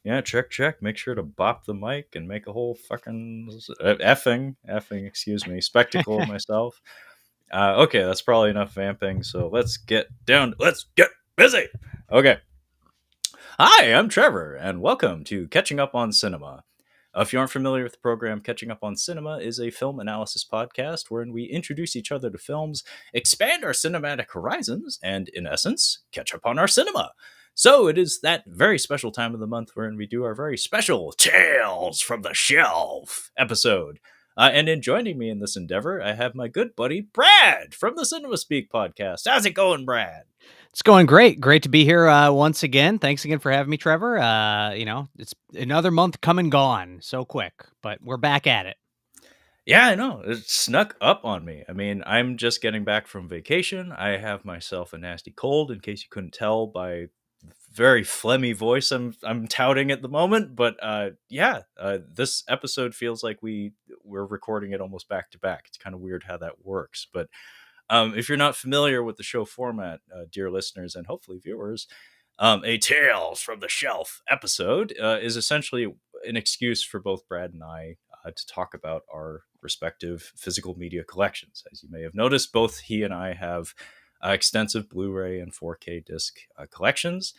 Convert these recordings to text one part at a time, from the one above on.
Yeah, check. Make sure to bop the mic and make a whole fucking effing, excuse me, spectacle of myself. Okay, that's probably enough vamping. So let's get down. Let's get busy. Okay. Hi, I'm Trevor, and welcome to Catching Up on Cinema. If you aren't familiar with the program, Catching Up on Cinema is a film analysis podcast wherein we introduce each other to films, expand our cinematic horizons, and, in essence, catch up on our cinema. So it is that very special time of the month wherein we do our very special Tales from the Shelf episode. And in joining me in this endeavor, I have my good buddy Brad from the Cinema Speak podcast. How's it going, Brad? It's going great. Great to be here once again. Thanks again for having me, Trevor. It's another month come and gone so quick, but we're back at it. Yeah, I know. It snuck up on me. I mean, I'm just getting back from vacation. I have myself a nasty cold, in case you couldn't tell by the very phlegmy voice I'm touting at the moment. But this episode feels like we're recording it almost back to back. It's kind of weird how that works. But if you're not familiar with the show format, dear listeners and hopefully viewers, a Tales from the Shelf episode is essentially an excuse for both Brad and I to talk about our respective physical media collections. As you may have noticed, both he and I have extensive Blu-ray and 4K disc collections.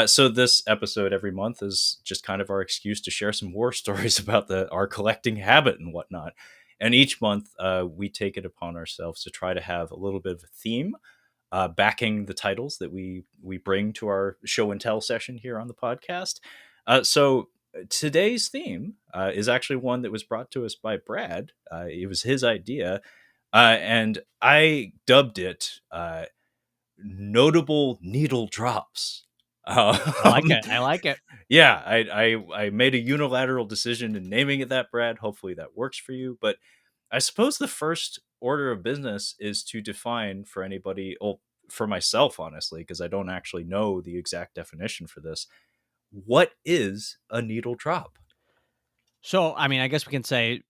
So this episode every month is just kind of our excuse to share some war stories about our collecting habit and whatnot. And each month, we take it upon ourselves to try to have a little bit of a theme, backing the titles that we bring to our show and tell session here on the podcast. So today's theme is actually one that was brought to us by Brad. It was his idea, and I dubbed it "Notable Needle Drops." I like it. I like it. Yeah, I made a unilateral decision in naming it that, Brad. Hopefully that works for you. But I suppose the first order of business is to define for anybody, well, for myself, honestly, because I don't actually know the exact definition for this. What is a needle drop? So, I mean, I guess we can say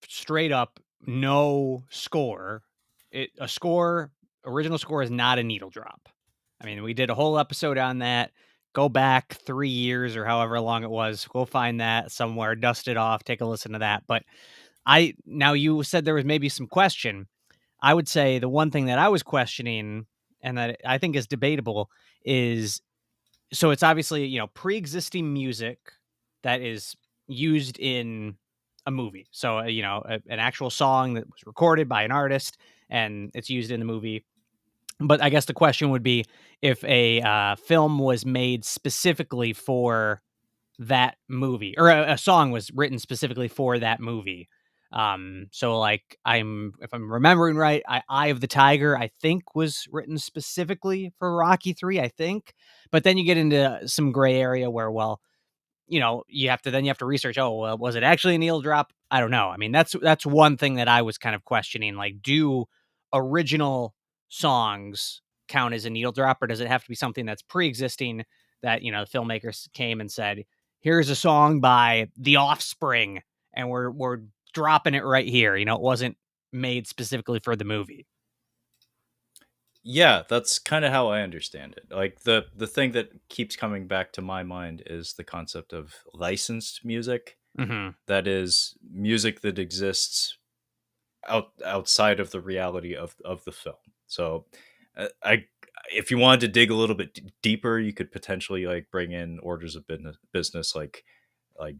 straight up, no score. Original score is not a needle drop. I mean, we did a whole episode on that. Go back 3 years or however long it was. Go find that somewhere, dust it off, take a listen to that. But now you said there was maybe some question. I would say the one thing that I was questioning and that I think is debatable is, so it's obviously, pre-existing music that is used in a movie. So, an actual song that was recorded by an artist and it's used in the movie. But I guess the question would be if a film was made specifically for that movie, or a song was written specifically for that movie. So like if I'm remembering right, Eye of the Tiger, I think was written specifically for Rocky 3, I think. But then you get into some gray area where, well, you have to research, oh, well, was it actually a needle drop? I don't know. I mean, that's one thing that I was kind of questioning, like, do original songs count as a needle drop, or does it have to be something that's pre-existing that, the filmmakers came and said, here's a song by The Offspring and we're dropping it right here. It wasn't made specifically for the movie. Yeah, that's kind of how I understand it. Like the thing that keeps coming back to my mind is the concept of licensed music. Mm-hmm. That is music that exists outside of the reality of the film. So I if you wanted to dig a little bit deeper, you could potentially like bring in orders of business like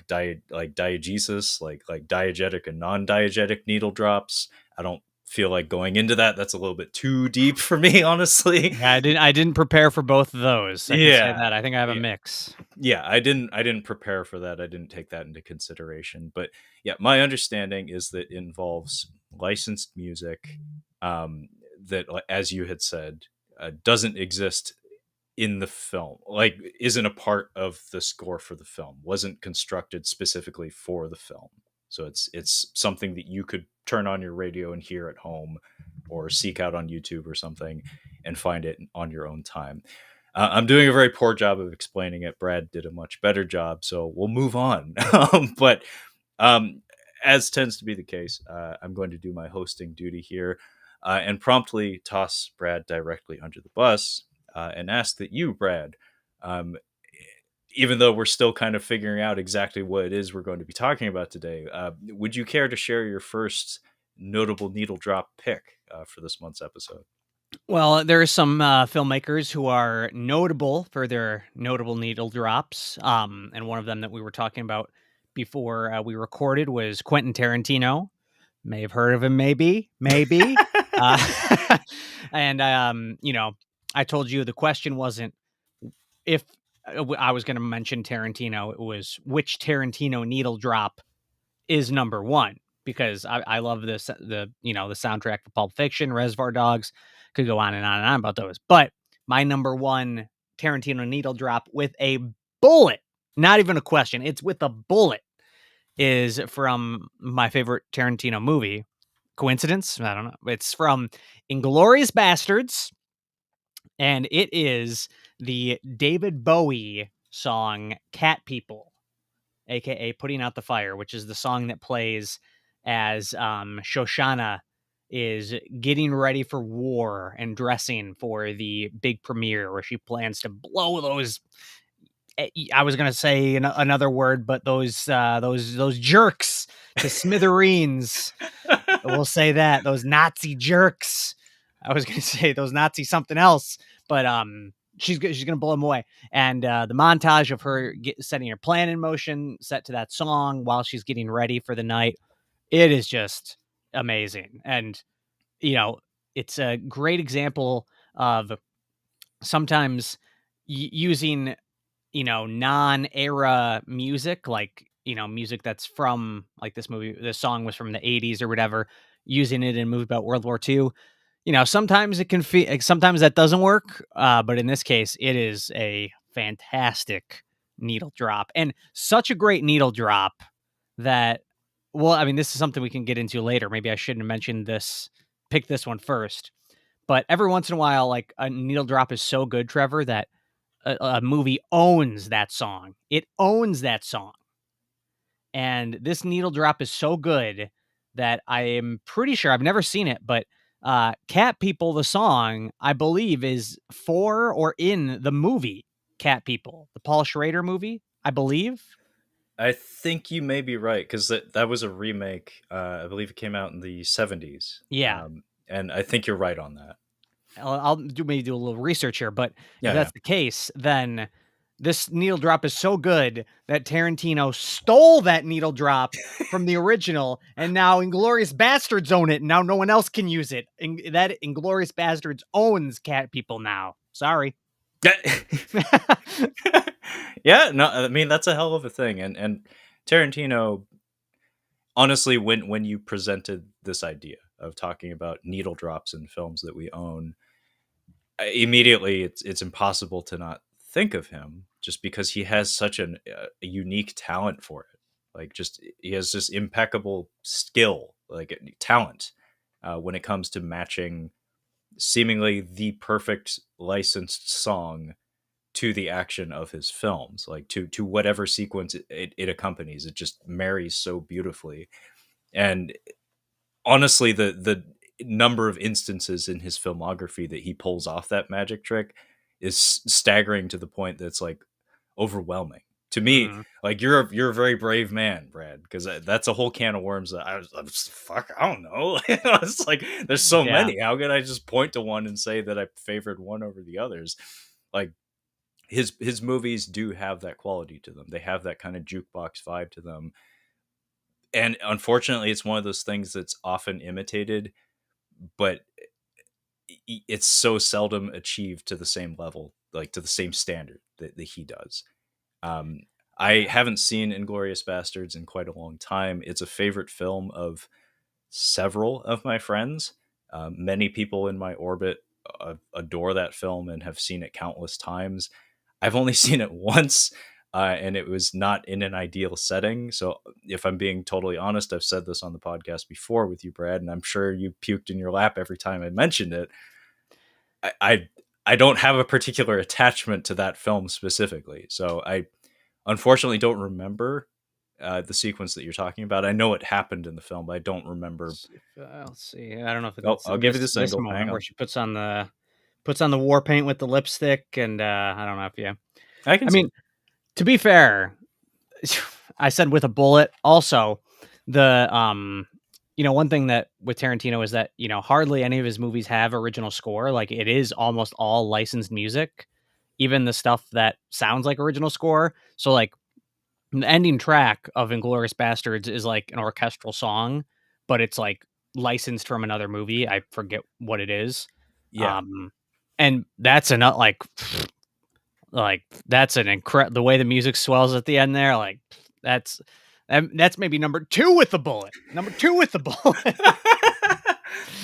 diegesis, like diegetic and non-diegetic needle drops. I don't feel like going into that. That's a little bit too deep for me, honestly. Yeah, I didn't prepare for both of those. I can say Yeah. that. I think I have a mix. Yeah, I didn't prepare for that. I didn't take that into consideration. But yeah, my understanding is that it involves licensed music that, as you had said, doesn't exist in the film, like isn't a part of the score for the film, wasn't constructed specifically for the film. So it's something that you could turn on your radio and hear at home, or seek out on YouTube or something and find it on your own time. I'm doing a very poor job of explaining it. Brad did a much better job, so we'll move on. But um, as tends to be the case, I'm going to do my hosting duty here and promptly toss Brad directly under the bus and ask that you, Brad, um, even though we're still kind of figuring out exactly what it is we're going to be talking about today, would you care to share your first notable needle drop pick for this month's episode? Well, there are some filmmakers who are notable for their notable needle drops. And one of them that we were talking about before we recorded was Quentin Tarantino. May have heard of him, maybe. Uh, and I told you the question wasn't if I was going to mention Tarantino. It was which Tarantino needle drop is number one, because I love this the soundtrack for Pulp Fiction, Reservoir Dogs, could go on and on and on about those. But my number one Tarantino needle drop with a bullet, not even a question, it's with a bullet, is from my favorite Tarantino movie. Coincidence? I don't know. It's from Inglourious Basterds, and it is the David Bowie song Cat People, aka Putting Out the Fire, which is the song that plays as Shoshana is getting ready for war and dressing for the big premiere where she plans to blow those. I was gonna say another word, but those jerks to smithereens. We'll say that those Nazi jerks. I was gonna say those Nazi something else, but she's gonna blow them away. And the montage of her setting her plan in motion, set to that song while she's getting ready for the night, it is just amazing. And you know, it's a great example of sometimes using non-era music, like music that's from like this song was from the 80s or whatever, using it in a movie about World War II. Sometimes it can feel like, sometimes that doesn't work, but in this case it is a fantastic needle drop, and such a great needle drop that, well, I mean, this is something we can get into later. Maybe I shouldn't have mentioned this, pick this one first, but every once in a while, like, a needle drop is so good, Trevor, that a movie owns that song. It owns that song. And this needle drop is so good that I am pretty sure, I've never seen it, but Cat People, the song, I believe, is for or in the movie Cat People, the Paul Schrader movie, I believe. I think you may be right because that was a remake. I believe it came out in the 70s. Yeah. And I think you're right on that. I'll maybe do a little research here, but if Yeah, yeah. that's the case, then this needle drop is so good that Tarantino stole that needle drop from the original, and now Inglourious Bastards own it, and now no one else can use it. That Inglourious Bastards owns Cat People now. Sorry. Yeah, no, I mean that's a hell of a thing, and Tarantino, honestly, when you presented this idea of talking about needle drops in films that we own, immediately it's impossible to not think of him just because he has such a unique talent for it. Like, just he has this impeccable skill, like talent, when it comes to matching seemingly the perfect licensed song to the action of his films, like to whatever sequence it accompanies. It just marries so beautifully. And honestly, the number of instances in his filmography that he pulls off that magic trick is staggering to the point that's like overwhelming to me. Mhm. Like, you're a very brave man, Brad, because that's a whole can of worms that I'm just, fuck, I don't know. It's like there's so Yeah. many. How can I just point to one and say that I favored one over the others? Like, his movies do have that quality to them. They have that kind of jukebox vibe to them. And unfortunately, it's one of those things that's often imitated, but it's so seldom achieved to the same level, like to the same standard that he does. Um, I Yeah. haven't seen Inglorious Bastards in quite a long time. It's a favorite film of several of my friends. Many people in my orbit adore that film and have seen it countless times. I've only seen it once, and it was not in an ideal setting. So, if I'm being totally honest, I've said this on the podcast before with you, Brad, and I'm sure you puked in your lap every time I mentioned it. I, I, I don't have a particular attachment to that film specifically, so I unfortunately don't remember the sequence that you're talking about. I know it happened in the film, but I don't remember. Let's see. I don't know if Oh, it's I'll give you the this single. Hang moment where on, she puts on the war paint with the lipstick, and I don't know if you. I can I see mean, it. To be fair, I said with a bullet. Also, the one thing that with Tarantino is that hardly any of his movies have original score. Like it is almost all licensed music, even the stuff that sounds like original score. So like the ending track of Inglourious Basterds is like an orchestral song, but it's like licensed from another movie. I forget what it is. Yeah. Um, and that's an like that's an incredible the way the music swells at the end there. Like that's that's maybe number two with the bullet. Number two with the bullet.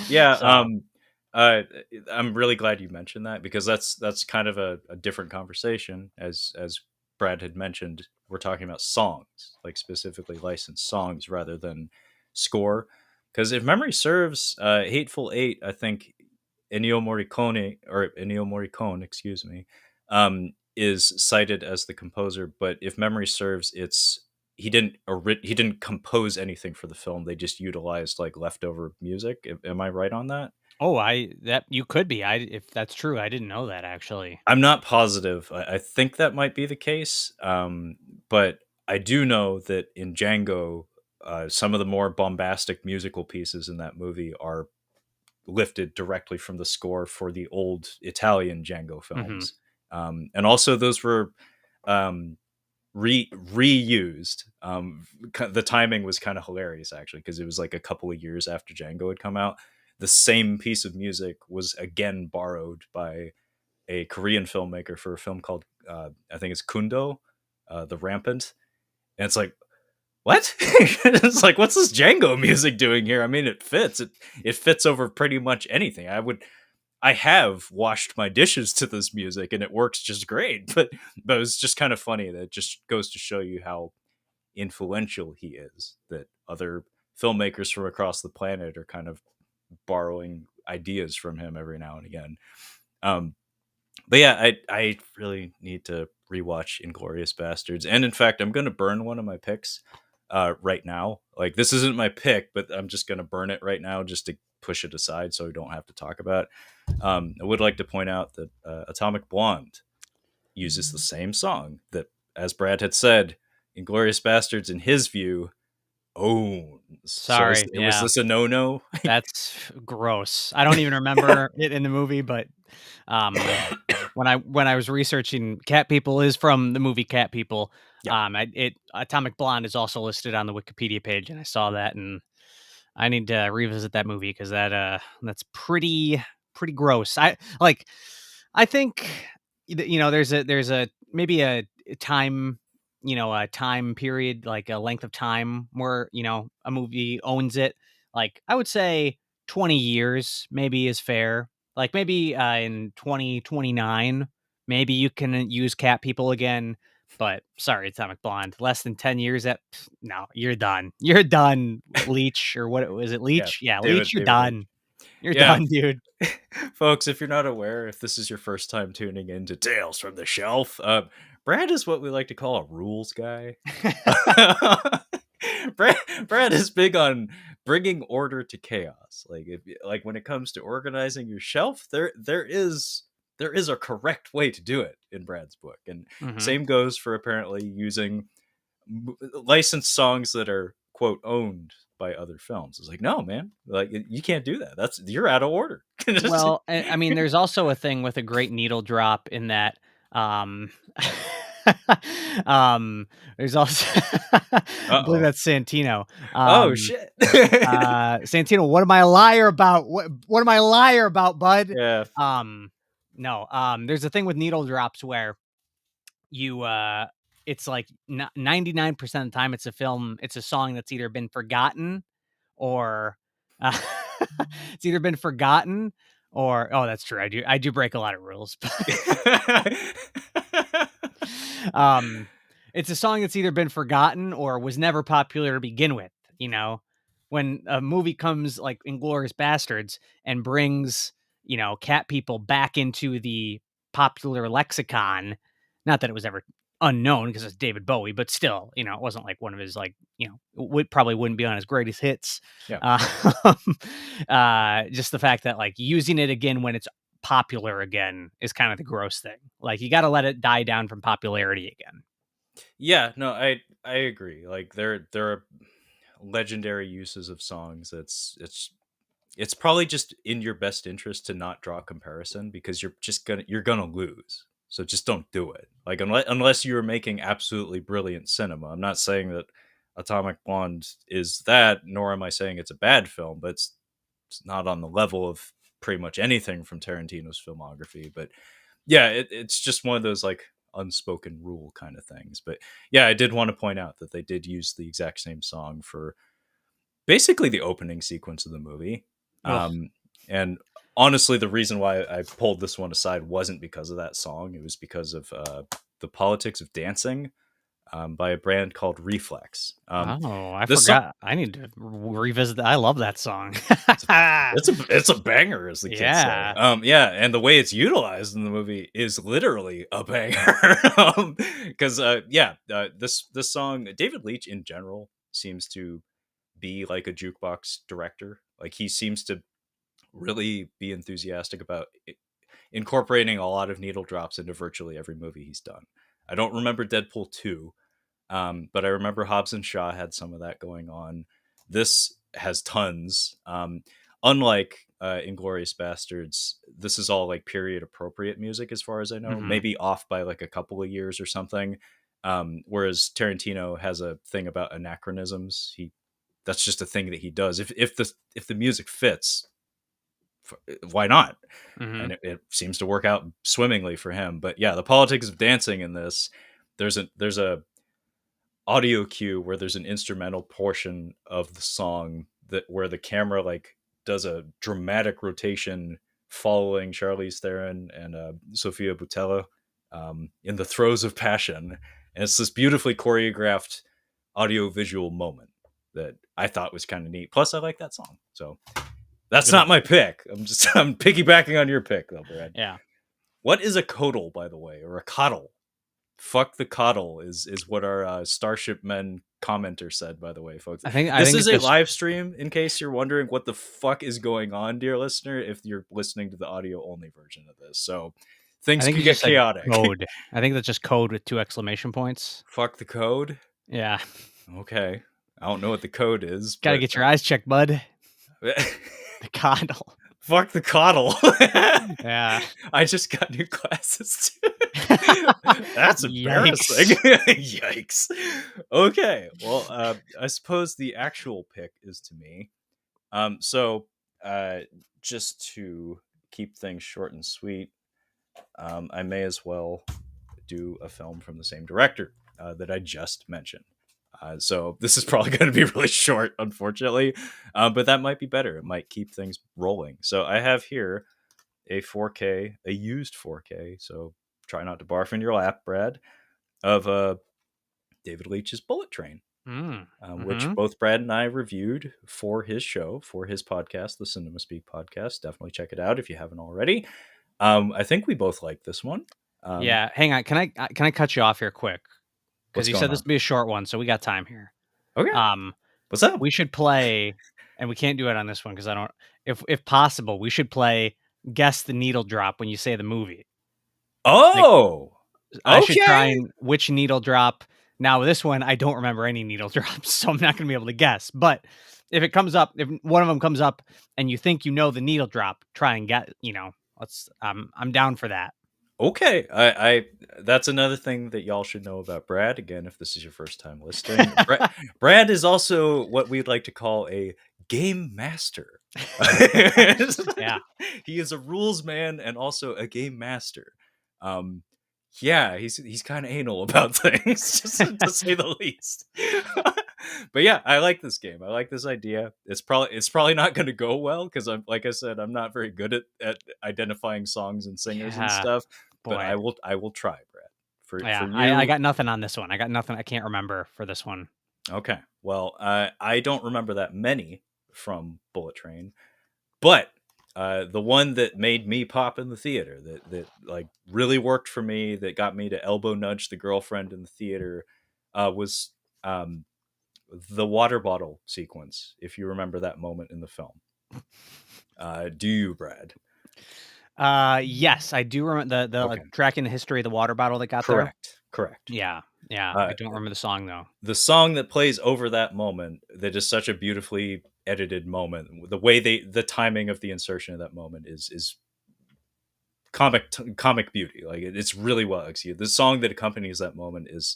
Yeah, So uh, I'm really glad you mentioned that because that's kind of a different conversation. As Brad had mentioned, we're talking about songs, like specifically licensed songs, rather than score. Because if memory serves, Hateful Eight, I think Ennio Morricone, excuse me, is cited as the composer. But if memory serves, it's he didn't compose anything for the film. They just utilized like leftover music. Am I right on that? oh, I that you could be. I if that's true, I didn't know that actually. I'm not positive. I think that might be the case, but I do know that in Django, some of the more bombastic musical pieces in that movie are lifted directly from the score for the old Italian Django Mhm. films, and also those were um, reused. The timing was kind of hilarious actually because it was like a couple of years after Django had come out. The same piece of music was again borrowed by a Korean filmmaker for a film called I think it's Kundo, the Rampant, and it's like what? It's like what's this Django music doing here? I mean, it fits. It fits over pretty much anything. I have washed my dishes to this music and it works just great. But it's just kind of funny that it just goes to show you how influential he is. That other filmmakers from across the planet are kind of borrowing ideas from him every now and again. Um, but yeah, I really need to rewatch Inglorious Bastards, and in fact, I'm gonna burn one of my picks right now. Like this isn't my pick, but I'm just gonna burn it right now just to push it aside so we don't have to talk about it. I would like to point out that Atomic Blonde uses the same song that, as Brad had said, Inglorious Bastards, in his view, owns. So Sorry. was Yeah. this a no-no? That's gross. I don't even remember it in the movie, but um when I was researching Cat People is from the movie Cat People. Yeah, Atomic Blonde is also listed on the Wikipedia page and I saw that and I need to revisit that movie because that's pretty gross. I think there's a maybe a time a time period like a length of time where a movie owns it. Like I would say 20 years maybe is fair. Like maybe in 2029 maybe you can use Cat People again. But sorry, Atomic Blonde. Less than 10 years no, you're done. You're done, Leech, or what was it, yeah, Leech? Yeah, Leech, you're David Leitch. done. You're Yeah, done, dude. folks, if you're not aware, if this is your first time tuning in to Tales from the Shelf, Brad is what we like to call a rules guy. Brad, Brad is big on bringing order to chaos. Like when it comes to organizing your shelf, there is a correct way to do it in Brad's book, and Mhm. same goes for apparently using licensed songs that are quote owned by other films. It's like, no, man, like you can't do that. That's You're out of order. Well, I mean, there's also a thing with a great needle drop in that, um, um, there's also I Uh believe oh. that's Santino. Oh shit. Santino, what am I a liar about? What am I a liar about, bud? Yeah. Um, no, there's a thing with needle drops where you it's like 99% of the time it's a song that's either been forgotten or uh, it's either been forgotten or oh that's true I do break a lot of rules. um it's a song that's either been forgotten or was never popular to begin with, when a movie comes like Inglorious Bastards and brings Cat People back into the popular lexicon. Not that it was ever unknown because it's David Bowie, but still, it wasn't like one of his like, would probably wouldn't be on his greatest hits. Yeah. Uh, just the fact that like using it again when it's popular again is kind of the gross thing. Like you got to let it die down from popularity again. Yeah, no, I agree. Like there are legendary uses of songs. It's probably just in your best interest to not draw a comparison because you're gonna lose. So just don't do it. Like unless you're making absolutely brilliant cinema. I'm not saying that Atomic Blonde is that, nor am I saying it's a bad film, but it's not on the level of pretty much anything from Tarantino's filmography. But yeah, it's just one of those like unspoken rule kind of things. But yeah, I did want to point out that they did use the exact same song for basically the opening sequence of the movie. Ugh. And honestly, the reason why I pulled this one aside wasn't because of that song. It was because of the Politics of Dancing by a band called Reflex. Oh, I This song, forgot. I need to revisit that. I love that song. it's a banger, as the kids say. Yeah. Yeah, and the way it's utilized in the movie is literally a banger. Because this song, David Leitch in general seems to be like a jukebox director. Like he seems to really be enthusiastic about incorporating a lot of needle drops into virtually every movie he's done. I don't remember Deadpool 2, but I remember Hobbs and Shaw had some of that going on. This has tons. Unlike Inglorious Bastards, this is all like period appropriate music as far as I know, Hmm. maybe off by like a couple of years or something. Whereas Tarantino has a thing about anachronisms. That's just a thing that he does. If the music fits, why not? Hmm. And it seems to work out swimmingly for him. But yeah, the politics of dancing in this, there's a audio cue where there's an instrumental portion of the song that where the camera like does a dramatic rotation following Charlize Theron and Sofia Boutella in the throes of passion, and it's this beautifully choreographed audio visual moment that I thought was kind of neat. Plus, I like that song, so that's Good. not my pick. I'm piggybacking on your pick though, Brad. Yeah. What is a codal, by the way, or a coddle? Fuck the coddle is what our Starship Men commenter said, by the way, folks. I This think is it's a just live stream in case you're wondering what the fuck is going on, dear listener, if you're listening to the audio only version of this. So I things think can you get just said chaotic. code. I think that's just code with 2 exclamation points. Fuck the code. Yeah. Okay. I don't know what the code is, Got to but get your eyes checked, bud. The coddle. fuck the coddle. Yeah. I just got new glasses too. That's embarrassing. Yikes. Yikes. Okay. Well, I suppose the actual pick is to me. So uh, just to keep things short and sweet, I may as well do a film from the same director that I just mentioned. So this is probably going to be really short, unfortunately, but that might be better. It might keep things rolling. So I have here a 4K, a used 4K. So try not to barf in your lap, Brad, of David Leitch's Bullet Train, Mm. which Hmm. both Brad and I reviewed for his show, for his podcast, the Cinema Speak podcast. Definitely check it out if you haven't already. I think we both like this one. Um, Yeah. Hang on. Can I cut you off here quick? Because what's you going said this on? would be a short one, so we got time here. Okay, Um, what's up? we should play, and we can't do it on this one because I don't. If possible, we should play guess the needle drop when you say the movie. Like Oh, I should try okay. and which needle drop. Now with this one, I don't remember any needle drops, so I'm not going to be able to guess. But if it comes up, if one of them comes up, and you think you know the needle drop, try and get. Let's. I'm down for that. Okay, I that's another thing that y'all should know about Brad. Again, if this is your first time listening, Brad is also what we'd like to call a game master. Yeah. He is a rules man and also a game master. Um, yeah, he's kind of anal about things, just to say the least. But yeah, I like this game. I like this idea. It's probably not going to go well because I'm like I said, I'm not very good at identifying songs and singers and Yeah. stuff. But Boy. I will try, Brad. For Yeah. I you, got nothing on this one. I got nothing. I can't remember for this one. okay. Well, I don't remember that many from Bullet Train, but the one that made me pop in the theater, that like really worked for me, that got me to elbow nudge the girlfriend in the theater, was the water bottle sequence. If you remember that moment in the film, do you, Brad? Yes, I do remember the Okay, like, track in the history of the water bottle that got there. correct. Yeah. Yeah, I Uh, don't remember the song though. the song that plays over that moment, that is such a beautifully edited moment. The way the timing of the insertion of that moment is comic beauty. Like it's really well executed. The song that accompanies that moment is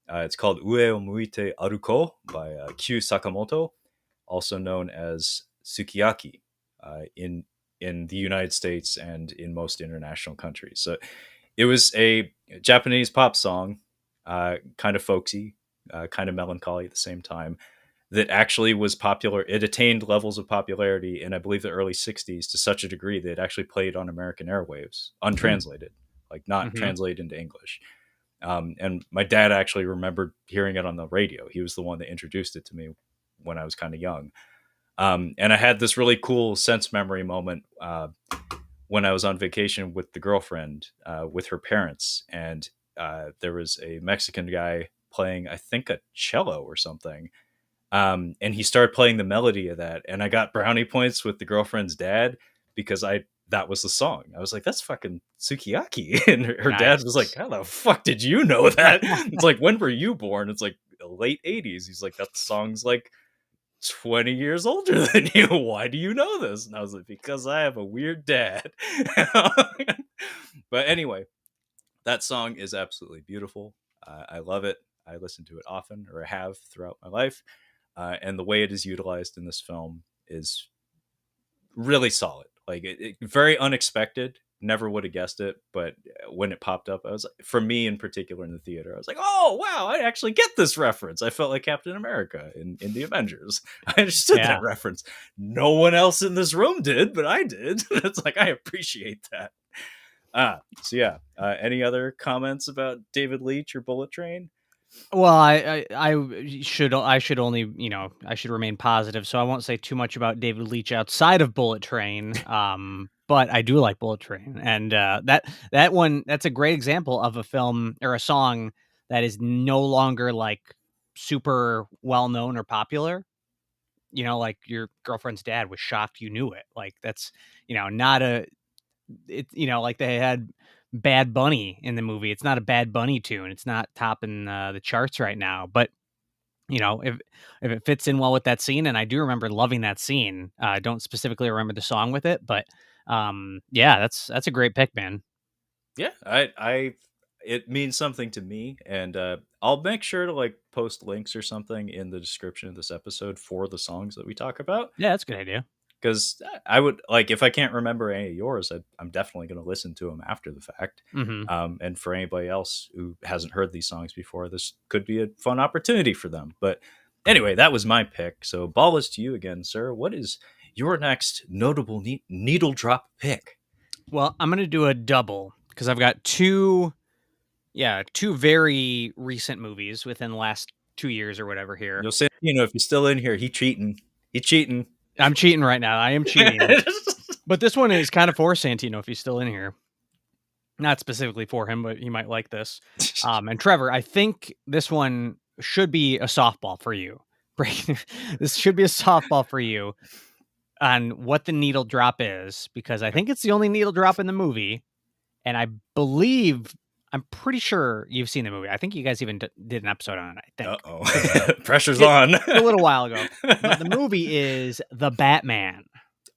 it's called Ue o Muite Aruko by Q Sakamoto, also known as Sukiyaki in the United States and in most international countries. So it was a Japanese pop song, kind of folksy, kind of melancholy at the same time, that actually was popular. It attained levels of popularity in, I believe, the early 60s to such a degree that it actually played on American airwaves, untranslated, like not Mm-hmm. translated into English. And my dad actually remembered hearing it on the radio. He was the one that introduced it to me when I was kind of young. And I had this really cool sense memory moment when I was on vacation with the girlfriend, with her parents, and there was a Mexican guy playing, I think, a cello or something. And he started playing the melody of that, and I got brownie points with the girlfriend's dad because I that was the song. I was like, "That's fucking Sukiyaki," and her dad was like, Nice. "How the fuck did you know that?" It's like, "When were you born?" It's like late '80s. He's like, "That song's like 20 years older than you. Why do you know this?" And I was like, "Because I have a weird dad." But anyway, that song is absolutely beautiful. I love it. I listen to it often, or I have throughout my life. And the way it is utilized in this film is really solid. Like very unexpected. Never would have guessed it, but when it popped up, I was, for me in particular in the theater, I was like, "Oh wow, I actually get this reference." I felt like Captain America in the Avengers. I understood Yeah. that reference. No one else in this room did, but I did. It's like I appreciate that. So yeah. Any other comments about David Leitch or Bullet Train? Well, I should only, I should remain positive, so I won't say too much about David Leitch outside of Bullet Train. But I do like Bullet Train, and that's a great example of a film or a song that is no longer like super well known or popular. Like your girlfriend's dad was shocked you knew it. Like that's not a it. Like they had Bad Bunny in the movie. It's not a Bad Bunny tune. It's not topping the charts right now, but if it fits in well with that scene, and I do remember loving that scene. I don't specifically remember the song with it, but yeah, that's a great pick, man. Yeah, I it means something to me, and I'll make sure to like post links or something in the description of this episode for the songs that we talk about, Yeah, that's a good idea. because I would like, if I can't remember any of yours, I'm definitely going to listen to them after the fact. Hmm. And for anybody else who hasn't heard these songs before, this could be a fun opportunity for them. But anyway, that was my pick. So ball is to you again, sir. What is your next notable needle drop pick? Well, I'm gonna do a double because I've got two very recent movies within the last 2 years or whatever here. Yo, Santino, if you're still in here, he cheating. He cheating. I'm cheating right now. I am cheating, but this one is kind of for Santino if he's still in here. Not specifically for him, but he might like this. And Trevor, I think this one should be a softball for you. This should be a softball for you on what the needle drop is, because I think it's the only needle drop in the movie. And I'm pretty sure you've seen the movie. I think you guys even did an episode on it. I think Uh-oh. could be Pressure's it on. a little while ago. But the movie is The Batman.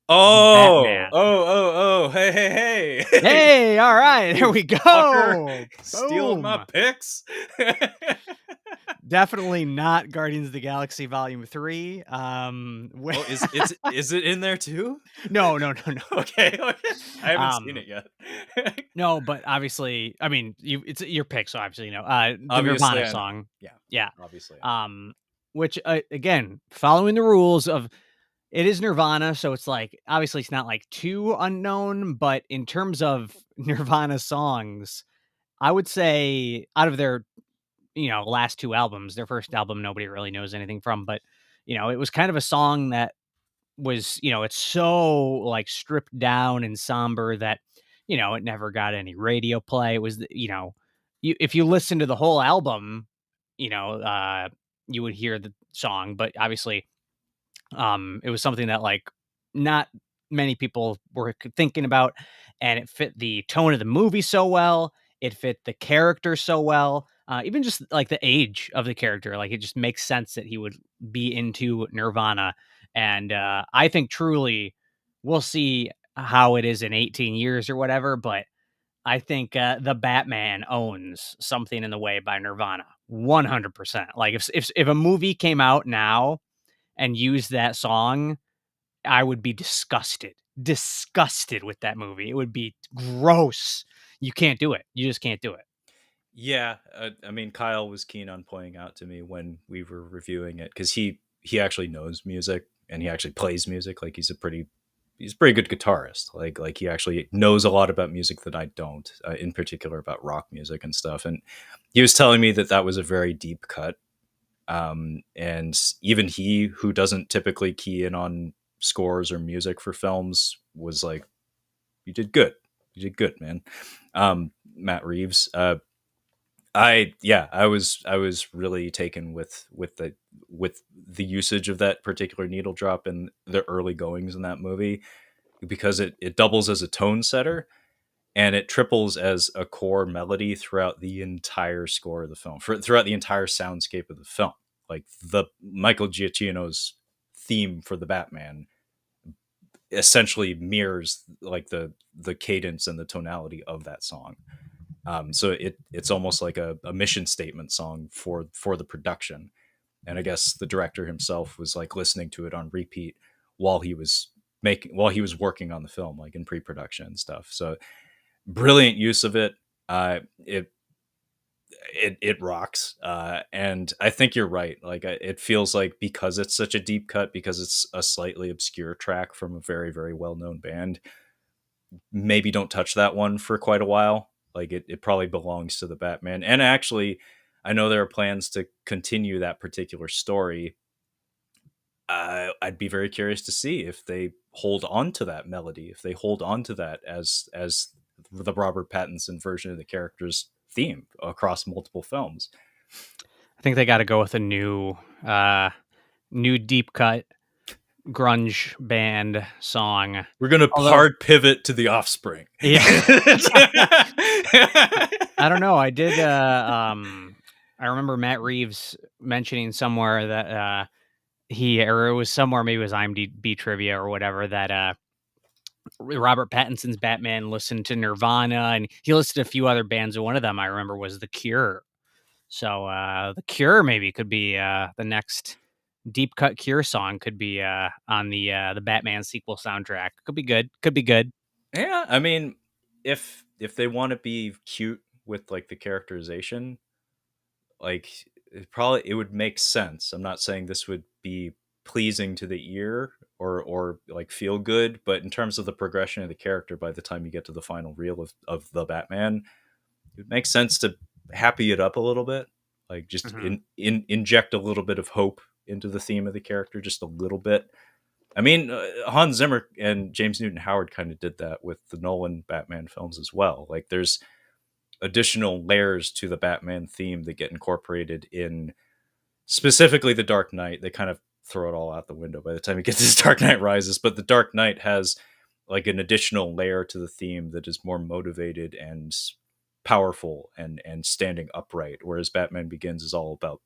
The Oh, Batman. hey, hey, hey. Hey, all right, You here we fucker. go. Stealing my Boom. picks. Definitely not Guardians of the Galaxy Volume 3. Oh, is it in there too? No. Okay, okay. I haven't seen Um, it yet. no, but obviously, I mean, it's your pick, so obviously, the Obviously, Nirvana I know. song. Yeah, Yeah. obviously, I know. Which, again, following the rules of it is Nirvana, so it's like, obviously, it's not like too unknown, but in terms of Nirvana songs, I would say out of their, last two albums, their first album, nobody really knows anything from, but, it was kind of a song that was, it's so like stripped down and somber that, it never got any radio play. It was, if you listen to the whole album, you know, uh, you would hear the song, but obviously, it was something that like not many people were thinking about, and it fit the tone of the movie so well. It fit the character so well. even just like the age of the character, like it just makes sense that he would be into Nirvana. And I think truly we'll see how it is in 18 years or whatever, but I think the Batman owns Something in the Way by Nirvana 100%. Like if a movie came out now and used that song, I would be disgusted with that movie. It would be gross. You can't do it. You just can't do it. Yeah, I mean, Kyle was keen on pointing out to me when we were reviewing it because he actually knows music and he actually plays music. Like he's a pretty good guitarist. Like he actually knows a lot about music that I don't, in particular about rock music and stuff. And he was telling me that that was a very deep cut. And even he, who doesn't typically key in on scores or music for films, was like, "You did good. You did good, man." Matt Reeves. I was really taken with the usage of that particular needle drop and the early goings in that movie because it doubles as a tone setter and it triples as a core melody throughout the entire score of the film, throughout the entire soundscape of the film. Like the Michael Giacchino's theme for the Batman essentially mirrors like the cadence and the tonality of that song. So it's almost like a mission statement song for the production. And I guess the director himself was like listening to it on repeat while he was working on the film, like in pre-production and stuff. So brilliant use of it. It rocks. And I think you're right. Like it feels like because it's such a deep cut, because it's a slightly obscure track from a very, very well known band, maybe don't touch that one for quite a while. Like it probably belongs to the Batman. And actually, I know there are plans to continue that particular story. I'd be very curious to see if they hold on to that melody, if they hold on to that as the Robert Pattinson version of the character's theme across multiple films. I think they got to go with a new deep cut grunge band song. We're gonna Although, hard pivot to the Offspring. yeah, I don't know. I remember Matt Reeves mentioning somewhere that or it was somewhere, maybe it was IMDb trivia or whatever, that Robert Pattinson's Batman listened to Nirvana and he listened to a few other bands. And one of them I remember was The Cure. So The Cure maybe could be the next deep cut Cure song could be on the Batman sequel soundtrack. Could be good. Could be good. Yeah, I mean, if they want to be cute with like the characterization, like it would make sense. I'm not saying this would be pleasing to the ear or like feel good, but in terms of the progression of the character, by the time you get to the final reel of the Batman, it makes sense to happy it up a little bit, like just Mhm. inject a little bit of hope into the theme of the character, just a little bit. I mean, Hans Zimmer and James Newton Howard kind of did that with the Nolan Batman films as well. Like there's additional layers to the Batman theme that get incorporated in specifically the Dark Knight. They kind of throw it all out the window by the time it gets to Dark Knight Rises, but the Dark Knight has like an additional layer to the theme that is more motivated and powerful and standing upright, whereas Batman Begins is all about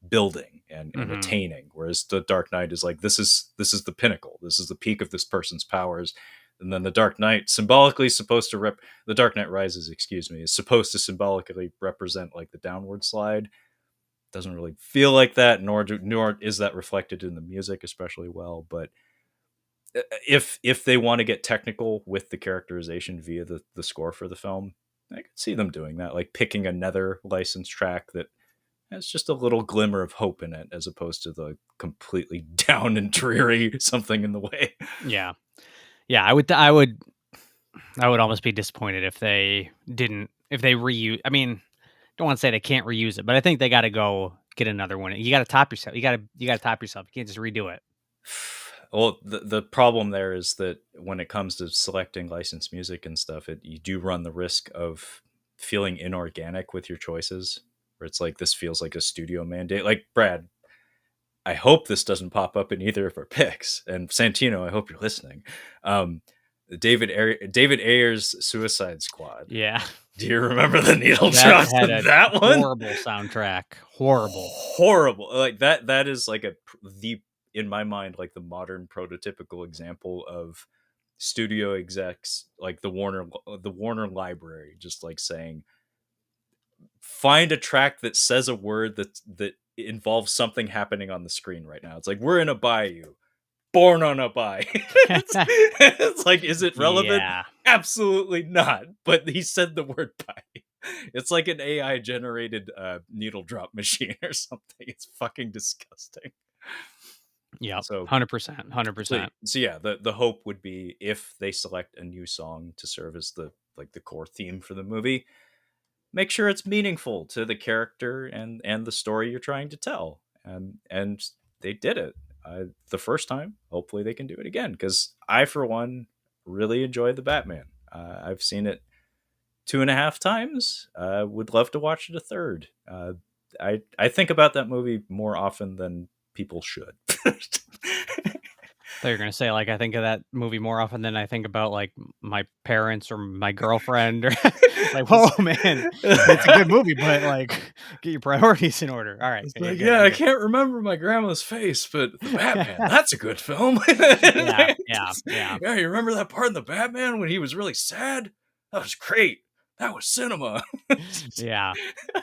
building and Mhm. attaining, whereas the Dark Knight is like this is the pinnacle, this is the peak of this person's powers. And then the Dark Knight symbolically supposed to the Dark Knight Rises, excuse me, is supposed to symbolically represent like the downward slide. Doesn't really feel like that, nor is that reflected in the music especially well. But if they want to get technical with the characterization via the score for the film, I could see them doing that, like picking another licensed track that has just a little glimmer of hope in it, as opposed to the completely down and dreary Something in the Way. Yeah. Yeah, I would almost be disappointed if they didn't if they reuse. I mean, don't want to say they can't reuse it, but I think they got to go get another one. You got to top yourself. You got to top yourself. You can't just redo it. Well, the problem there is that when it comes to selecting licensed music and stuff, you do run the risk of feeling inorganic with your choices, where it's like this feels like a studio mandate. Like Brad, I hope this doesn't pop up in either of our picks, and Santino, I hope you're listening. David Ayer's Suicide Squad. Yeah. Do you remember the needle That drops had in a that one? horrible soundtrack. Horrible. Horrible. Like that is like the in my mind like the modern prototypical example of studio execs like the Warner library just like saying find a track that says a word that involves something happening on the screen right now. It's like we're in a bayou. Born on a bayou. It's like, is it relevant? Yeah. Absolutely not. But he said the word bayou. It's like an AI generated needle drop machine or something. It's fucking disgusting. Yep. So 100%. so 100%. so yeah, the hope would be if they select a new song to serve as the core theme for the movie, make sure it's meaningful to the character and the story you're trying to tell. And they did it the first time. Hopefully they can do it again, because I for one really enjoyed the Batman. I've seen it 2.5 times. Would love to watch it a third. I think about that movie more often than people should. Thought you were gonna say, like, I think of that movie more often than I think about, like, my parents or my girlfriend or like, whoa, man, it's a good movie, but like, get your priorities in order. All right, It's okay, like, good, yeah, I good. can't remember my grandma's face, but the Batman, that's a good film. Yeah, yeah, yeah, Yeah, you remember that part in the Batman when he was really sad? That was great. That was cinema. yeah.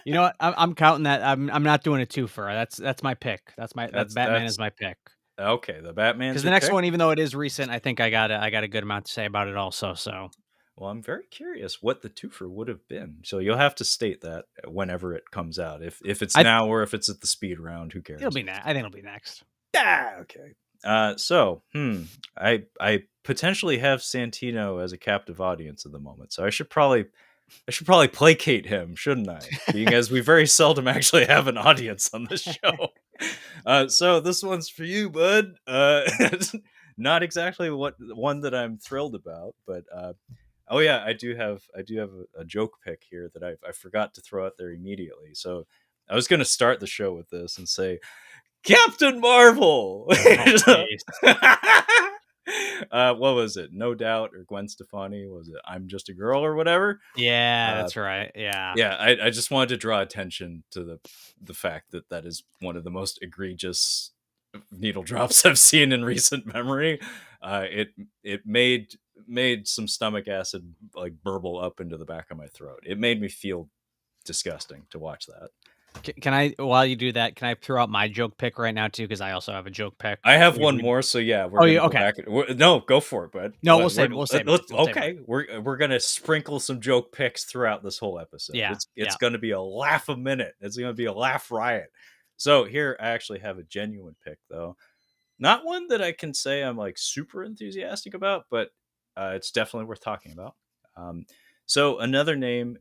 You know what? I'm counting that. I'm not doing a twofer. That's my pick. That Batman is That's my pick. okay. The Batman's Because the your next pick. one, even though it is recent, I think I got a good amount to say about it also. So Well, I'm very curious what the twofer would have been. So you'll have to state that whenever it comes out. If it's I now or if it's at the speed round, who it'll cares? be next. I think it'll be next. Okay. I potentially have Santino as a captive audience at the moment, so I should probably placate him, shouldn't I? Being as we very seldom actually have an audience on this show. So this one's for you, bud. Not exactly what one that I'm thrilled about, but oh yeah, I do have a joke pick here that I forgot to throw out there immediately. So I was gonna start the show with this and say Captain Marvel. Oh, jeez. What was it? No Doubt or Gwen Stefani? Was it I'm Just a Girl or whatever? Yeah, Uh, that's right. Yeah. yeah, I just wanted to draw attention to the fact that that is one of the most egregious needle drops I've seen in recent memory. It made some stomach acid like burble up into the back of my throat. It made me feel disgusting to watch that. Can I, while you do that, can I throw out my joke pick right now too? Because I also have a joke pick. I have We, one we, more, so yeah, we're oh, gonna yeah. go Okay. back. No, go for it, bud. No, we'll save it. We'll save it. Let's We'll save it. okay. We're gonna sprinkle some joke picks throughout this whole episode. Yeah. It's Yeah. gonna be a laugh a minute. It's gonna be a laugh riot. So here, I actually have a genuine pick though. Not one that I can say I'm like super enthusiastic about, but it's definitely worth talking about. Um, so another name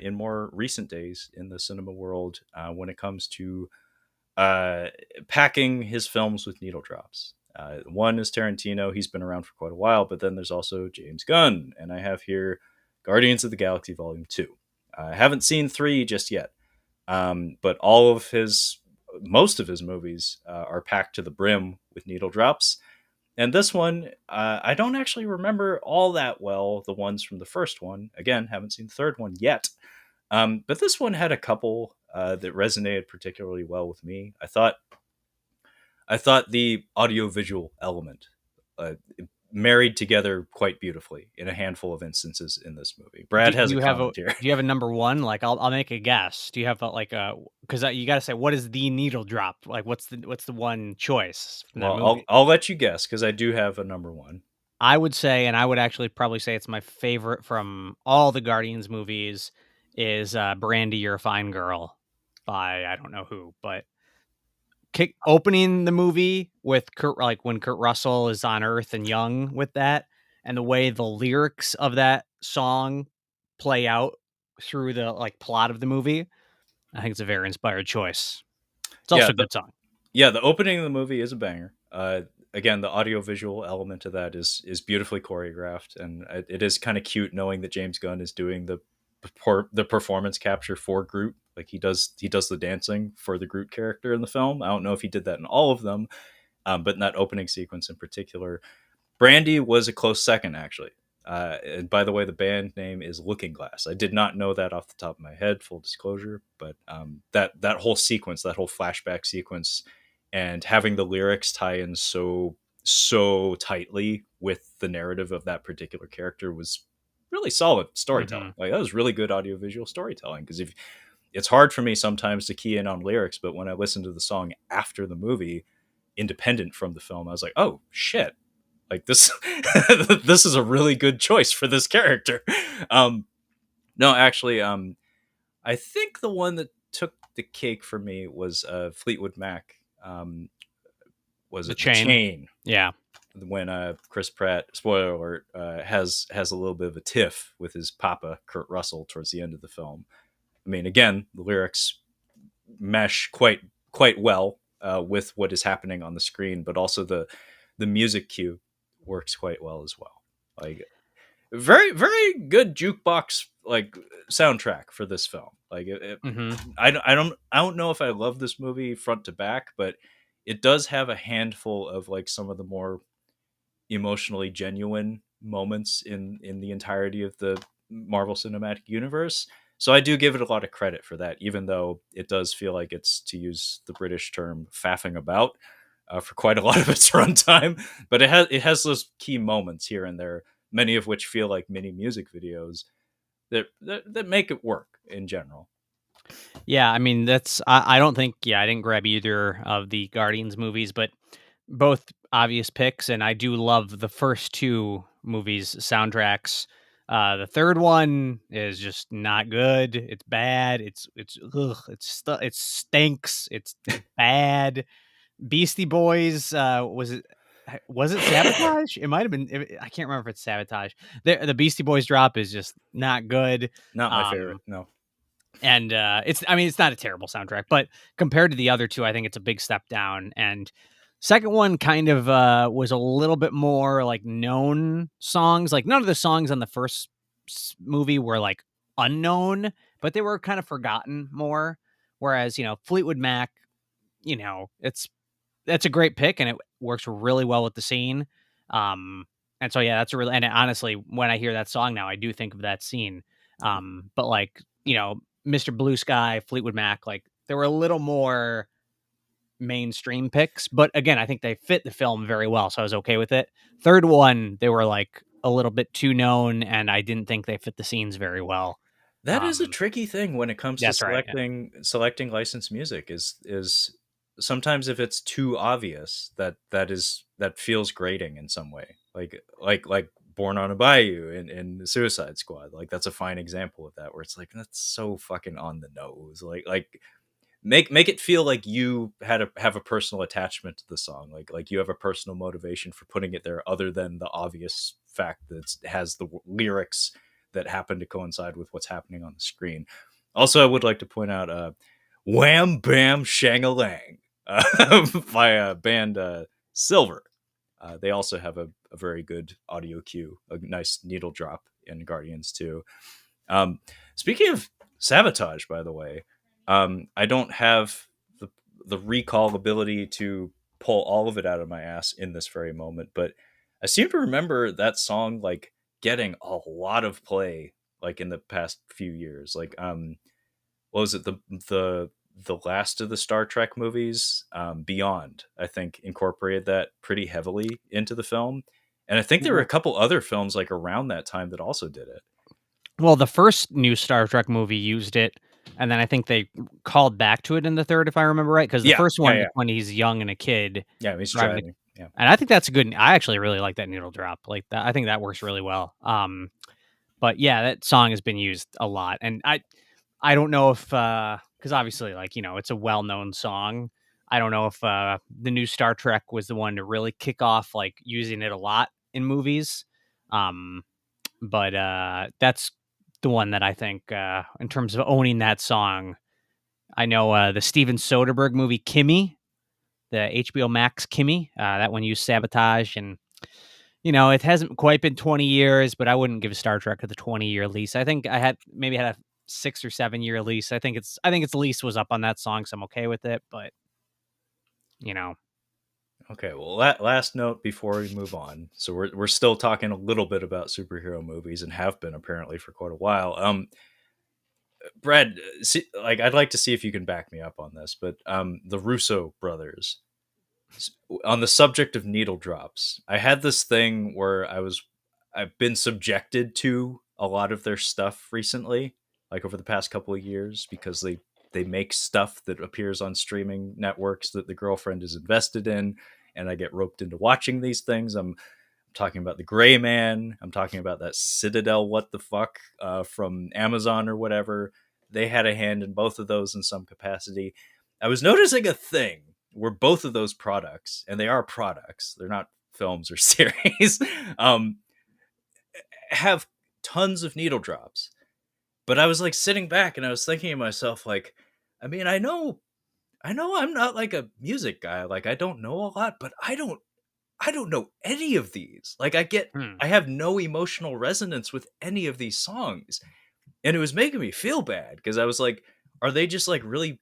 in more recent days in the cinema world when it comes to uh, packing his films with needle drops. One is Tarantino. He's been around for quite a while, but then there's also James Gunn. And I have here Guardians of the Galaxy Volume 2. I haven't seen 3 just yet, but most of his movies are packed to the brim with needle drops. And this one, I don't actually remember all that well, the ones from the first one. Again, haven't seen the third one yet. But this one had a couple that resonated particularly well with me. I thought the audiovisual element uh, married together quite beautifully in a handful of instances in this movie. Brad Do has a you have a comment here. do you have a number one? Like, I'll make a guess. Do you have like a, because you got to say what is the needle drop? Like, what's the one choice from that Well, I'll movie? I'll let you guess because I do have a number one. I would say, and I would actually probably say it's my favorite from all the Guardians movies, is Brandy, You're a Fine Girl by I don't know who, but opening the movie with Kurt, like when Kurt Russell is on Earth and young with that, and the way the lyrics of that song play out through the like plot of the movie. I think it's a very inspired choice. It's Yeah, also a good song. the opening of the movie is a banger. Again, the audiovisual element of that is beautifully choreographed, and it is kind of cute knowing that James Gunn is doing the performance capture for Groot. Like he does the dancing for the Groot character in the film. I don't know if he did that in all of them, but in that opening sequence in particular, Brandy was a close second actually. And by the way, the band name is Looking Glass. I did not know that off the top of my head, full disclosure, but that whole sequence, that whole flashback sequence, and having the lyrics tie in so tightly with the narrative of that particular character was really solid storytelling. Mhm. Like that was really good audiovisual storytelling. Because if it's hard for me sometimes to key in on lyrics, but when I listen to the song after the movie, independent from the film, I was like, oh shit, like this this is a really good choice for this character. um no, actually, I think the one that took the cake for me was Fleetwood Mac. Was The it The Chain. Chain? Yeah. When Chris Pratt, spoiler alert, has a little bit of a tiff with his papa Kurt Russell towards the end of the film. I mean, again, the lyrics mesh quite well with what is happening on the screen, but also the music cue works quite well as well. Like very good jukebox like soundtrack for this film. Like Mhm. I don't know if I love this movie front to back, but it does have a handful of like some of the more emotionally genuine moments in the entirety of the Marvel Cinematic Universe. So I do give it a lot of credit for that, even though it does feel like it's, to use the British term, faffing about for quite a lot of its runtime. But it has those key moments here and there, many of which feel like mini music videos that make it work in general. Yeah, I mean, I don't think I didn't grab either of the Guardians movies, but both obvious picks, and I do love the first two movies soundtracks. The third one is just not good. It's bad. It stinks. It's bad. Beastie Boys, was it Sabotage? It might have been. I can't remember if it's Sabotage. The Beastie Boys drop is just not good. Not my favorite, Um, no. and it's not a terrible soundtrack, but compared to the other two, I think it's a big step down. And second one kind of was a little bit more like known songs. Like none of the songs on the first movie were like unknown, but they were kind of forgotten more. Whereas Fleetwood Mac, that's a great pick and it works really well with the scene. Um, and so yeah, that's a really, and honestly, when I hear that song now, I do think of that scene. But like, Mr. Blue Sky, Fleetwood Mac, like there were a little more mainstream picks, but again, I think they fit the film very well, so I was okay with it. Third one, they were like a little bit too known, and I didn't think they fit the scenes very well. That is a Um, tricky thing when it comes to that's right. Yeah. selecting licensed music. Is sometimes if it's too obvious, that feels grating in some way. Like Born on a Bayou in the Suicide Squad. Like that's a fine example of that, where it's like that's so fucking on the nose. Like make it feel like you have a personal attachment to the song, like you have a personal motivation for putting it there, other than the obvious fact that it has the lyrics that happen to coincide with what's happening on the screen. Also, I would like to point out Wham Bam Shangalang by band Silver. They also have a very good audio cue, a nice needle drop in Guardians too. um, Speaking of Sabotage, by the way, I don't have the recall ability to pull all of it out of my ass in this very moment, but I seem to remember that song like getting a lot of play like in the past few years. Like what was it, the last of the Star Trek movies, Beyond, I think incorporated that pretty heavily into the film. And I think there were a couple other films like around that time that also did it. Well, the first new Star Trek movie used it, and then I think they called back to it in the third, if I remember right. Because the Yeah, first yeah, one is yeah. when he's young and a kid Yeah, he's driving the, driving. Yeah. and I think that's a good. I actually really like that noodle drop. Like that, I think that works really well. But yeah, that song has been used a lot, and I don't know if because obviously, like it's a well known song. I don't know if the new Star Trek was the one to really kick off like using it a lot in movies. Um, but that's the one that I think, in terms of owning that song, I know the Steven Soderbergh movie Kimmy, the HBO Max Kimmy, that one used Sabotage, and it hasn't quite been 20 years, but I wouldn't give Star Trek a 20-year lease. I think I had a 6 or 7 year lease. I think its lease was up on that song, so I'm okay with it. But you know, Okay, well, last note before we move on. So we're still talking a little bit about superhero movies and have been apparently for quite a while. Brad, see, like I'd like to see if you can back me up on this, but the Russo brothers, on the subject of needle drops, I had this thing where I've been subjected to a lot of their stuff recently, like over the past couple of years, because they make stuff that appears on streaming networks that the girlfriend is invested in, and I get roped into watching these things. I'm talking about the Gray Man. I'm talking about that Citadel what the fuck from Amazon or whatever. They had a hand in both of those in some capacity. I was noticing a thing where both of those products, and they are products, they're not films or series, um, have tons of needle drops. But I was like sitting back and I was thinking to myself, like, I mean, I know I'm not like a music guy. Like I don't know a lot, but I don't know any of these. Like Hmm. I have no emotional resonance with any of these songs. And it was making me feel bad because I was like, are they just like really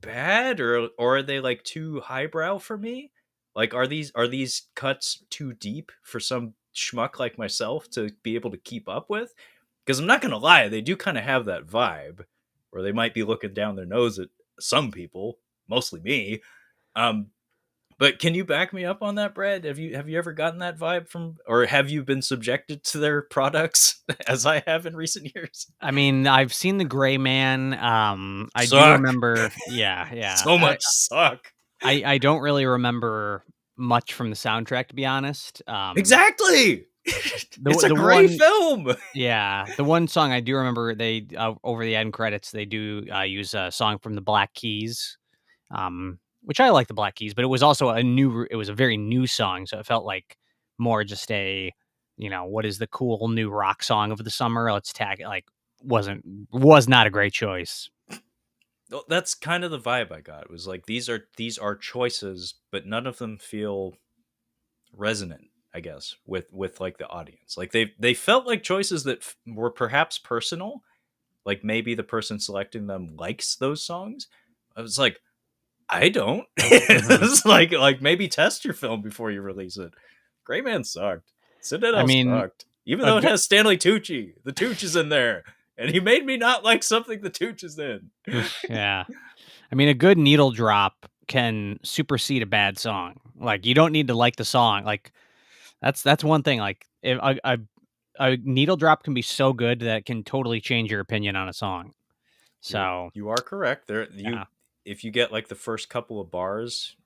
bad or are they like too highbrow for me? Like are these cuts too deep for some schmuck like myself to be able to keep up with? Because I'm not gonna lie, they do kind of have that vibe where they might be looking down their nose at some people, mostly me. Um, but can you back me up on that, Brad? Have you ever gotten that vibe from, or have you been subjected to their products as I have in recent years? I mean, I've seen The Gray Man. I do Suck. remember. Yeah, yeah. So much suck. I don't really remember much from the soundtrack, to be honest. Exactly. It's a The great one, film. yeah, the one song I do remember, they over the end credits, they do use a song from the Black Keys, which I like the Black Keys, but it was also it was a very new song, so it felt like more just a, what is the cool new rock song of the summer? Let's tag it. Like, was not a great choice. Well, that's kind of the vibe I got. It was like these are choices, but none of them feel resonant, I guess, with like the audience. Like they felt like choices that were perhaps personal, like maybe the person selecting them likes those songs. I was like, I don't. Hmm. It's like maybe test your film before you release it. Gray Man sucked. I Citadel mean, sucked. Even a though it good, has Stanley Tucci. The Tooch is in there. And he made me not like something the Tooch is in. yeah. I mean, a good needle drop can supersede a bad song. Like, you don't need to like the song. Like, that's one thing. Like, if a needle drop can be so good that it can totally change your opinion on a song. You So, you are correct. There you yeah. if you get like the first couple of bars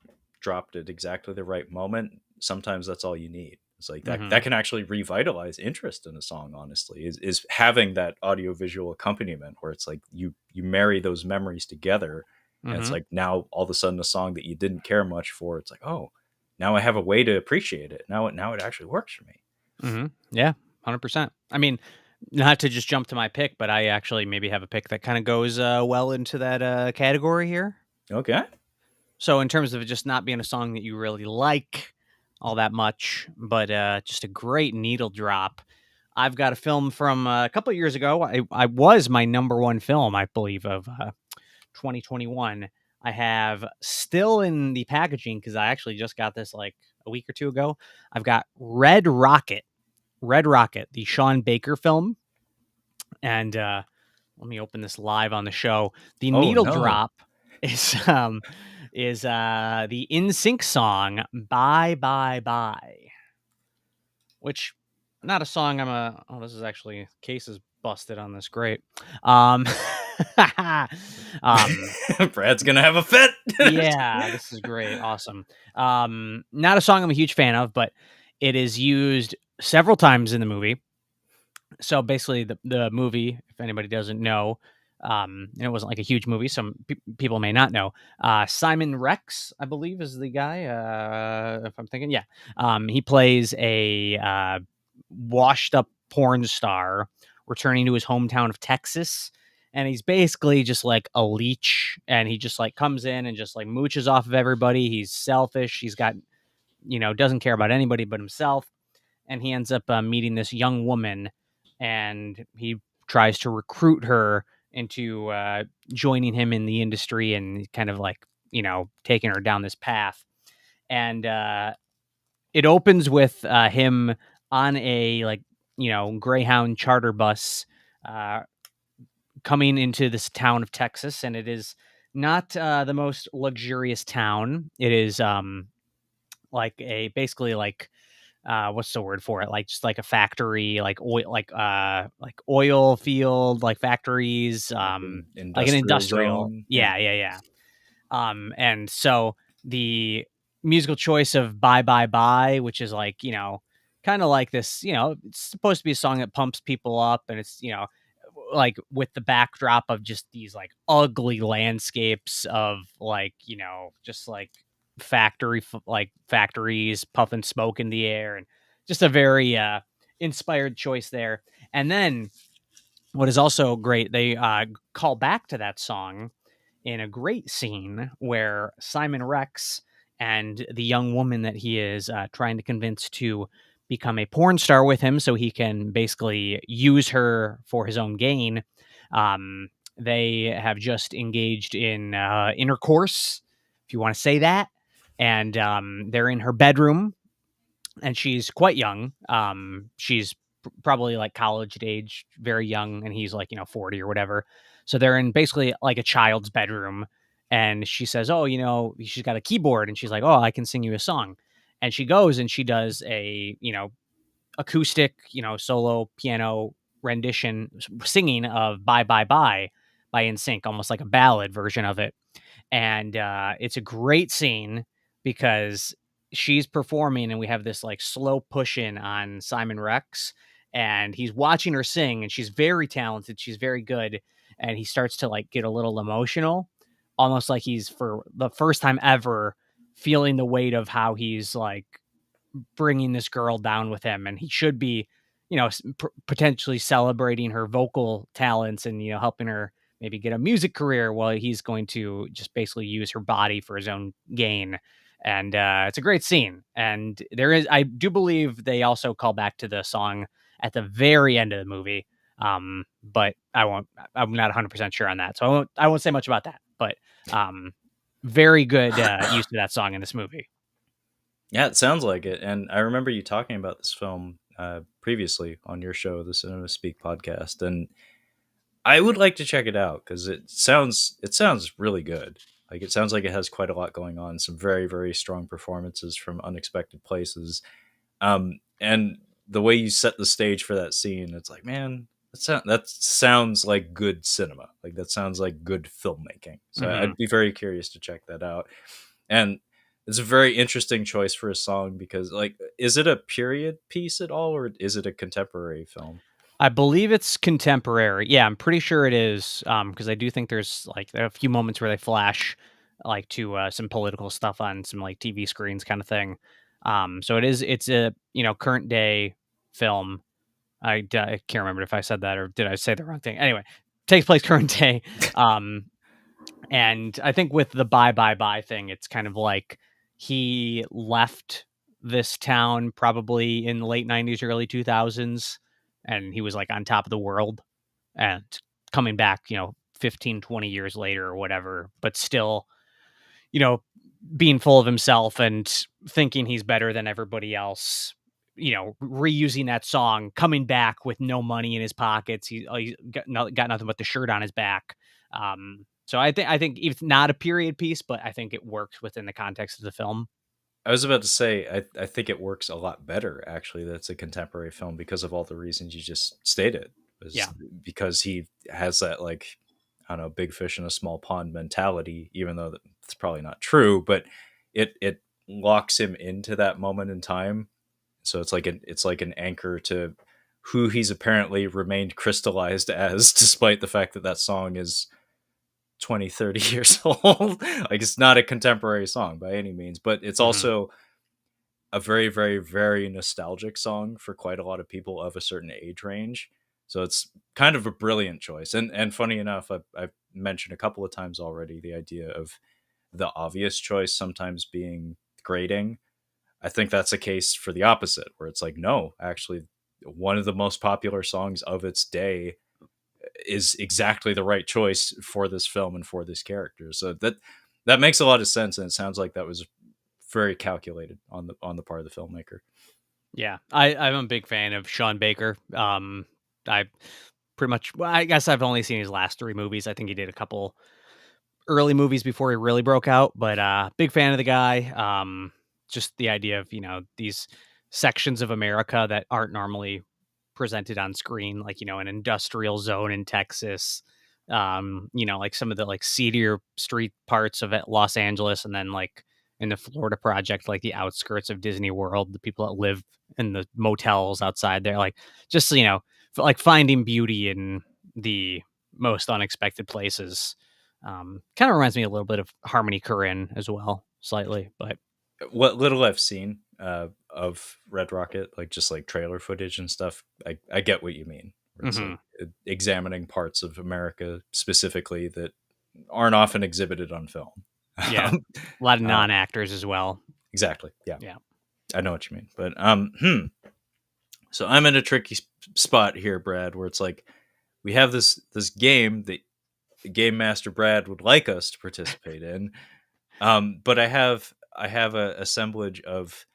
dropped at exactly the right moment, sometimes that's all you need. It's like that Mhm. can actually revitalize interest in a song, honestly, is having that audiovisual accompaniment where it's like you marry those memories together and it's Mhm. like now all of a sudden a song that you didn't care much for, it's like, oh, now I have a way to appreciate it. Now it actually works for me. Mhm. Yeah, 100%. I mean, not to just jump to my pick, but I actually maybe have a pick that kinda goes, well into that, category here. Okay. So in terms of it just not being a song that you really like all that much, but, just a great needle drop, I've got a film from a couple of years ago. I was my number 1 film, I believe, of, 2021. I have still in the packaging because I actually just got this, like, a week or 2 ago. I've got Red Rocket, the Sean Baker film, and, let me open this live on the show. The Oh needle no. drop is, the Nsync song "Bye Bye Bye," which not a song this is actually case is busted on this, great. Um, um, Brad's gonna have a fit. yeah, this is great, awesome. Not a song I'm a huge fan of, but it is used several times in the movie. So basically the movie, if anybody doesn't know, and it wasn't like a huge movie, some people may not know. Simon Rex, I believe, is the guy. If I'm thinking, yeah, he plays a washed up porn star returning to his hometown of Texas, and he's basically just like a leech, and he just like comes in and just like mooches off of everybody. He's selfish. He's got, doesn't care about anybody but himself, and he ends up meeting this young woman, and he tries to recruit her into joining him in the industry and kind of like, taking her down this path. and it opens with him on a Greyhound charter bus uh, coming into this town of Texas, and it is not the most luxurious town. It is like a basically what's the word for it? Like just like a factory, like oil field, like factories, Like an like an industrial industrial. zone. Yeah. Yeah, yeah, yeah. And so the musical choice of "Bye Bye Bye," which is like, kind of like this, it's supposed to be a song that pumps people up, and it's, like with the backdrop of just these like ugly landscapes of like, just like factories puffing smoke in the air, and just a very inspired choice there. And then what is also great, they call back to that song in a great scene where Simon Rex and the young woman that he is trying to convince to become a porn star with him so he can basically use her for his own gain. Um, they have just engaged in intercourse, if you want to say that. And they're in her bedroom, and she's quite young. She's probably like college age, very young, and he's like 40 or whatever. So they're in basically like a child's bedroom, and she says, "Oh, she's got a keyboard," and she's like, "Oh, I can sing you a song," and she goes and she does a acoustic solo piano rendition singing of "Bye Bye Bye" by Nsync, almost like a ballad version of it. And it's a great scene because she's performing and we have this like slow push in on Simon Rex, and he's watching her sing, and she's very talented, she's very good, and he starts to like get a little emotional, almost like he's for the first time ever feeling the weight of how he's like bringing this girl down with him, and he should be, potentially celebrating her vocal talents and helping her maybe get a music career, while he's going to just basically use her body for his own gain. And it's a great scene, and I do believe they also call back to the song at the very end of the movie. But I'm not 100% sure on that, so I won't say much about that. But um, very good use of that song in this movie. Yeah, it sounds like it. And I remember you talking about this film previously on your show, the Cinema Speak podcast, and I would like to check it out because it sounds really good. Like it sounds like it has quite a lot going on. Some very very strong performances from unexpected places. And the way you set the stage for that scene, it's like, man, that sounds like good cinema. Like that sounds like good filmmaking. So Hmm. I'd be very curious to check that out. And it's a very interesting choice for a song because, like, is it a period piece at all, or is it a contemporary film? I believe it's contemporary. Yeah, I'm pretty sure it is. Because I do think there's like a few moments where they flash like to some political stuff on some like TV screens kind of thing. So it's a current day film. I can't remember if I said that or did I say the wrong thing. Anyway, takes place current day. Um, and I think with the "Bye Bye Bye" thing, it's kind of like he left this town probably in the late '90s, early 2000s, and he was like on top of the world, and coming back, 15, 20 years later or whatever, but still, you know, being full of himself and thinking he's better than everybody else. Reusing that song, coming back with no money in his pockets. He's got nothing but the shirt on his back. So I think it's not a period piece, but I think it works within the context of the film. I was about to say, I think it works a lot better actually. That's a contemporary film because of all the reasons you just stated. Yeah. Was because he has that, like, I don't know, big fish in a small pond mentality. Even though that's probably not true, but it locks him into that moment in time. So it's like an anchor to who he's apparently remained crystallized as, despite the fact that that song is 20, 30 years old. Like it's not a contemporary song by any means, but it's Hmm. also a very, very, very nostalgic song for quite a lot of people of a certain age range. So it's kind of a brilliant choice. And funny enough, I've mentioned a couple of times already the idea of the obvious choice sometimes being grading. I think that's a case for the opposite, where it's like, no, actually, one of the most popular songs of its day is exactly the right choice for this film and for this character. So that makes a lot of sense, and it sounds like that was very calculated on the part of the filmmaker. Yeah, I'm a big fan of Sean Baker. I pretty much, well, I guess I've only seen his last 3 movies. I think he did a couple early movies before he really broke out, but big fan of the guy. Just the idea of, these sections of America that aren't normally presented on screen, like, an industrial zone in Texas, like some of the like seedier street parts of Los Angeles, and then like in the Florida project, like the outskirts of Disney World, the people that live in the motels outside there, like just, like finding beauty in the most unexpected places. Kind of reminds me a little bit of Harmony Korine as well, slightly, but What little I've seen of Red Rocket, like just like trailer footage and stuff, I get what you mean. Where it's mhm. like examining parts of America specifically that aren't often exhibited on film. Yeah, a lot of uh, non-actors as well. exactly. Yeah, Yeah. I know what you mean. But so I'm in a tricky spot here, Brad, where it's like we have this game that Game Master Brad would like us to participate in, but I have a assemblage of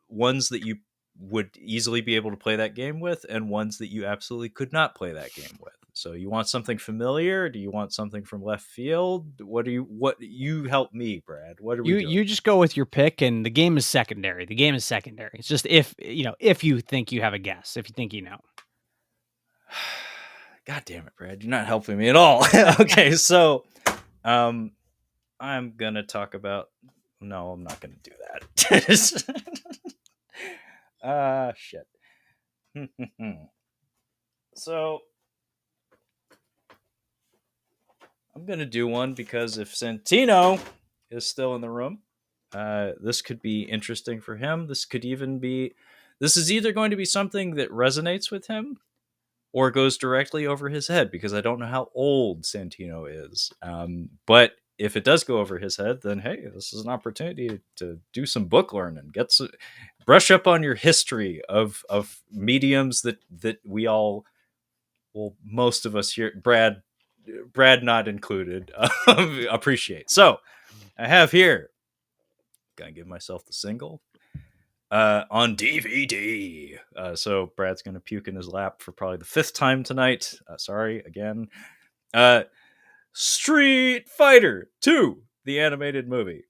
ones that you would easily be able to play that game with and ones that you absolutely could not play that game with. So you want something familiar? Do you want something from left field? What you help me, Brad? What are we doing? You just go with your pick, and the game is secondary. The game is secondary. It's just if you think you have a guess, if you think you know. God damn it, Brad. You're not helping me at all. Okay, so um I'm gonna talk about no, I'm not gonna do that. Shit. So I'm gonna do one because if Santino is still in the room, this could be interesting for him. This is either going to be something that resonates with him or goes directly over his head because I don't know how old Santino is. But if it does go over his head, then hey, this is an opportunity to do some book learning, brush up on your history of mediums that we all, well, most of us here, Brad not included, appreciate. So I have here, gonna give myself the single on DVD. So Brad's gonna puke in his lap for probably the 5th time tonight. Sorry again. Uh, Street Fighter 2, the animated movie,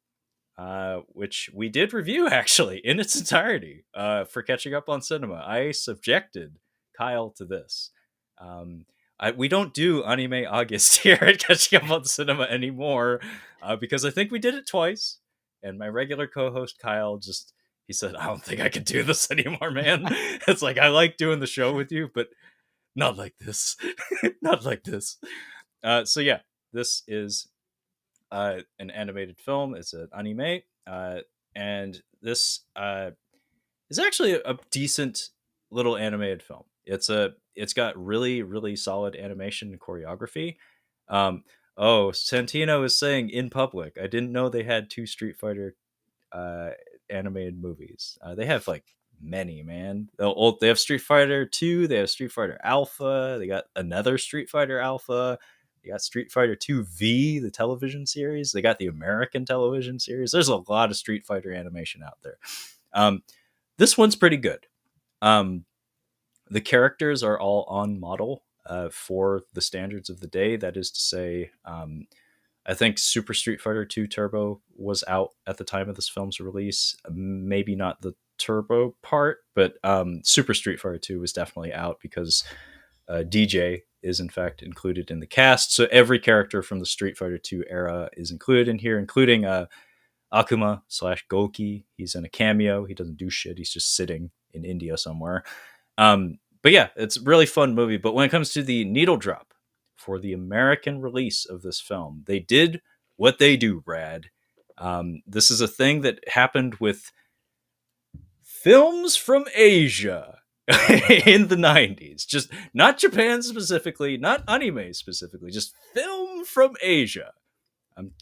which we did review actually in its entirety for catching up on cinema. I subjected Kyle to this. We don't do Anime August here at Catching Up on Cinema anymore because I think we did it twice. And my regular co-host Kyle he said, "I don't think I can do this anymore, man." It's like, I like doing the show with you, but not like this. Not like this. So yeah, this is an animated film. It's an anime, and this is actually a decent little animated film. It's got really really solid animation and choreography. Oh, Santino is saying in public, I didn't know they had 2 Street Fighter uh, animated movies. They have like many, man. They have Street Fighter 2, they have Street Fighter Alpha, they got another Street Fighter Alpha, they got Street Fighter 2 V, the television series, they got the American television series. There's a lot of Street Fighter animation out there. This one's pretty good. The characters are all on model for the standards of the day. That is to say, I think Super Street Fighter 2 Turbo was out at the time of this film's release. Maybe not the Turbo part, but Super Street Fighter 2 was definitely out because DJ is in fact included in the cast. So every character from the Street Fighter 2 era is included in here, including Akuma / Goki. He's in a cameo. He doesn't do shit. He's just sitting in India somewhere. But yeah, it's a really fun movie. But when it comes to the needle drop for the American release of this film, they did what they do, Brad. This is a thing that happened with films from Asia in the 90s. Just not Japan specifically, not anime specifically, just film from Asia.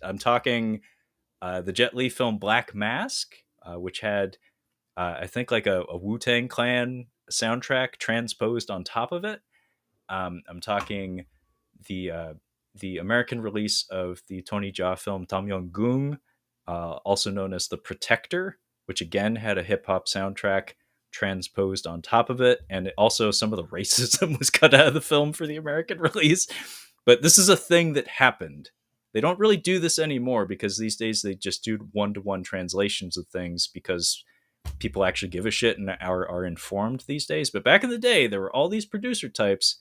I'm talking the Jet Li film Black Mask, which had, I think, like a Wu-Tang Clan soundtrack transposed on top of it. I'm talking the American release of the Tony Jaa film Tam Yong Goong, also known as The Protector, which again had a hip hop soundtrack transposed on top of it. And also some of the racism was cut out of the film for the American release. But this is a thing that happened. They don't really do this anymore because these days they just do one-to-one translations of things because people actually give a shit and are informed these days. But back in the day, there were all these producer types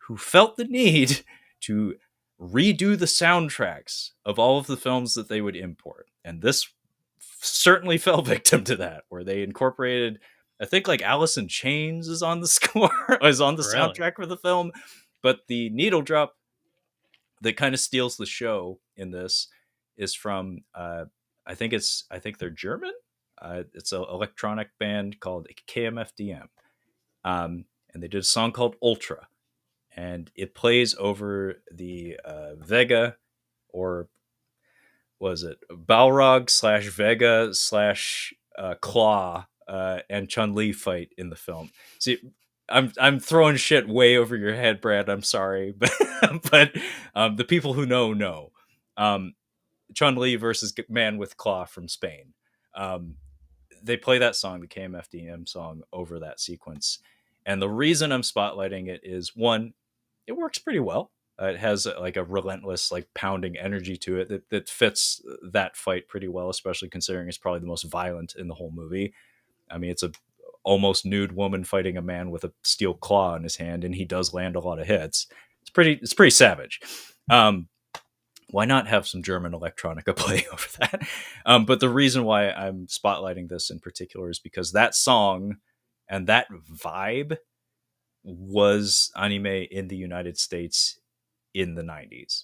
who felt the need to redo the soundtracks of all of the films that they would import. And this certainly fell victim to that, where they incorporated, I think like Alice in Chains is on the score, is on the Really? soundtrack for the film. But the needle drop that kind of steals the show in this is from I think they're German. It's an electronic band called KMFDM, and they did a song called Ultra, and it plays over the Vega, or was it Balrog slash Vega slash Claw and Chun Li fight in the film. See, I'm throwing shit way over your head, Brad. I'm sorry, but the people who know. Um, Chun Li versus Man with Claw from Spain. Um, they play that song, the KMFDM song, over that sequence. And the reason I'm spotlighting it is, one, it works pretty well. It has like a relentless, like pounding energy to it that fits that fight pretty well, especially considering it's probably the most violent in the whole movie. I mean, it's a almost nude woman fighting a man with a steel claw in his hand, and he does land a lot of hits. It's pretty savage. Why not have some German electronica play over that? But the reason why I'm spotlighting this in particular is because that song and that vibe was anime in the United States in the 90s.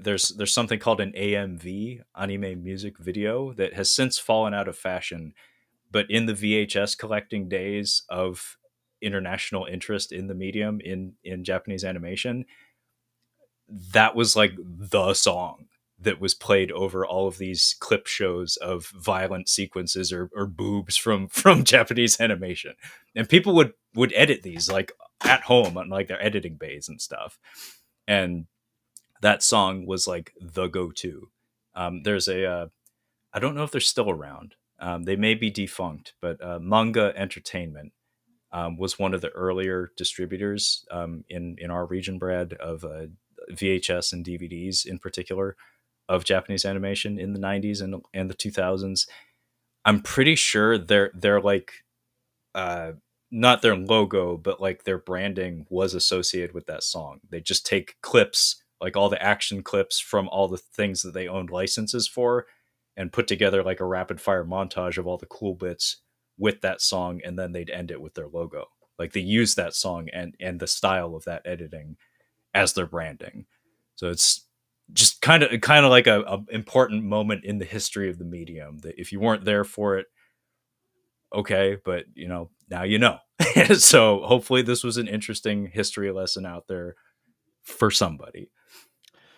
There's something called an AMV, anime music video, that has since fallen out of fashion. But in the VHS collecting days of international interest in the medium in Japanese animation, that was like the song that was played over all of these clip shows of violent sequences or boobs from Japanese animation. And people would edit these like at home on like their editing bays and stuff. And that song was like the go-to. There's I don't know if they're still around. They may be defunct, but Manga Entertainment was one of the earlier distributors in our region, Brad, of VHS and DVDs in particular of Japanese animation in the 90s and the 2000s. I'm pretty sure they're like uh, not their logo, but like their branding was associated with that song. They just take clips, like all the action clips from all the things that they owned licenses for, and put together like a rapid fire montage of all the cool bits with that song, and then they'd end it with their logo. Like they use that song and the style of that editing as their branding. So it's just kind of like a important moment in the history of the medium that if you weren't there for it, okay, but you know, now you know. So hopefully this was an interesting history lesson out there for somebody.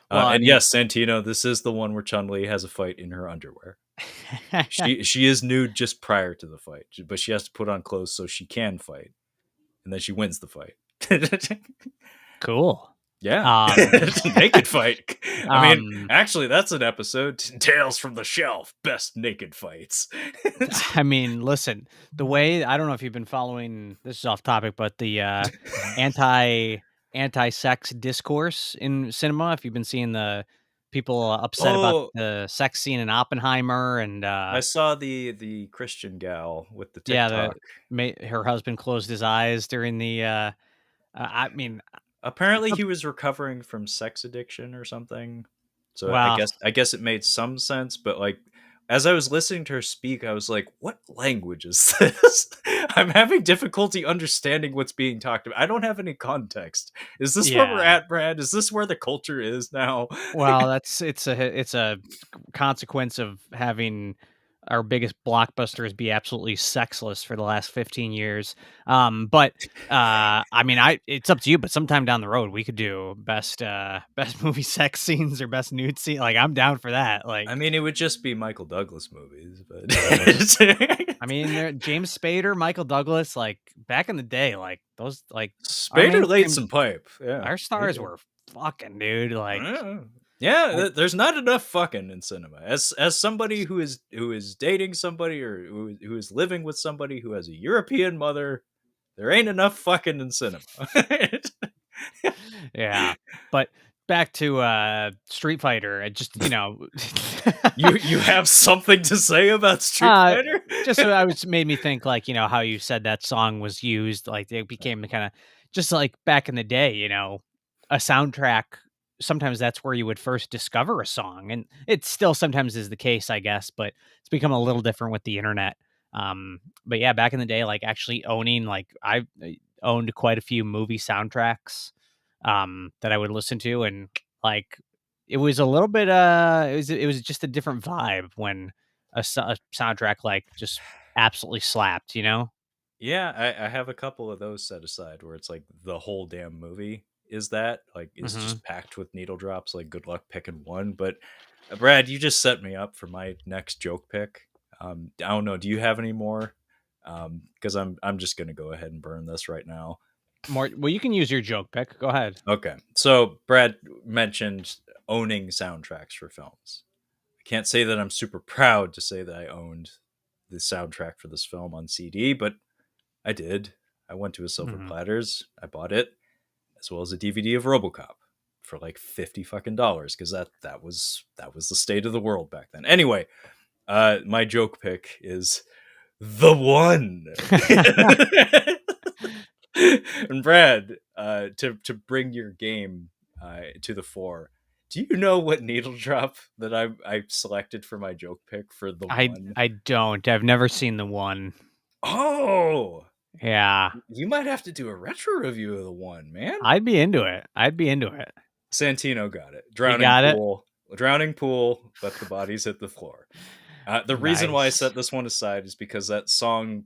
Well, I And mean, yes, Santino, this is the one where Chun Li has a fight in her underwear. She is nude just prior to the fight, but she has to put on clothes so she can fight, and then she wins the fight. cool. Yeah, Um, naked fight. I mean, um, actually, that's an episode. Tales from the Shelf: Best Naked Fights. I mean, listen, the way I don't know if you've been following this is off topic, but the anti anti-sex discourse in cinema, if you've been seeing the people upset about Oh, the sex scene in Oppenheimer and I saw the Christian gal with the yeah, TikTok. her husband closed his eyes during the I mean, it's Apparently, up, he was recovering from sex addiction or something. So well, I guess it made some sense, but like as I was listening to her speak, I was like, "What language is this?" I'm having difficulty understanding what's being talked about. I don't have any context. Is this where we're yeah. at, Brad? Is this where the culture is now? Well, that's it's a consequence of having our biggest blockbusters be absolutely sexless for the last 15 years. But I mean, I it's up to you. But sometime down the road, we could do best best movie sex scenes or best nude scene. Like I'm down for that. I Like mean, it would just be Michael Douglas movies, but I mean, James Spader, Michael Douglas, like back in the day, like those like our Spader laid mainstream some pipe. Yeah, our he stars did. were fucking dude. Like Yeah. Yeah, I there's not enough fucking in cinema. As somebody who is dating somebody or who is living with somebody who has a European mother, there ain't enough fucking in cinema. yeah, but back to, Street Fighter, I just, You have something to say about Street uh, Fighter? just so I was made me think, like, how you said that song was used, like, it became the kinda just like back in the day, a soundtrack, sometimes that's where you would first discover a song, and it still sometimes is the case, I guess, but it's become a little different with the internet. But yeah, back in the day, like, actually owning, like, I owned quite a few movie soundtracks, that I would listen to, and, like, it was a little bit, it was just a different vibe when a soundtrack, like, just absolutely slapped, you know? Yeah, I have a couple of those set aside where it's like the whole damn movie is Mhm. just packed with needle drops. Like, good luck picking one. But Brad, you just set me up for my next joke pick. I don't know. Do you have any more? Because I'm just gonna go ahead and burn this right now. More well, you can use your joke pick, go ahead. Okay, so Brad mentioned owning soundtracks for films. I can't say that I'm super proud to say that I owned the soundtrack for this film on CD, but I did. I went to a Silver Mhm. Platters. I bought it, as well as a DVD of RoboCop for like 50 fucking dollars because that was the state of the world back then. Anyway, my joke pick is the one. And Brad, to bring your game to the fore, do you know what needle drop that I selected for my joke pick for the one? I don't, I've never seen the one. Oh, Yeah, you might have to do a retro review of the one, man. I'd be into it. Santino got it. You got it? Drowning pool, but the bodies hit the floor. The reason why I Nice. set this one aside is because that song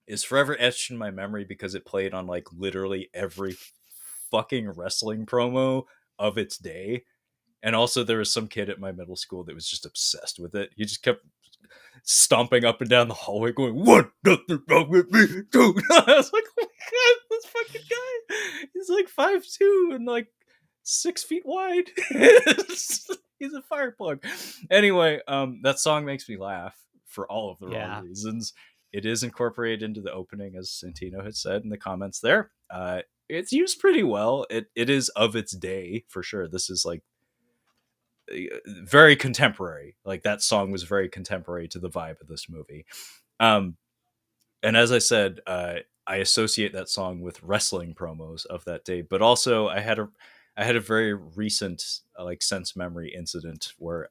is forever etched in my memory because it played on like literally every fucking wrestling promo of its day. And also, there was some kid at my middle school that was just obsessed with it. He just kept stomping up and down the hallway, going, "What nothing wrong with me, dude?" I was like, "Oh my god, this fucking guy! He's like 5'2" and like 6 feet wide. He's a fire plug." Anyway, that song makes me laugh for all of the wrong Yeah. reasons. It is incorporated into the opening, as Santino had said in the comments there. It's used pretty well. It is of its day for sure. This is like very contemporary. Like, that song was very contemporary to the vibe of this movie. Um, and as I said, I associate that song with wrestling promos of that day. But also, I had a very recent like sense memory incident where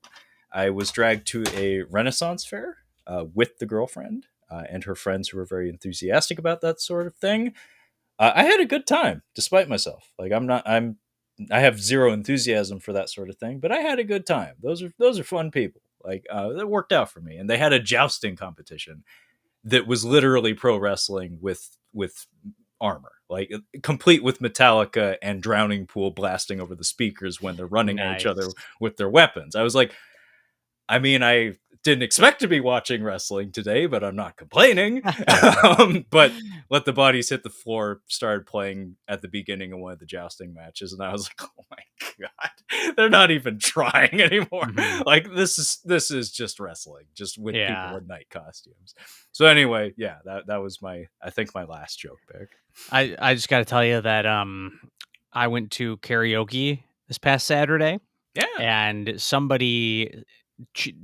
I was dragged to a Renaissance fair with the girlfriend and her friends who were very enthusiastic about that sort of thing. I had a good time despite myself. Like, I have zero enthusiasm for that sort of thing, but I had a good time. Those are fun people. Like, that worked out for me. And they had a jousting competition that was literally pro wrestling with armor, like complete with Metallica and Drowning Pool blasting over the speakers when they're running at each other Nice. with their weapons. I was like, I mean, I didn't expect to be watching wrestling today, but I'm not complaining. But Let the Bodies Hit the Floor started playing at the beginning of one of the jousting matches, and I was like, oh my god, they're not even trying anymore. Mhm. Like, this is just wrestling, just with people Yeah. in night costumes. So anyway, yeah, that was I think my last joke pick. I just gotta tell you that, I went to karaoke this past Saturday, Yeah, and somebody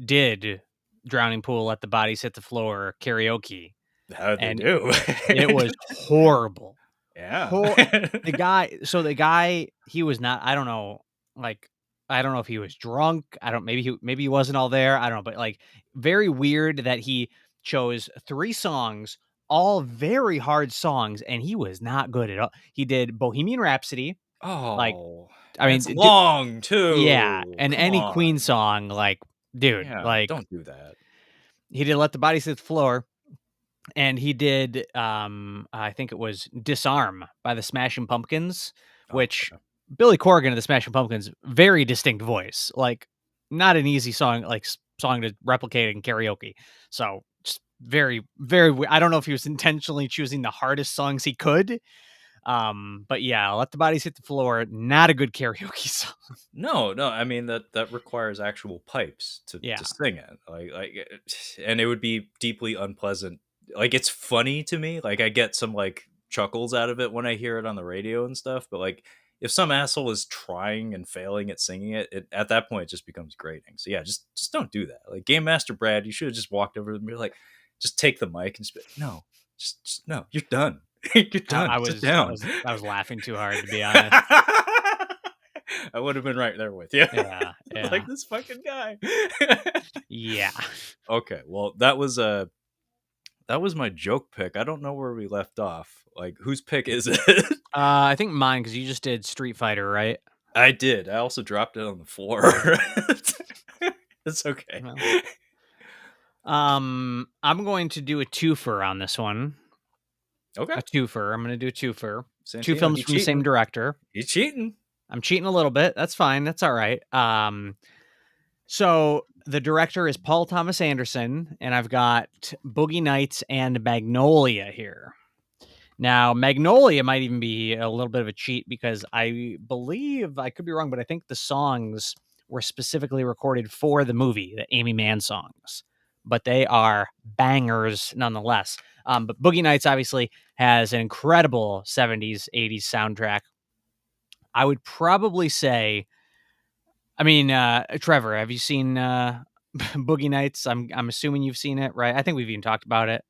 did Drowning Pool, Let the Bodies Hit the Floor karaoke, how'd they and do? it was horrible. Yeah. Hor the guy, he was not, I don't know, like, I don't know if he was drunk, I don't, maybe he wasn't all there, I don't know, but, like, very weird that he chose 3 songs, all very hard songs, and he was not good at all. He did Bohemian Rhapsody, like, Oh, I and it's mean, long yeah, too. and Come any Queen on. song, like, dude, Yeah, like, don't do that. he did Let the Bodies Hit the Floor, and he did, I think it was Disarm by the Smashing Pumpkins, which Okay. Billy Corgan of the Smashing Pumpkins, very distinct voice, like, not an easy song, like, song to replicate in karaoke. So, just very, very I don't know if he was intentionally choosing the hardest songs he could, But yeah, Let the Bodies Hit the Floor, not a good karaoke song. No, no, I mean that requires actual pipes to Yeah. sing it. And it would be deeply unpleasant. Like it's funny to me. Like I get some like chuckles out of it when I hear it on the radio and stuff, but like if some asshole is trying and failing at singing it, at that point it just becomes grating. So yeah, just don't do that. Like Game Master Brad, you should have just walked over and be like, just take the mic and just be like, no, just no, you're done. You're done. I Sit was I down. was I was laughing too hard, to be honest. I would have been right there with you. Yeah, yeah. Like this fucking guy. Yeah. Okay, well that was my joke pick. I don't know where we left off. Like whose pick is it? I think mine, because you just did Street Fighter, right? I did. I also dropped it on the floor. It's okay. Well, I'm going to do a twofer on this one. Okay. A twofer. I'm going to do a twofer. Santino, Two films from the same director. He's cheating. I'm cheating a little bit. That's fine. That's all right. So the director is Paul Thomas Anderson, and I've got Boogie Nights and Magnolia here. Now, Magnolia might even be a little bit of a cheat, because I believe, I could be wrong, but I think the songs were specifically recorded for the movie, the Aimee Mann songs, but they are bangers nonetheless. But Boogie Nights obviously has an incredible 70s, 80s soundtrack. I would probably say, I mean, Trevor, have you seen Boogie Nights? I'm assuming you've seen it, right? I think we've even talked about it.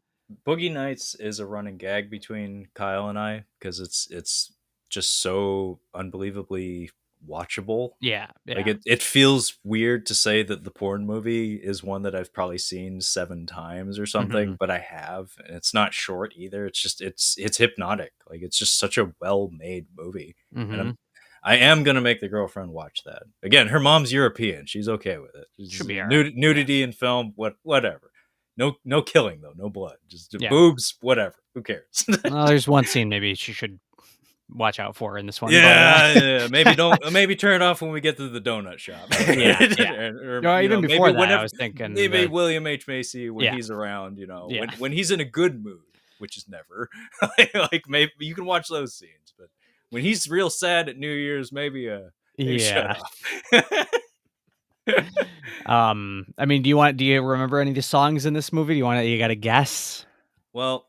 Boogie Nights is a running gag between Kyle and I because it's just so unbelievably watchable. Yeah. Like it feels weird to say that the porn movie is one that I've probably seen 7 times or something, but I have, and it's not short either. It's just it's hypnotic. Like it's just such a well-made movie. And I am gonna make the girlfriend watch that. Again, her mom's European. She's okay with it. Should be all right. Nudity in film, whatever. No killing though, no blood. Just Yeah. boobs, whatever. Who cares? Well, there's one scene maybe she should watch out for in this one. Yeah, maybe turn it off when we get to the donut shop. Or even before that, I was thinking maybe William H. Macy when he's around, when he's in a good mood, which is never. Like maybe you can watch those scenes, but when he's real sad at New Year's, maybe shut off. I mean, do you remember any of the songs in this movie? You got a guess? Well,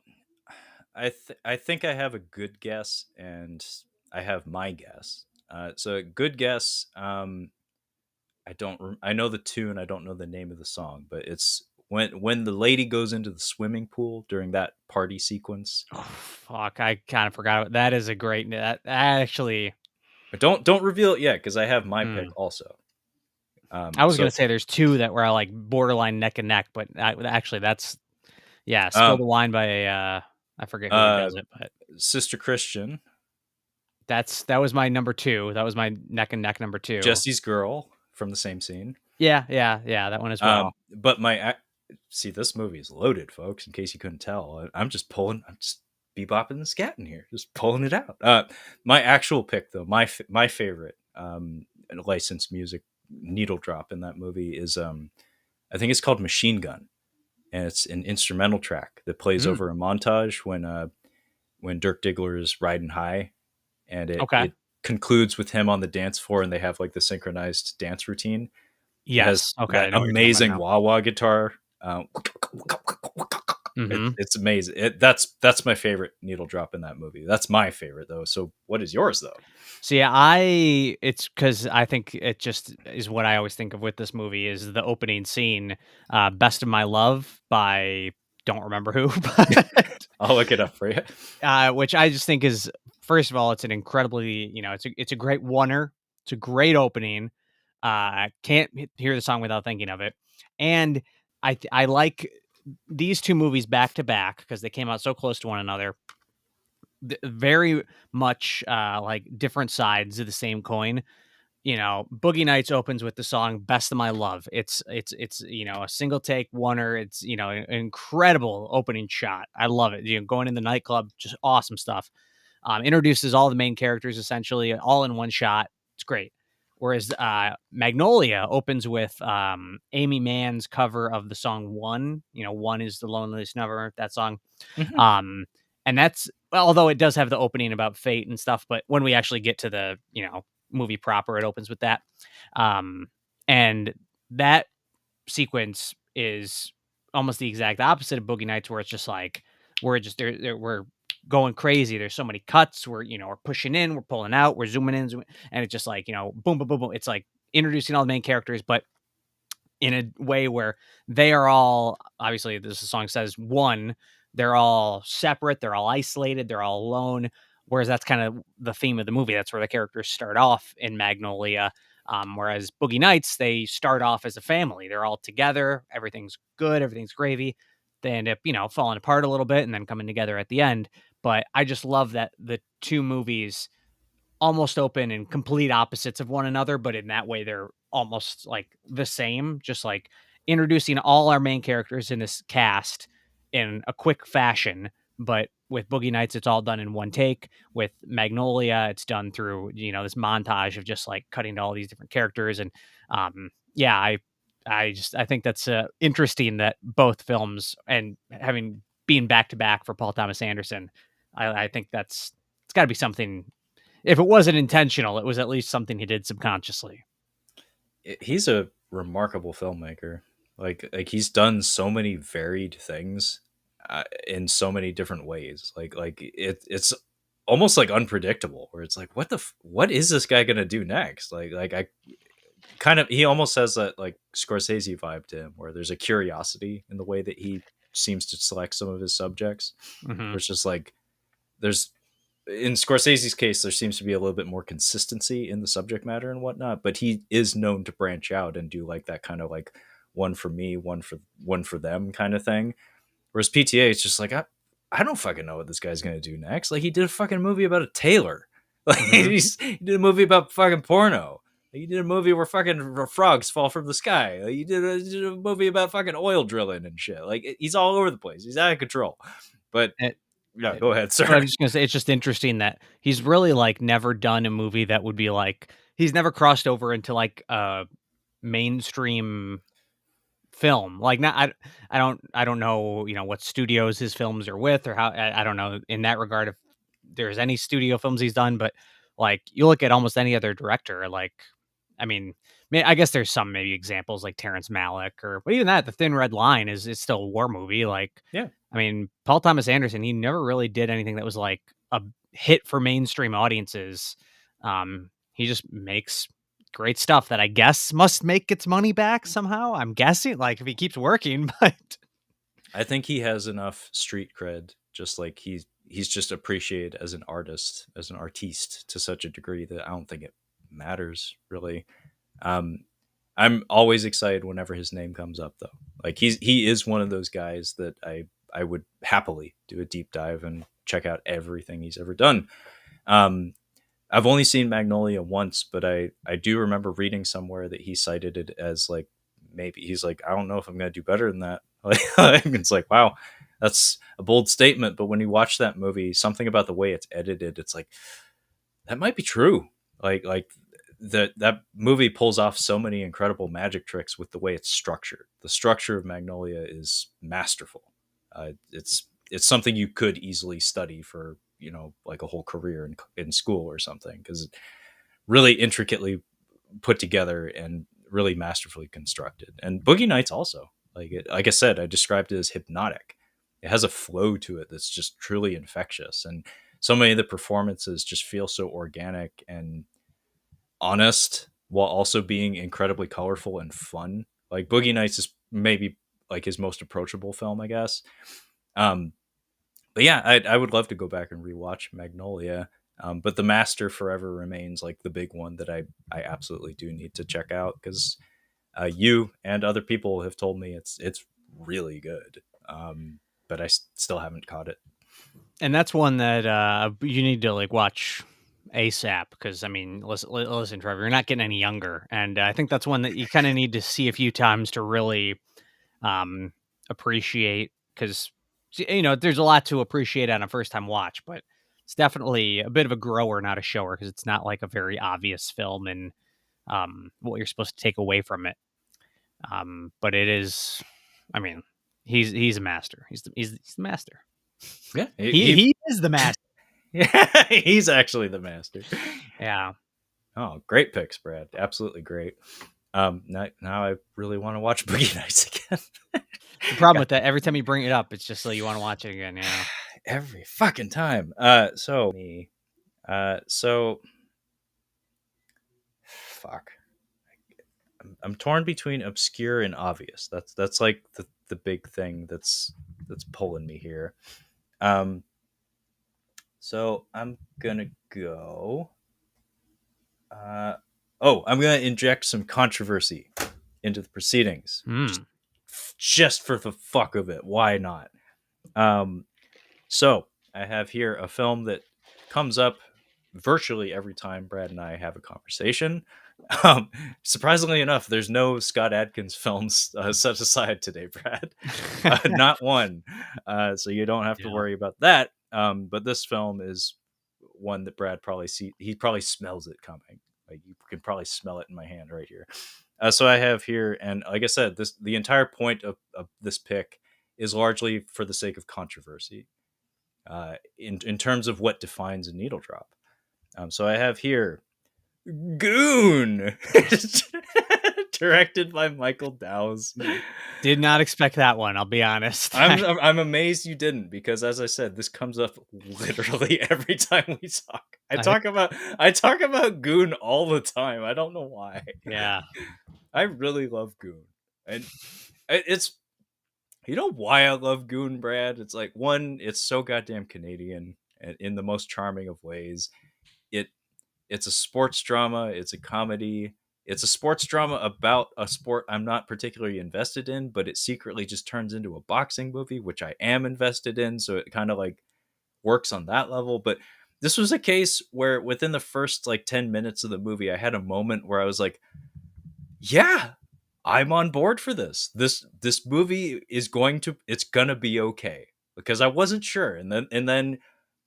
I think I have a good guess, and I have my guess. So a good guess. I know the tune. I don't know the name of the song, but it's when the lady goes into the swimming pool during that party sequence. Oh, fuck, I kind of forgot. That is a great. That actually. But don't reveal it yet, because I have my pick also. I was gonna say there's 2 that were like borderline neck and neck, but actually that's Spill the Wine by I forget who does it, but Sister Christian. That was my number 2. That was my neck and neck number 2. Jesse's Girl from the same scene. Yeah, that one as well. But see, this movie is loaded, folks. In case you couldn't tell, I'm just bebopping and scatting here, just pulling it out. My actual pick, though, my favorite licensed music needle drop in that movie is I think it's called Machine Gun, and it's an instrumental track that plays over a montage when Dirk Diggler is riding high, and it concludes with him on the dance floor, and they have like the synchronized dance routine. Yes, that amazing wah wah guitar. It's amazing. That's my favorite needle drop in that movie. That's my favorite though. So what is yours though? See, it's because I think it just is what I always think of with this movie is the opening scene, "Best of My Love" by don't remember who, but I'll look it up for you. Which I just think is, first of all, it's an incredibly, it's a great oneer. It's a great opening. Can't hear the song without thinking of it, and I like these 2 movies back to back because they came out so close to one another. Very much like different sides of the same coin. Boogie Nights opens with the song "Best of My Love." It's a single take oneer. It's an incredible opening shot. I love it. Going in the nightclub, just awesome stuff. Introduces all the main characters essentially all in one shot. It's great. Whereas Magnolia opens with Aimee Mann's cover of the song "One." "One is the loneliest number." That song. and that's, well, although it does have the opening about fate and stuff, but when we actually get to the, movie proper, it opens with that. Um, and that sequence is almost the exact opposite of Boogie Nights, where it's just like we're just we're going crazy. There's so many cuts. We're pushing in, we're pulling out, we're zooming in, and it's just like boom, boom, boom, boom. It's like introducing all the main characters, but in a way where they are all, obviously, this song says one, they're all separate, they're all isolated, they're all alone. Whereas that's kind of the theme of the movie. That's where the characters start off in Magnolia. Whereas Boogie Nights, they start off as a family. They're all together. Everything's good. Everything's gravy. They end up, falling apart a little bit and then coming together at the end. But I just love that the two movies almost open and complete opposites of one another, but in that way they're almost like the same, just like introducing all our main characters in this cast in a quick fashion. But with Boogie Nights, it's all done in one take. With Magnolia, it's done through, this montage of just like cutting to all these different characters. And yeah, I think that's interesting that both films, and having been back to back for Paul Thomas Anderson, I think it's got to be something. If it wasn't intentional, it was at least something he did subconsciously. He's a remarkable filmmaker. Like he's done so many varied things in so many different ways. It's almost like unpredictable. Where it's like, what is this guy gonna do next? I kind of, he almost has that like Scorsese vibe to him, where there's a curiosity in the way that he seems to select some of his subjects. Hmm. Where it's just like there's in Scorsese's case, there seems to be a little bit more consistency in the subject matter and whatnot, but he is known to branch out and do like that kind of like one for me, one for them kind of thing. Whereas PTA, it's just like I don't fucking know what this guy's gonna do next. Like he did a fucking movie about a tailor. Like Hmm. he did a movie about fucking porno. Like, he did a movie where fucking frogs fall from the sky. Like, did a movie about fucking oil drilling and shit. Like he's all over the place. He's out of control. But It, yeah, go ahead, I'm sir. just gonna say it's just interesting that he's really like never done a movie that would be like, he's never crossed over into like a mainstream film. Like, not, I don't know, what studios his films are with, or how, I don't know in that regard if there's any studio films he's done, but like you look at almost any other director, like, I mean, I guess there's some maybe examples like Terrence Malick, or but even that, The Thin Red Line is still a war movie. Like, Yeah, I mean, Paul Thomas Anderson, he never really did anything that was like a hit for mainstream audiences. He just makes great stuff that I guess must make its money back somehow. I'm guessing, like, if he keeps working, but I think he has enough street cred, just like he's just appreciated as an artist, as an artiste to such a degree that I don't think it matters really. Um, I'm always excited whenever his name comes up, though. Like he is one of those guys that I would happily do a deep dive and check out everything he's ever done. Um, I've only seen Magnolia once, but I do remember reading somewhere that he cited it as like, maybe he's like, I don't know if I'm gonna do better than that. Like it's like, wow, that's a bold statement. But when you watch that movie, something about the way it's edited, it's like that might be true. Like that movie pulls off so many incredible magic tricks with the way it's structured. The structure of Magnolia is masterful. It's something you could easily study for, like a whole career in school or something, because really intricately put together and really masterfully constructed. And Boogie Nights also, like I said, I described it as hypnotic. It has a flow to it that's just truly infectious, and so many of the performances just feel so organic and honest while also being incredibly colorful and fun. Like Boogie Nights is maybe like his most approachable film, I guess. Um, but yeah, I would love to go back and rewatch Magnolia. But The Master forever remains like the big one that I absolutely do need to check out, because you and other people have told me it's really good. But I still haven't caught it. and that's one that you need to like watch ASAP, because I mean, listen, Trevor, you're not getting any younger, and I think that's one that you kind of need to see a few times to really um, appreciate, because there's a lot to appreciate on a first time watch, but it's definitely a bit of a grower, not a shower, because it's not like a very obvious film and what you're supposed to take away from it. But it is, I mean, he's a master. He's the master. Yeah, He is the master. yeah, he's actually the master. Yeah. Oh, great picks, Brad. Absolutely great. Now I really want to watch Boogie Nights again. The problem God, with that, every time you bring it up, it's just like you want to watch it again. Yeah. every fucking time. So fuck. I'm torn between obscure and obvious. That's like the big thing that's pulling me here. Um, so I'm gonna go. Uh, I'm gonna inject some controversy into the proceedings, Hmm. just for the fuck of it. Why not? Um, so I have here a film that comes up virtually every time Brad and I have a conversation. Surprisingly enough, there's no Scott Adkins films set aside today, Brad. Not one. So you don't have to Yeah. worry about that. But this film is one that Brad probably he probably smells it coming. Like you can probably smell it in my hand right here. So I have here, and like I said, the entire point of this pick is largely for the sake of controversy in terms of what defines a needle drop. So I have here Goon, directed by Michael Dowse. Did not expect that one. I'll be honest. I'm amazed you didn't, because as I said, this comes up literally every time we talk. I think, I talk about Goon all the time. I don't know why. yeah. I really love Goon, and it's you know why I love Goon, Brad. It's like, one, it's so goddamn Canadian and in the most charming of ways. It it's a sports drama. It's a comedy. It's a sports drama about a sport I'm not particularly invested in, but it secretly just turns into a boxing movie, which I am invested in. So it kind of like works on that level. But this was a case where within the first like 10 minutes of the movie, I had a moment where I was like, yeah, I'm on board for this. This movie is it's gonna be okay. Because I wasn't sure. And then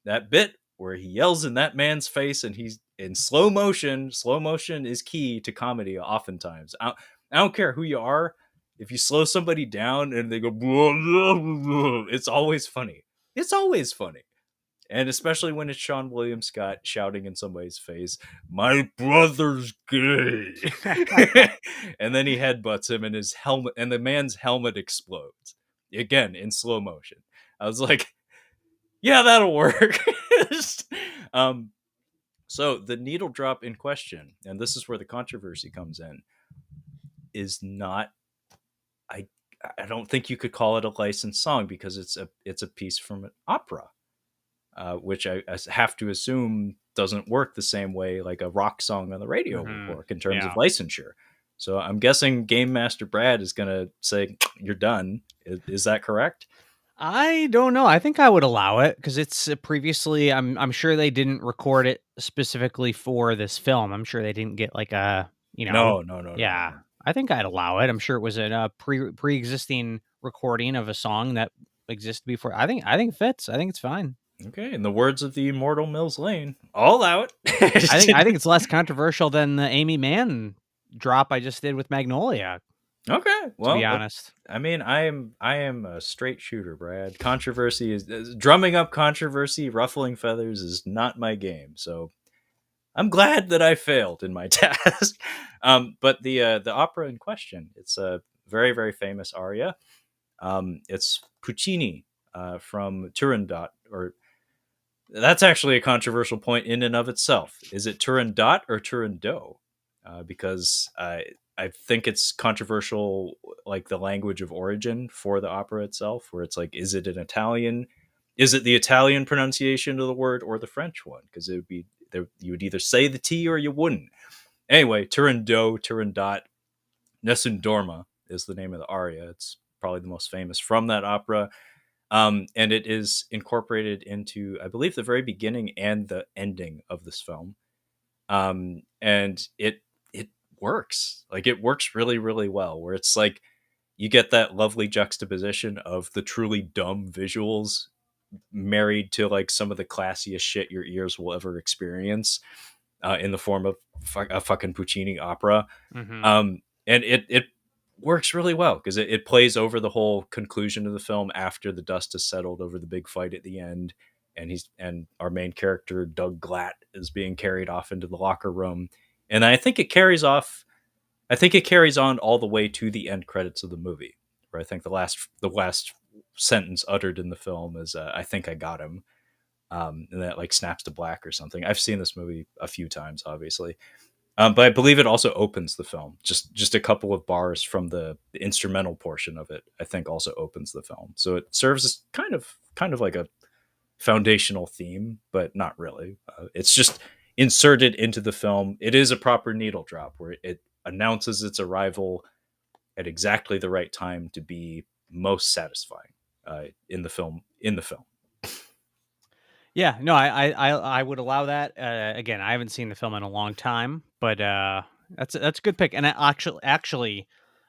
that bit where he yells in that man's face and he's in slow motion. Slow motion is key to comedy oftentimes. I don't care who you are. If you slow somebody down and they go, blah, blah, blah, it's always funny. It's always funny. And especially when it's Sean William Scott shouting in somebody's face, "My brother's gay," and then he headbutts him, and his helmet, and the man's helmet explodes again in slow motion. I was like, "Yeah, that'll work." um, so the needle drop in question, and this is where the controversy comes in, is not. I I don't think you could call it a licensed song because it's a piece from an opera. Which I have to assume doesn't work the same way like a rock song on the radio would Hmm. work in terms of Yeah. licensure. So I'm guessing Game Master Brad is going to say, "You're done." Is that correct? I don't know. I think I would allow it because it's previously. I'm sure they didn't record it specifically for this film. I'm sure they didn't get like a No, no, no, no, Yeah. no. I think I'd allow it. I'm sure it was a pre-existing recording of a song that existed before. I think it fits. I think it's fine. Okay, in the words of the immortal Mills Lane, all out. I think it's less controversial than the Aimee Mann drop I just did with Magnolia. Okay, To be well, honest. I mean, I am a straight shooter, Brad. Controversy is drumming up controversy, ruffling feathers is not my game. So I'm glad that I failed in my task. But the opera in question, it's a very very famous aria. It's Puccini from Turandot, or that's actually a controversial point in and of itself. Is it Turandot or Turandot? Because I think it's controversial, like the language of origin for the opera itself, where it's like, is it an Italian? Is it the Italian pronunciation of the word or the French one? Because it would be there, you would either say the T or you wouldn't. Anyway, Turandot, Turandot, Nessun Dorma is the name of the aria. It's probably the most famous from that opera. And it is incorporated into, I believe, the very beginning and the ending of this film. And it works. Like it works really, really well. Where it's like you get that lovely juxtaposition of the truly dumb visuals married to like some of the classiest shit your ears will ever experience in the form of a fucking Puccini opera. Mhm. And it works really well because it plays over the whole conclusion of the film after the dust has settled over the big fight at the end, and our main character Doug Glatt is being carried off into the locker room, and I think it carries off. I think it carries on all the way to the end credits of the movie, where I think the last sentence uttered in the film is "I think I got him," and that like snaps to black or something. I've seen this movie a few times, obviously, but I believe it also opens the film. Just a couple of bars from the instrumental portion of it, I think, also opens the film. So it serves as kind of like a foundational theme, but not really. It's just inserted into the film. It is a proper needle drop where it announces its arrival at exactly the right time to be most satisfying in the film. In the film, Yeah, no, I would allow that. Again, I haven't seen the film in a long time, but that's a good pick. And actually,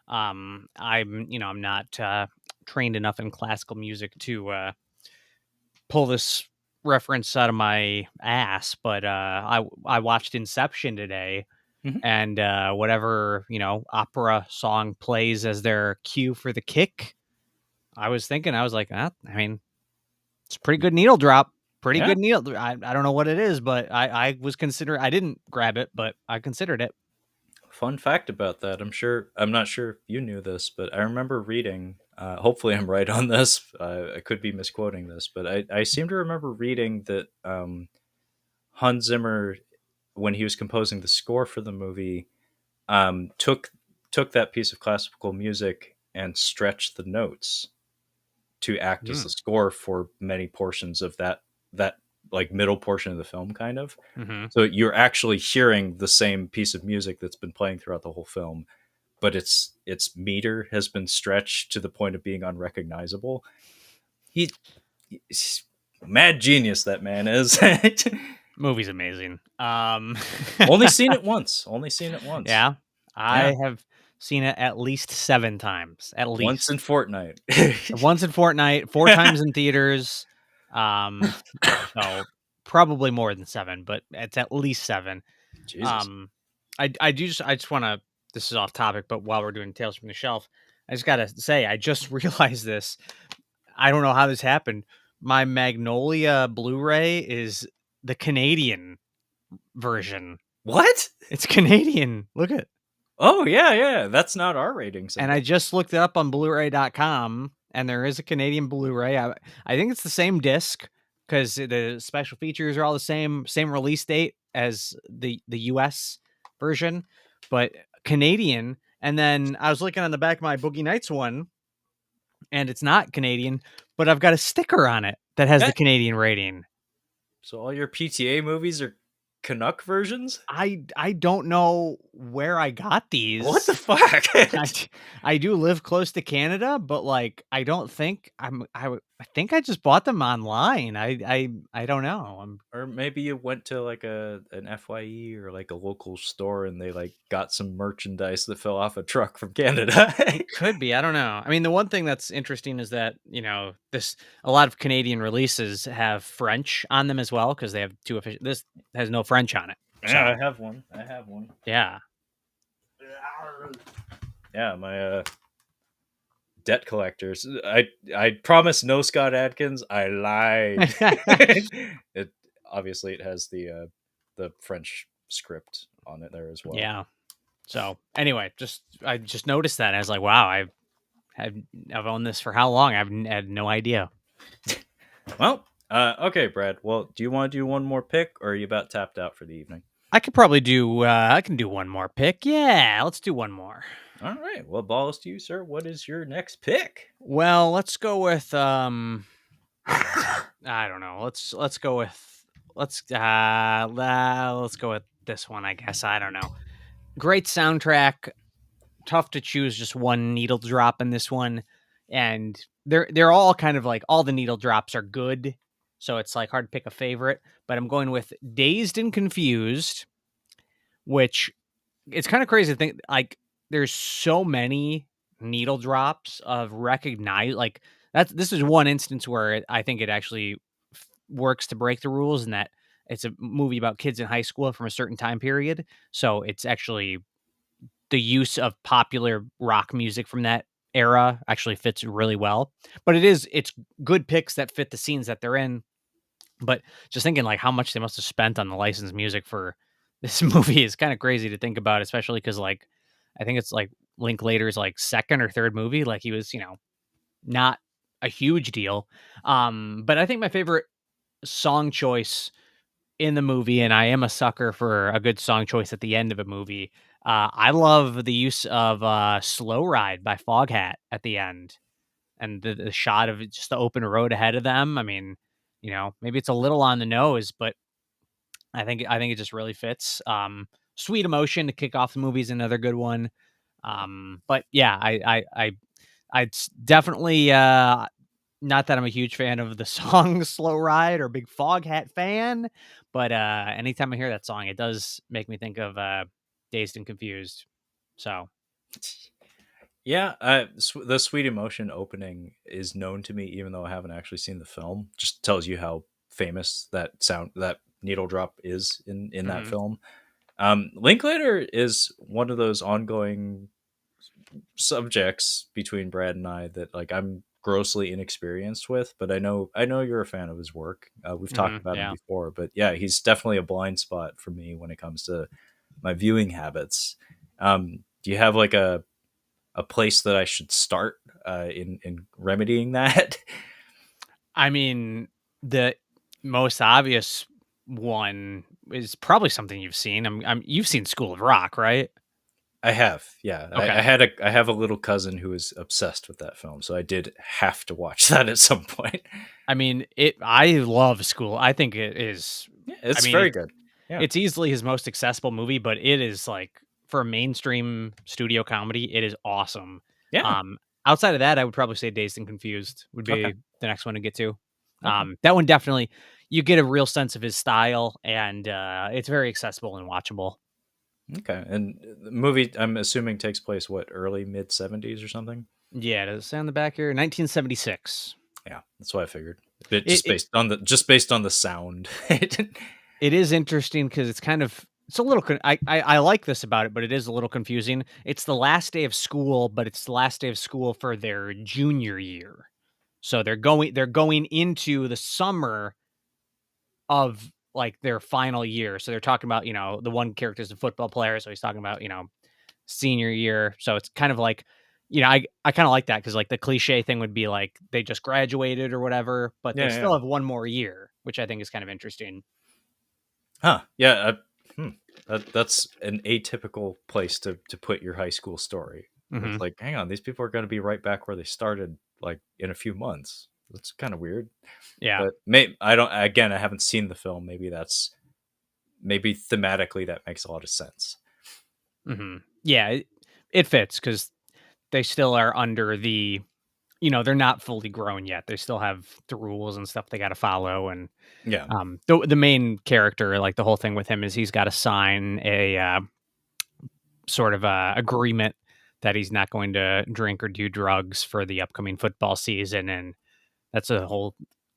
I'm not trained enough in classical music to pull this reference out of my ass, but I watched Inception today, mm-hmm. and whatever opera song plays as their cue for the kick, I was thinking, I was like, I mean, it's a pretty good needle drop. Pretty Yeah. good needle. I don't know what it is, but I was considering. I didn't grab it, but I considered it. Fun fact about that. I'm not sure if you knew this, but I remember reading. Hopefully, I'm right on this. I could be misquoting this, but I seem to remember reading that Hans Zimmer, when he was composing the score for the movie, took that piece of classical music and stretched the notes to act as Mm. the score for many portions of that like middle portion of the film, kind of. Hmm. So you're actually hearing the same piece of music that's been playing throughout the whole film, but its meter has been stretched to the point of being unrecognizable. He's mad genius, that man is. Movie's amazing. Only seen it once. Only seen it once. Yeah, Yeah, I have seen it at least 7 times, at once least. in Fortnite. Once in Fortnite, 4 times in theaters. Um, so probably more than 7, but it's at least 7. Jesus. Um, I just wanna, this is off topic, but while we're doing Tales from the Shelf, I just gotta say, I just realized this. I don't know how this happened. My Magnolia Blu-ray is the Canadian version. What? It's Canadian. Look at. Oh yeah, yeah. That's not our rating And I symbol. just looked it up on Blu-ray.com, and there is a Canadian Blu-ray. I think it's the same disc because the special features are all the same release date as the US version, but Canadian. And then I was looking on the back of my Boogie Nights one, and it's not Canadian, but I've got a sticker on it that has the Eh, Canadian rating. so all your PTA movies are Canuck versions? I don't know where I got What the these. fuck? I d I do live close to Canada, but, like, I don't think I think I just bought them online. I don't know. Or maybe you went to like an FYE or like a local store and they like got some merchandise that fell off a truck from Canada. It could be, I don't know. I mean, the one thing that's interesting is that, this a lot of Canadian releases have French on them as well because they have 2 official, this has no French on it. Yeah, So, I have one. I have one. yeah. Yeah, my debt collectors. I promised no Scott Adkins. I lied. It obviously it has the French script on it there as well. Yeah. So, anyway, I just noticed that. I was like, "Wow, have I've owned this for how long? Had no idea." Well, okay, Brad. Well, do you want to do one more pick, or are you about tapped out for the evening? I could probably do. I can do one more pick. Yeah, let's do one more. All right. Well, balls to you, sir. What is your next pick? Well, let's go with. I don't know. Let's go with. Let's go with this one. I guess I don't know. Great soundtrack. Tough to choose just one needle drop in this one, and they're all kind of like, all the needle drops are good, so it's like hard to pick a favorite. But I'm going with Dazed and Confused, which, it's kind of crazy to think, like, there's so many needle drops of recognize, like, this is one instance where I think it actually works to break the rules, and that it's a movie about kids in high school from a certain time period, so it's actually the use of popular rock music from that era actually fits really well. But it's good picks that fit the scenes that they're in. But just thinking like how much they must have spent on the licensed music for this movie is kind of crazy to think about, especially because like I think it's like Linklater's like second or third movie. Like he was, not a huge deal. But I think my favorite song choice in the movie, and I am a sucker for a good song choice at the end of a movie. I love the use of "Slow Ride" by Foghat at the end, and the shot of just the open road ahead of them. I mean, maybe it's a little on the nose, but I think it just really fits. Sweet Emotion to kick off the movie is another good one. But yeah, I'd definitely not that I'm a huge fan of the song "Slow Ride" or big Foghat fan, but anytime I hear that song, it does make me think of Dazed and Confused. So Yeah, the Sweet Emotion opening is known to me, even though I haven't actually seen the film. Just tells you how famous that needle drop is in that mhm, film. Linklater is one of those ongoing subjects between Brad and I that like I'm grossly inexperienced with, but I know you're a fan of his work. We've talked about him yeah. before, but yeah, he's definitely a blind spot for me when it comes to my viewing habits. Do you have like a place that I should start in remedying that? I mean, the most obvious one is probably something you've seen. You've seen School of Rock, right? I have, yeah. I Okay. had I have a little cousin who is obsessed with that film, so I did have to watch that at some point. I mean, I love School. I think it is. Yeah, I it's mean, very good. Yeah, it's easily his most accessible movie, but it is like for a mainstream studio comedy, it is awesome. yeah. Outside of that, I would probably say Dazed and Confused would Okay, be the next one to get to. okay, That one definitely you get a real sense of his style, and it's very accessible and watchable. okay. And the movie, I'm assuming, takes place what, early mid '70s or something. Yeah, does it say on the back here? 1976. Yeah, that's what I figured. But It it, just based on the sound. it is interesting because it's a little I like this about it, but it is a little confusing. It's the last day of school, but it's the last day of school for their junior year. So they're going into the summer of like their final year. So they're talking about, the one character is a football player, so he's talking about, senior year. So it's kind of like, I kind of like that because like the cliche thing would be like they just graduated or whatever, but they Yeah, still yeah. have one more year, which I think is kind of interesting. Huh. Yeah. That's an atypical place to put your high school story. It's Hmm. like, hang on, these people are going to be right back where they started, like in a few months. That's kind of weird. Yeah. But I don't. Again, I haven't seen the film. Maybe thematically that makes a lot of sense. Yeah, it fits because they still are under they're not fully grown yet. They still have the rules and stuff they got to follow. And Yeah. the main character, like the whole thing with him is he's got to sign a sort of agreement that he's not going to drink or do drugs for the upcoming football season. And that's a whole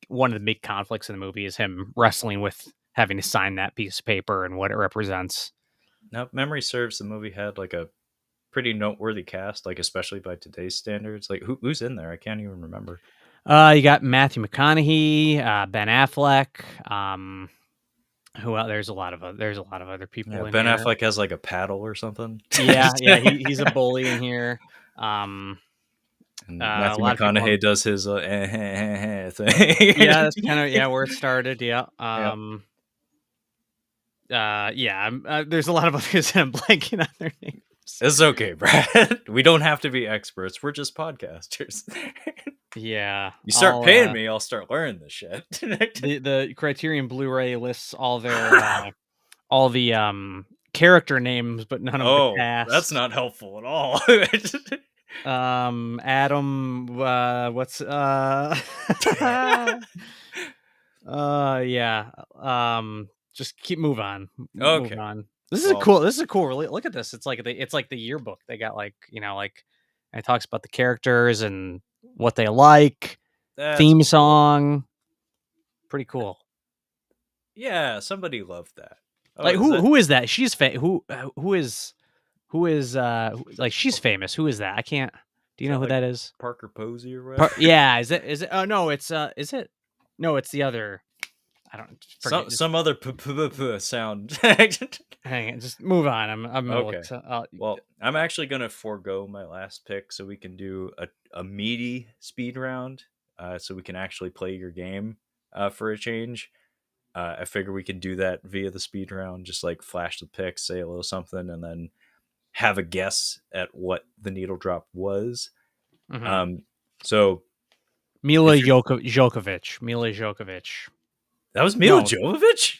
one of the big conflicts in the movie is him wrestling with having to sign that piece of paper and what it represents. Now, if memory serves, the movie had like a pretty noteworthy cast, like especially by today's standards. Like who's in there? I can't even remember. You got Matthew McConaughey, Ben Affleck. Who else? There's a lot of other Yeah, people in Ben here. Affleck has like a paddle or something. Yeah, he's a bully in here. Um, And a Matthew lot of people on. McConaughey does his thing. Yeah, that's kind of where it started. Yeah. Yeah, Yeah. There's a lot of others, and I'm blanking on their names. it's okay, Brad. We don't have to be experts. We're just podcasters. Yeah, You start paying me, I'll start learning this shit. the Criterion Blu-ray lists all the character names, but none of the Oh, that's cast. not helpful at all. Adam, what's yeah. Just keep move Okay, on. well, This is a cool. Really, look at this. It's like the yearbook. They got like and it talks about the characters and what they like. that's Theme cool. song, pretty cool. Yeah, somebody loved that. Oh, Like is that who is that? She's who is? Who is like she's famous? Who is that? I can't. Do Is you know that who like that is? Parker Posey or whatever? Yeah, is it? Oh no, it's is it? No, it's the other. I don't forget. Just Some other sound. hang on. Just move on. I'm gonna look. Okay. Well, I'm actually gonna forego my last pick so we can do a meaty speed round, so we can actually play your game for a change. I figure we can do that via the speed round, just like flash the picks, say a little something, and then have a guess at what the needle drop was. Mhm. Um, so Mila if you're Jokovic. Mila Jokovic. that was Mila No, Jovovich?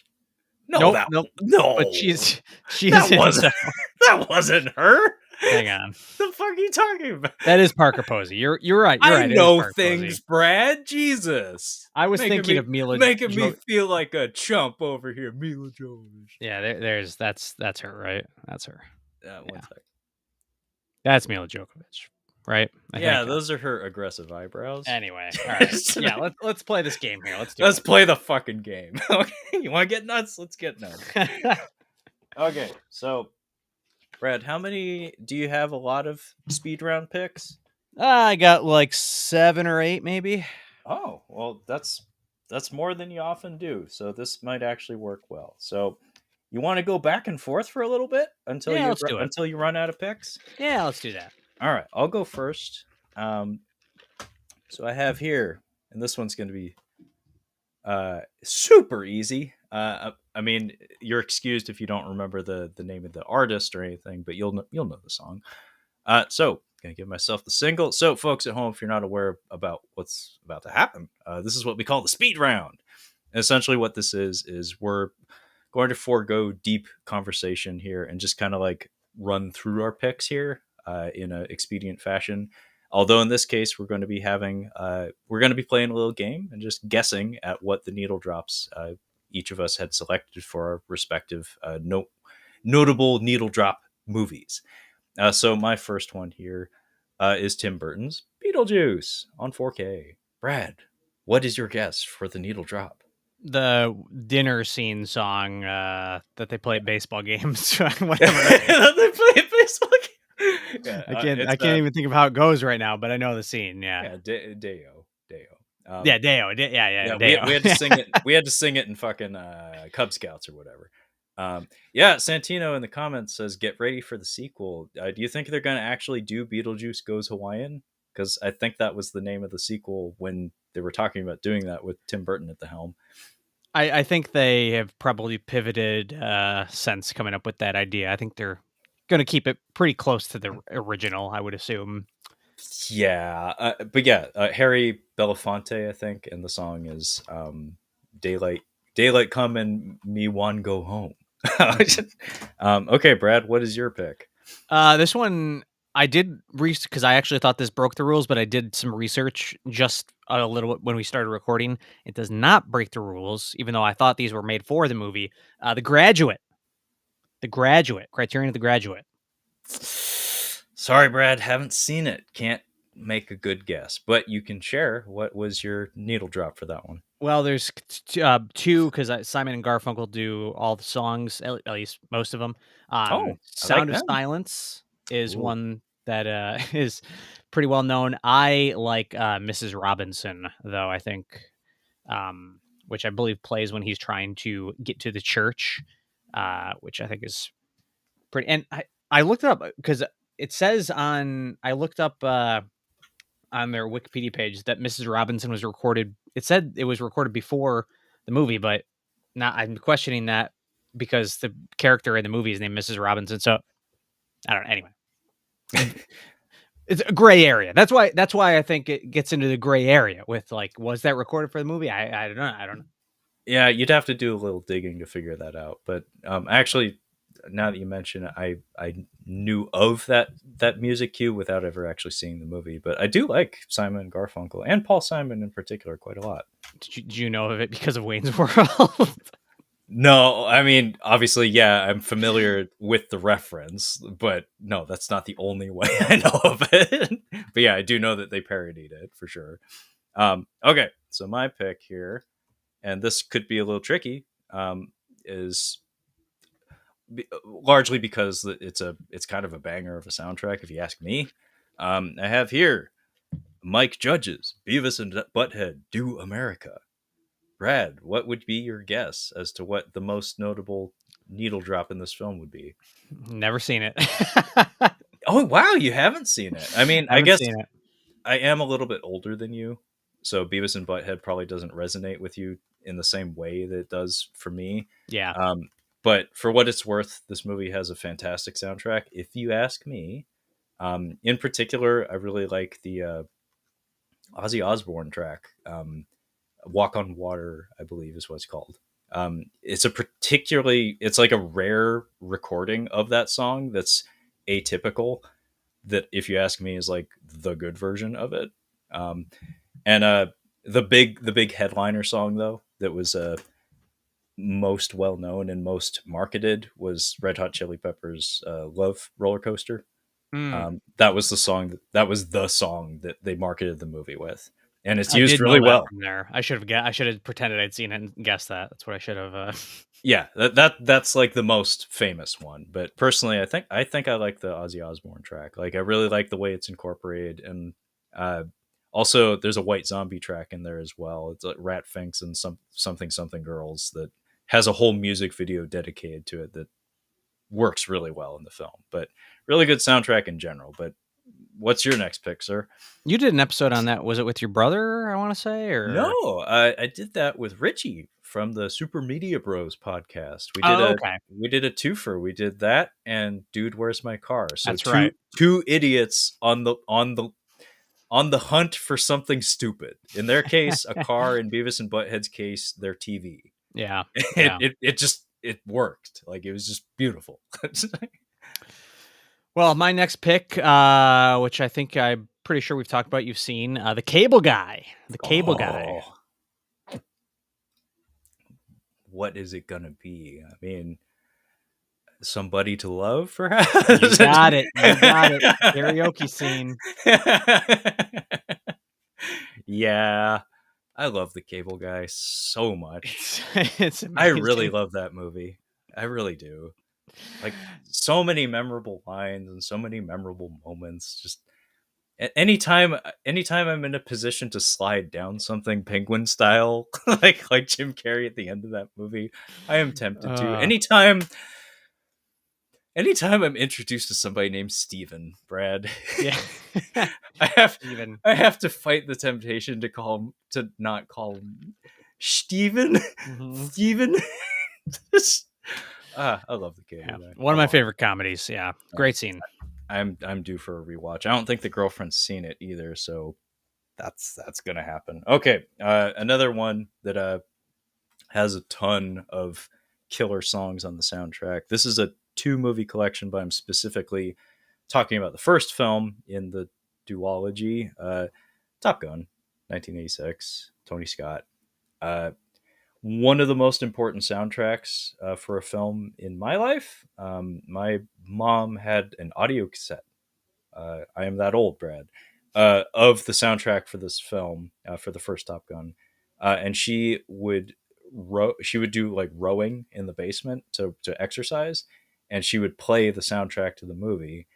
No, nope, that nope. But no, she's that in. wasn't So that wasn't her. hang on. The fuck are you talking about? That is Parker Posey. You're right. You're I right. It is know Parker Posey. things, Brad. Jesus, I was thinking of Mila. making me feel like a chump over here. Mila Jovovich. Yeah, there's that's her, right? That's her. One Yeah, sec. that's Mila Jokovic, right? I Yeah, think. those are her aggressive eyebrows. Anyway, all right. Yeah, let's play this game here. Let's do Let's it. play the fucking game. Okay, you want to get nuts? Let's get nuts. Okay, so Brad, how many do you have? A lot of speed round picks? I got like 7 or 8, maybe. Oh, well, that's more than you often do. So this might actually work well. So you want to go back and forth for a little bit Yeah, let's do it. until you run out of picks? Yeah, let's do that. All right, I'll go first. So I have here, and this one's going to be super easy. I mean, you're excused if you don't remember the name of the artist or anything, but you'll know the song. So gonna give myself the single. So folks at home, if you're not aware about what's about to happen, this is what we call the speed round. And essentially, what this is we're going to forego deep conversation here and just kind of like run through our picks here in an expedient fashion. Although in this case, we're going to be playing a little game and just guessing at what the needle drops each of us had selected for our respective notable needle drop movies. So my first one here is Tim Burton's Beetlejuice on 4K. Brad, what is your guess for the needle drop? The dinner scene song that they play at baseball games. Whatever. They play baseball game. Yeah, I can't even think of how it goes right now, but I know the scene. Yeah. Deo. Yeah, Deo. Yeah, we Deo. had to sing it. We had to sing it in fucking Cub Scouts or whatever. Yeah, Santino in the comments says, "Get ready for the sequel." Do you think they're going to actually do Beetlejuice Goes Hawaiian? Because I think that was the name of the sequel when they were talking about doing that with Tim Burton at the helm. I think they have probably pivoted since coming up with that idea. I think they're going to keep it pretty close to the original, I would assume. Yeah, but yeah, Harry Belafonte, I think, and the song is "Daylight, Daylight Come and Me One Go Home." Okay, Brad, what is your pick? This one I did because I actually thought this broke the rules, but I did some research just a little bit when we started recording. It does not break the rules, even though I thought these were made for the movie. The Graduate, Criterion of The Graduate. Sorry, Brad, haven't seen it. Can't make a good guess, but you can share what was your needle drop for that one. Well, there's two because Simon and Garfunkel do all the songs, at least most of them. Oh, I like Sound of them. Silence is Ooh. one that is pretty well known. I like Mrs. Robinson, though, I think, which I believe plays when he's trying to get to the church, which I think is pretty. And I looked it up because it says I looked up on their Wikipedia page that Mrs. Robinson was recorded. It said it was recorded before the movie, but not. I'm questioning that because the character in the movie is named Mrs. Robinson. So I don't know. Anyway, it's a gray area. That's why I think it gets into the gray area with like, was that recorded for the movie? I don't know. I don't know. Yeah, you'd have to do a little digging to figure that out. But actually, now that you mention it, I knew of that music cue without ever actually seeing the movie. But I do like Simon and Garfunkel and Paul Simon in particular quite a lot. Did you know of it because of Wayne's World? No, I mean, obviously, yeah, I'm familiar with the reference, but no, that's not the only way I know of it. But yeah, I do know that they parodied it for sure. Okay, so my pick here, and this could be a little tricky, is largely because it's kind of a banger of a soundtrack. If you ask me, I have here Mike Judge's Beavis and Butthead Do America. Brad, what would be your guess as to what the most notable needle drop in this film would be? Never seen it. Oh wow, you haven't seen it. I mean, I Haven't guess seen it. I am a little bit older than you, so Beavis and Butthead probably doesn't resonate with you in the same way that it does for me. Yeah. Um, but for what it's worth, this movie has a fantastic soundtrack. If you ask me, in particular, I really like the Ozzy Osbourne track, "Walk on Water," I believe is what it's called. It's like a rare recording of that song that's atypical. That, if you ask me, is like the good version of it. Um, and the big headliner song though that was most well known and most marketed was Red Hot Chili Peppers' "Love Roller Coaster." Mm. That was the song that they marketed the movie with, and it's I used did really know that well. from there. I should have pretended I'd seen it and guessed that. That's what I should have. Yeah, that's like the most famous one. But personally, I think I like the Ozzy Osbourne track. Like I really like the way it's incorporated, and uh, also there's a White Zombie track in there as well. It's like Rat Finks and something something girls that has a whole music video dedicated to it that works really well in the film. But really good soundtrack in general. But what's your next pick, sir? You did an episode on that. Was it with your brother? I want to say, or No, I did that with Richie from the Super Media Bros podcast. oh, okay, We did a twofer. We did that and Dude, Where's My Car? So that's right. two idiots on the hunt for something stupid. In their case, a car. In Beavis and Butthead's case, their TV. Yeah, It yeah. it just it worked. Like it was just beautiful. Well, my next pick, which I think I'm pretty sure we've talked about, you've seen, the Cable Guy. The Cable Guy. Oh, what is it gonna be? I mean, Somebody to Love, You perhaps. got it. You got it. Karaoke scene. Yeah, I love the Cable Guy so much. It's I really amazing. love that movie. I really do. Like so many memorable lines and so many memorable moments. Just anytime I'm in a position to slide down something penguin style, like Jim Carrey at the end of that movie, I am tempted to. Uh, Anytime I'm introduced to somebody named Steven, Brad, yeah. I have Steven. I have to fight the temptation to not call him Steven. Mhm. Steven. I love the Yeah. Cable Guy. One of Come my on. favorite comedies. Yeah. Great scene. I'm due for a rewatch. I don't think the girlfriend's seen it either, so that's gonna happen. Okay, another one that has a ton of killer songs on the soundtrack. This is a two movie collection, but I'm specifically talking about the first film in the duology, Top Gun, 1986, Tony Scott. Uh, One of the most important soundtracks for a film in my life. My mom had an audio cassette. I am that old, Brad, of the soundtrack for this film, for the first Top Gun, and she would do like rowing in the basement to exercise, and she would play the soundtrack to the movie,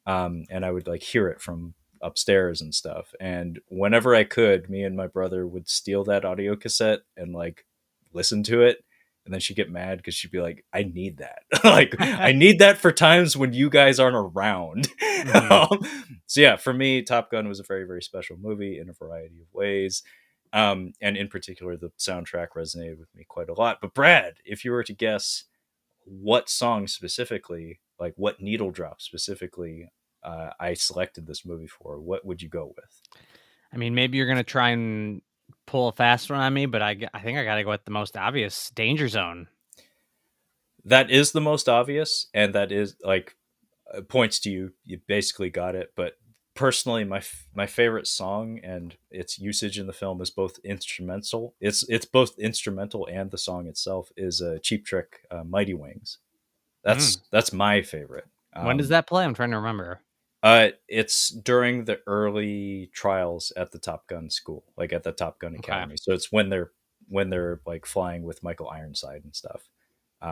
and I would like hear it from upstairs and stuff. And whenever I could, me and my brother would steal that audio cassette and like listen to it. And then she'd get mad because she'd be like, I need that. Like, I need that for times when you guys aren't around. Mhm. So, yeah, for me, Top Gun was a very, very special movie in a variety of ways. And in particular, the soundtrack resonated with me quite a lot. But, Brad, if you were to guess what song specifically, like what needle drop specifically, I selected this movie for, what would you go with? I mean, maybe you're gonna try and pull a fast one on me, but I think I gotta go with the most obvious, Danger Zone. That is the most obvious, and that is like points to you. You basically got it. But personally, my favorite song and its usage in the film is both instrumental. It's both instrumental and the song itself is a Cheap Trick, "Mighty Wings." Mm. That's my favorite. When does Um, that play? I'm trying to remember. it's during the early trials at the Top Gun school, like at the Top Gun Okay. Academy. So it's when they're like flying with Michael Ironside and stuff.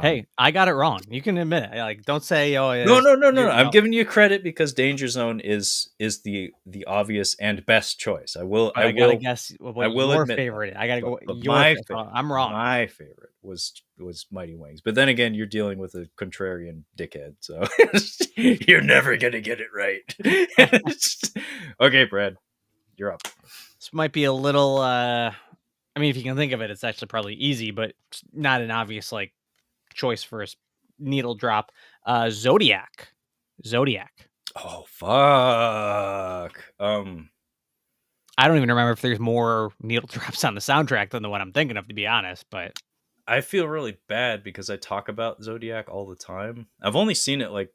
Hey, I got it wrong. You can admit it. Like, don't say, "Oh, No, it's, no, no, no, no. you I'm know." giving you credit because Danger Zone is the obvious and best choice. I will But I I gotta will guess I what will your admit that. favorite is. I gotta But go but your favorite. So I'm wrong. my favorite was Mighty Wings. But then again, you're dealing with a contrarian dickhead, so you're never gonna get it right. Okay, Brad, you're up. This might be a little. I mean, if you can think of it, it's actually probably easy, but it's not an obvious like choice for a needle drop. Zodiac. Zodiac. Oh fuck. I don't even remember if there's more needle drops on the soundtrack than the one I'm thinking of, to be honest. But I feel really bad because I talk about Zodiac all the time. I've only seen it like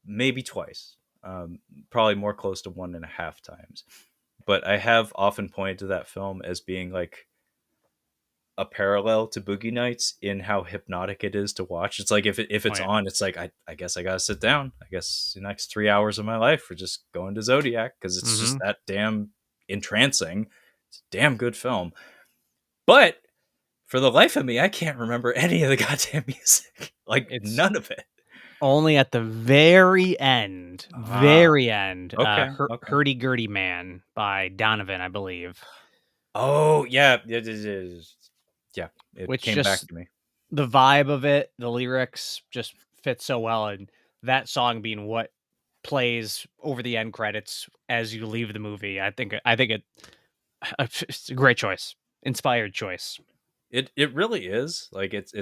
maybe twice, probably more close to 1.5 times. But I have often pointed to that film as being like a parallel to Boogie Nights in how hypnotic it is to watch. It's like if oh it's yeah, on, it's like I guess I gotta sit down. I guess the next 3 hours of my life are just going to Zodiac because it's just mm-hmm. that damn entrancing. It's a damn good film. But for the life of me, I can't remember any of the goddamn music. Like It's none of it. only at the Ah, very end. okay, okay. Hurdy Gurdy Man by Donovan, I believe, Oh yeah, yeah. It which came back just to me. the vibe of it, the lyrics just fit so well, and that song being what plays over the end credits as you leave the movie. I think it's a great choice, inspired choice. It really is like it's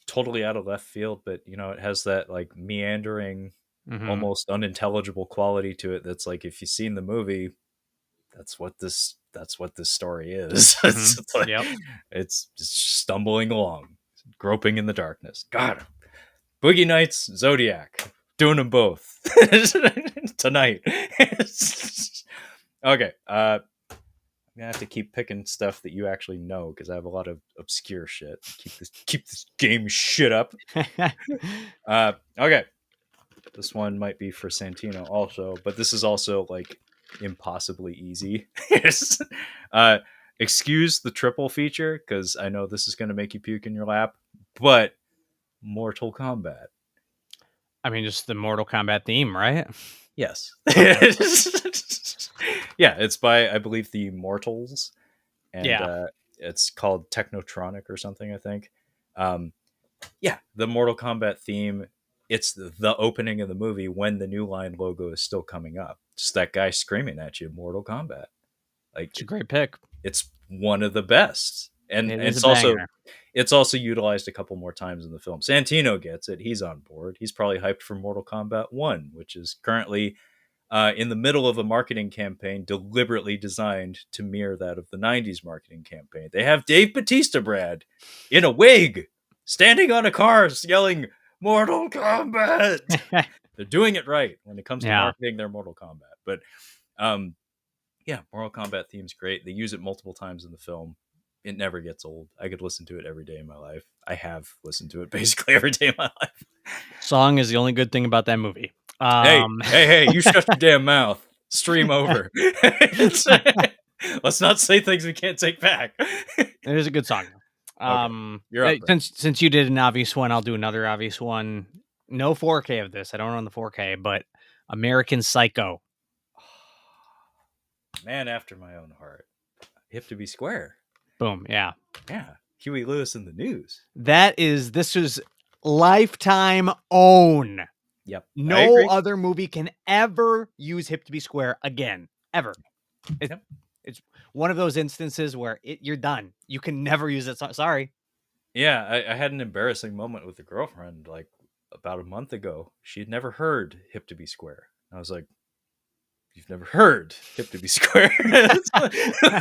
totally out of left field, but it has that like meandering, Mm-hmm. almost unintelligible quality to it. That's like if you've seen the movie, that's what this story is. Mm-hmm. It's like Yep. it's just stumbling along, groping in the darkness. God, Boogie Nights, Zodiac, doing them both tonight. Okay, I'm gonna have to keep picking stuff that you actually know because I have a lot of obscure shit. Keep this game shit up. Okay, this one might be for Santino also, but this is also like impossibly easy. uh, excuse the triple feature because I know this is gonna make you puke in your lap, but Mortal Kombat. I mean, just the Mortal Kombat theme, right? Yes. Okay. Yeah, it's by I believe the Mortals, and Yeah. it's called Technotronic or something. I think. Um, yeah, the Mortal Kombat theme. It's the opening of the movie when the New Line logo is still coming up. Just that guy screaming at you, Mortal Kombat. Like It's a great pick. it's one of the best, and It is a it's also banger. utilized a couple more times in the film. Santino gets it; he's on board. He's probably hyped for Mortal Kombat 1, which is currently in the middle of a marketing campaign deliberately designed to mirror that of the 90s marketing campaign. They have Dave Bautista, Brad, in a wig, standing on a car yelling, Mortal Kombat! They're doing it right when it comes to Yeah. marketing their Mortal Kombat. But um, yeah, Mortal Kombat theme's great. They use it multiple times in the film. It never gets old. I could listen to it every day in my life. I have listened to it basically every day in my life. Song is the only good thing about that movie. Hey, Um, hey, hey, you shut your damn mouth. Stream over. Let's not say things we can't take back. it is a good song. Okay, you're up, Brad. Since you did an obvious one, I'll do another obvious one. No 4K of this. I don't own the 4K, but American Psycho. Man after my own heart. Hip to be square. Boom. Yeah. Yeah. Huey Lewis in the news. This was lifetime own. Yep. I No agree. other movie can ever use Hip to Be Square again. Ever. It, Yep. it's one of those instances where you're done. You can never use it. Sorry. Yeah, I had an embarrassing moment with a girlfriend like about a month ago. She had never heard Hip to be square. I was like, you've never heard Hip to be square?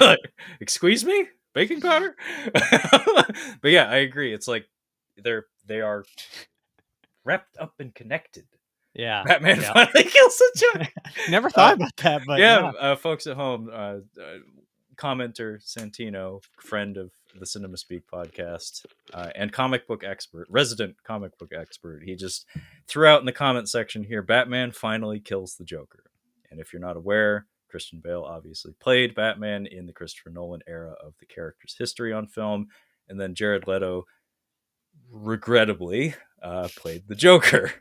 Like, excuse me? Baking powder? But yeah, I agree. It's like they are wrapped up and connected. Yeah. Batman Yeah. finally kills the Joker. Never thought about that, but Yeah, yeah. folks at home, commenter Santino, friend of the Cinema Speak podcast, and comic book expert, resident comic book expert. He just threw out in the comment section here, Batman finally kills the Joker. And if you're not aware, Christian Bale obviously played Batman in the Christopher Nolan era of the character's history on film. And then Jared Leto regrettably played the Joker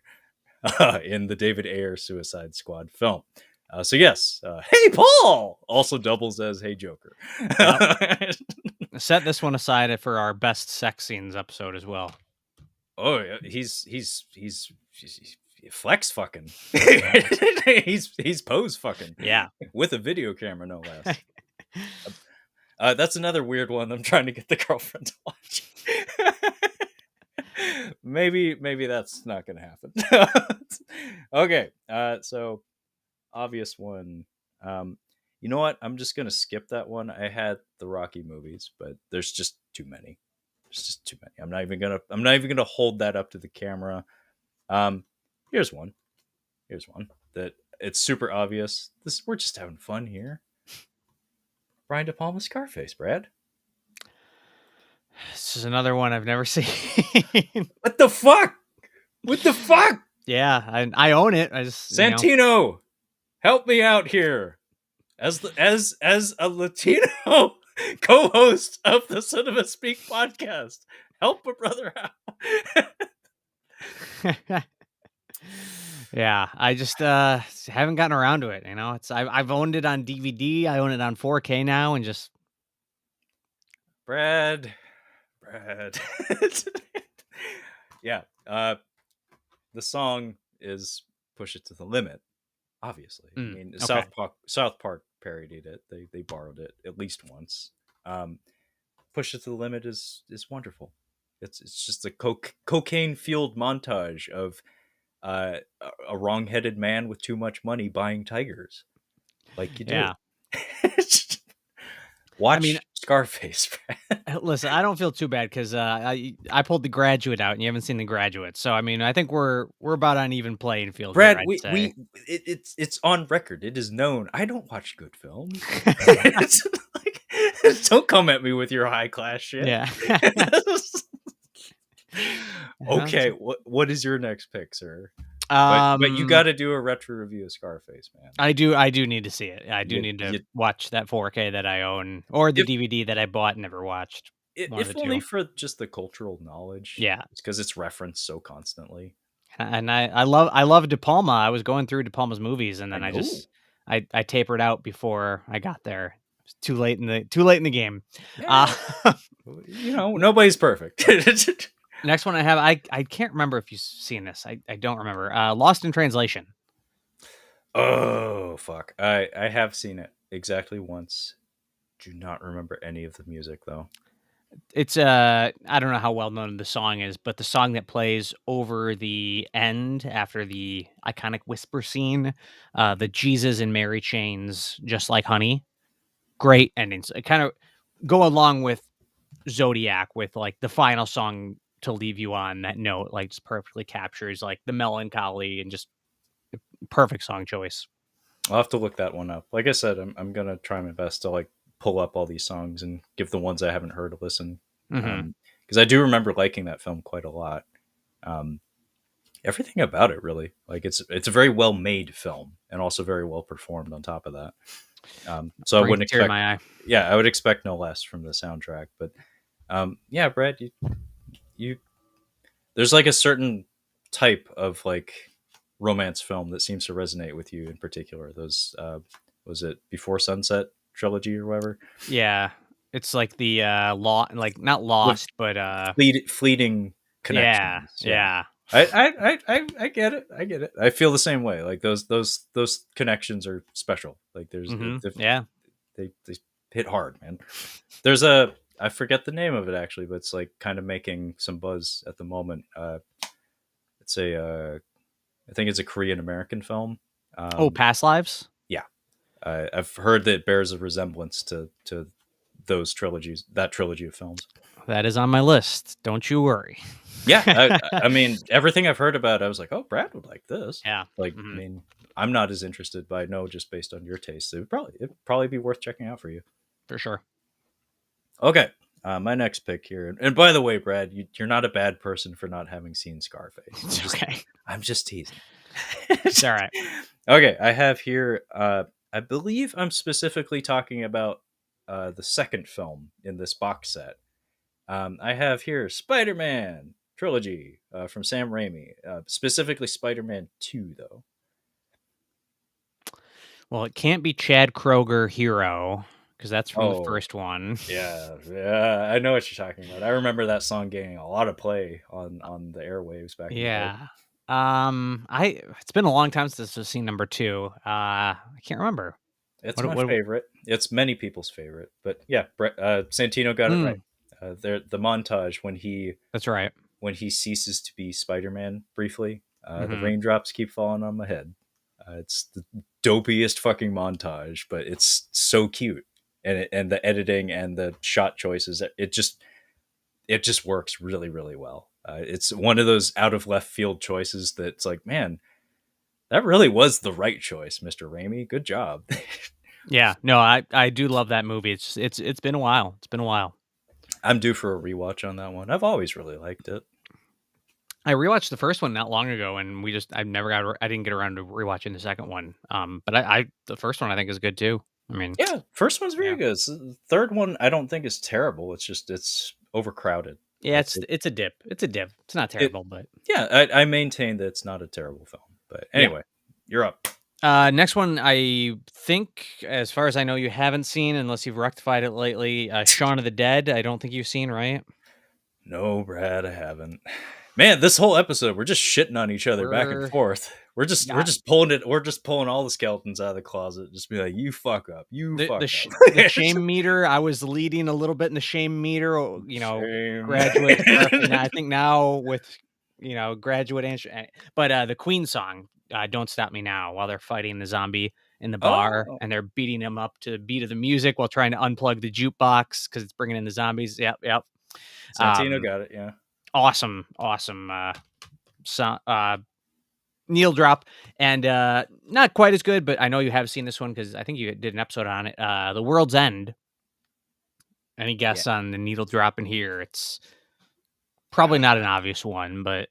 in the David Ayer Suicide Squad film. So yes, Hey Paul also doubles as Hey Joker. Yep. Set this one aside for our best sex scenes episode as well. Oh, yeah, he's flex fucking. he's pose fucking. Yeah. With a video camera, no less. That's another weird one. I'm trying to get the girlfriend to watch. maybe that's not gonna happen. Okay, so obvious one. You know what? I'm just gonna skip that one. I had the Rocky movies, but there's just too many. There's just too many. I'm not even gonna hold that up to the camera. Um, here's one. Here's one that it's super obvious. We're just having fun here. Brian De Palma's Scarface, Brad. This is another one I've never seen. What the fuck? What the fuck? Yeah, I own it. I just Santino, help me out here. As a Latino co-host of the Cinema Speak podcast, help a brother out. Yeah, I just haven't gotten around to it. I've owned it on DVD. I own it on 4K now, and just Brad. Yeah, the song is "Push It to the Limit." Obviously, I mean, okay. South Park parodied it. They borrowed it at least once. "Push It to the Limit" is wonderful. It's just a cocaine fueled montage of a wrong-headed man with too much money buying tigers, like you do. Yeah. Watch Scarface. Listen, I don't feel too bad because I pulled The Graduate out, and you haven't seen The Graduate, so I mean, I think we're about on even playing field. Brad, here, I'd say. it's on record. It is known. I don't watch good films. Don't come at me with your high class shit. Yeah. Okay, what is your next pick, sir? But you got to do a retro review of Scarface, man. I do need to see it. I do need to watch that 4K that I own, or the DVD that I bought and never watched. If only for just the cultural knowledge. Yeah, it's because it's referenced so constantly. And I love De Palma. I was going through De Palma's movies, and then I tapered out before I got there. It's too late in the game. Yeah. Nobody's perfect. Next one I have, I can't remember if you've seen this. I don't remember. Lost in Translation. Oh fuck! I have seen it exactly once. Do not remember any of the music though. It's I don't know how well known the song is, but the song that plays over the end after the iconic whisper scene, the Jesus and Mary chains, Just Like Honey. Great endings. It kind of go along with Zodiac, with like the final song to leave you on that note, like just perfectly captures like the melancholy and just perfect song choice. I'll have to look that one up. Like I said, I'm gonna try my best to like pull up all these songs and give the ones I haven't heard a listen. Because I do remember liking that film quite a lot. Everything about it really, like it's a very well made film and also very well performed on top of that. So I wouldn't expect my eye. Yeah, I would expect no less from the soundtrack. But yeah, Brad, you there's like a certain type of like romance film that seems to resonate with you in particular. Those was it Before Sunset trilogy or whatever? Yeah, it's like the like not lost, but fleeting connections. Yeah. I get it. I get it. I feel the same way. Like those connections are special. Like there's they hit hard, man. There's I forget the name of it actually, but it's like kind of making some buzz at the moment. It's I think it's a Korean American film. Past Lives. Yeah, I've heard that it bears a resemblance to those trilogies, that trilogy of films. That is on my list. Don't you worry. Yeah, I mean, everything I've heard about it, I was like, oh, Brad would like this. Yeah. Like, I mean, I'm not as interested, but I know just based on your taste, it'd probably be worth checking out for you. For sure. Okay, my next pick here. And by the way, Brad, you're not a bad person for not having seen Scarface. I'm just teasing. It's all right. Okay, I have here, I believe I'm specifically talking about the second film in this box set. I have here Spider-Man trilogy from Sam Raimi, specifically Spider-Man 2, though. Well, it can't be Chad Kroeger Hero because that's from the Oh, first one. yeah, yeah, I know what you're talking about. I remember that song getting a lot of play on the airwaves back in the day. Yeah. I it's been a long time since I've seen number 2. I can't remember. It's What my what favorite. It's many people's favorite, but yeah, Santino got it right. mm, The montage that's right. when he ceases to be Spider-Man briefly, the Mhm. raindrops keep falling on my head. It's the dopiest fucking montage, but it's so cute, and the editing and the shot choices, it just works really really well. It's one of those out of left field choices that's like, man, that really was the right choice, Mr. Raimi. Good job. Yeah. No, I do love that movie. It's been a while. It's been a while. I'm due for a rewatch on that one. I've always really liked it. I rewatched the first one not long ago, and I didn't get around to rewatching the second one. But I the first one I think is good too. I mean, Yeah, first one's very yeah, good. The third one I don't think is terrible. It's just it's overcrowded. yeah, it's a dip. It's a dip. It's not It terrible, but yeah, I maintain that it's not a terrible film. But yeah. anyway, you're up. Next one, I think, as far as I know, you haven't seen unless you've rectified it lately. Shaun of the Dead. I don't think you've seen, right? No, Brad, I haven't. Man, this whole episode we're just shitting on each other back and We're forth. We're not just pulling it. We're just pulling all the skeletons out of the closet. Just be like, you fuck up. You fuck the up. shame meter. I was leading a little bit in the shame meter. Shame. Graduate roughly. Now I think now with graduate answer, but the Queen song, "Don't Stop Me Now," while they're fighting the zombie in the bar Oh, and they're beating him up to the beat of the music while trying to unplug the jukebox because it's bringing in the zombies. Yep, yep. Santino Um, got it. Yeah. awesome, awesome. So, Needle Drop, and not quite as good, but I know you have seen this one because I think you did an episode on it. The World's End. Any Yeah. guess on the needle drop in here? It's probably not an obvious one, but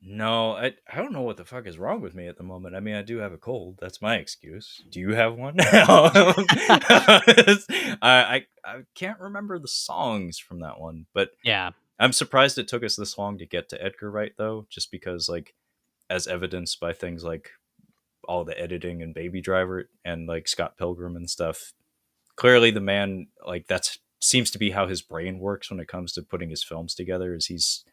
No, I don't know what the fuck is wrong with me at the moment. I mean, I do have a cold. That's my excuse. Do you have one? I can't remember the songs from that one, but yeah. I'm surprised it took us this long to get to Edgar Wright though, just because like as evidenced by things like all the editing and Baby Driver and like Scott Pilgrim and stuff. Clearly the man like that's seems to be how his brain works when it comes to putting his films together is he's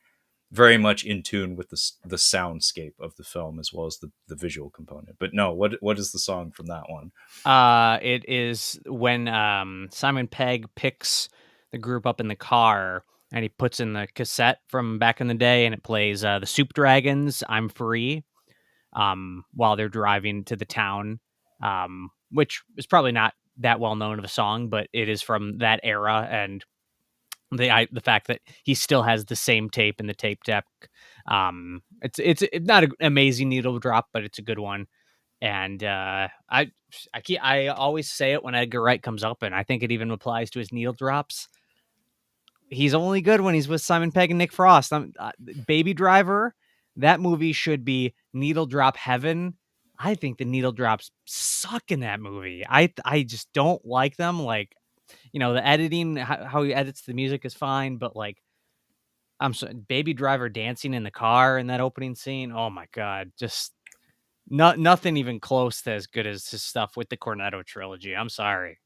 very much in tune with the soundscape of the film as well as the visual component. But no, what is the song from that one? It is when Simon Pegg picks the group up in the car and he puts in the cassette from back in the day and it plays the Soup Dragons, "I'm Free," while they're driving to the town, which is probably not that well known of a song, but it is from that era. And the fact that he still has the same tape in the tape deck, it's not an amazing needle drop, but it's a good one. And I always say it when Edgar Wright comes up, and I think it even applies to his needle drops. He's only good when he's with Simon Pegg and Nick Frost. Baby Driver, that movie should be needle drop heaven. I think the needle drops suck in that movie. I just don't like them. Like, the editing, how he edits the music is fine, but like, Baby Driver dancing in the car in that opening scene. Oh my god, just nothing even close to as good as his stuff with the Cornetto trilogy. I'm sorry.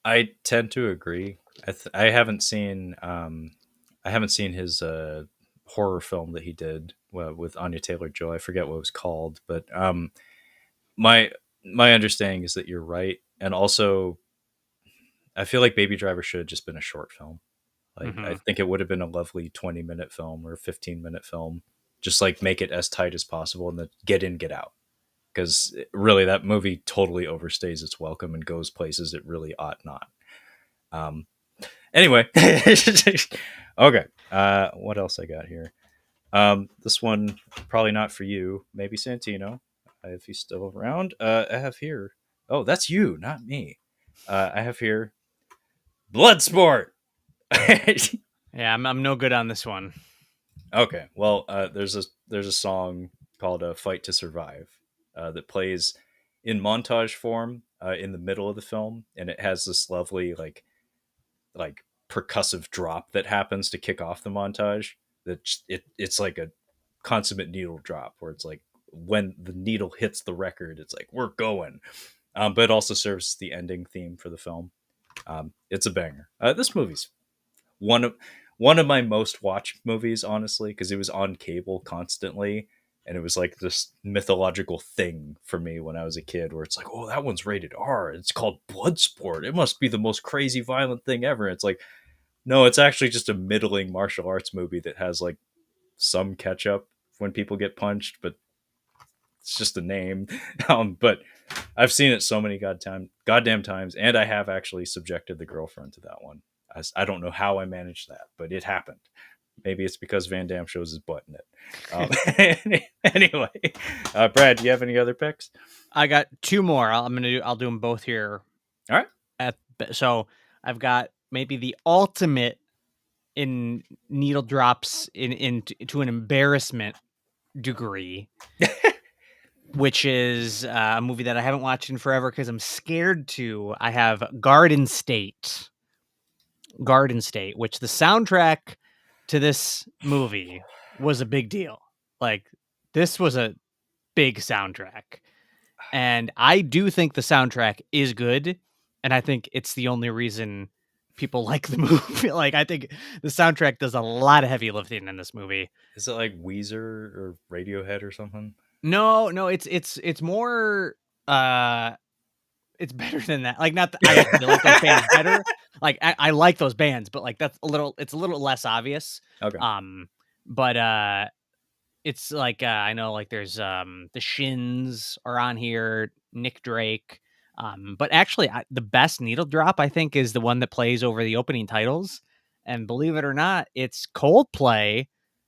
I tend to agree. I haven't seen his horror film that he did with Anya Taylor Joy. I forget what it was called, but my my understanding is that you're right, and also I feel like Baby Driver should have just been a short film. Like I Hmm. think it would have been a lovely 20-minute film or 15-minute film. Just like make it as tight as possible and then get in, get out. Because really, that movie totally overstays its welcome and goes places it really ought not. Um, anyway, okay. What else I got here? This one probably not for you. Maybe Santino, if he's still around. I have here. Oh, that's you, not me. I have here Bloodsport. Yeah, I'm no good on this one. Okay, well, there's a song called "Fight to Survive" that plays in montage form in the middle of the film, and it has this lovely like percussive drop that happens to kick off the montage. it's like a consummate needle drop where it's like when the needle hits the record, it's like we're going. But it also serves as the ending theme for the film. It's a banger. This movie's one of one of my most watched movies, honestly, because it was on cable constantly, and it was like this mythological thing for me when I was a kid, where it's like, oh, that one's rated R. It's called Bloodsport. It must be the most crazy violent thing ever. It's like, no, it's actually just a middling martial arts movie that has like some catch up when people get punched, but it's just a name. But I've seen it so many goddamn times, and I have actually subjected the girlfriend to that one. I don't know how I managed that, but it happened. Maybe it's because Van Damme shows his butt in it. Anyway, Brad, do you have any other picks? I got two more. I'll do them both here. All right. So I've got maybe the ultimate in needle drops in to an embarrassment degree, which is a movie that I haven't watched in forever because I'm scared to. I have Garden State, which the soundtrack to this movie was a big deal. Like, this was a big soundtrack. And I do think the soundtrack is good. And I think it's the only reason people like the movie. Like, I think the soundtrack does a lot of heavy lifting in this movie. Is it like Weezer or Radiohead or something? No, it's more it's better than that. Like, not that I actually like those bands better. Like, I like those bands, but like it's a little less obvious. Okay. But it's like I know like there's the Shins are on here, Nick Drake. But actually the best needle drop I think is the one that plays over the opening titles. And believe it or not, it's Coldplay,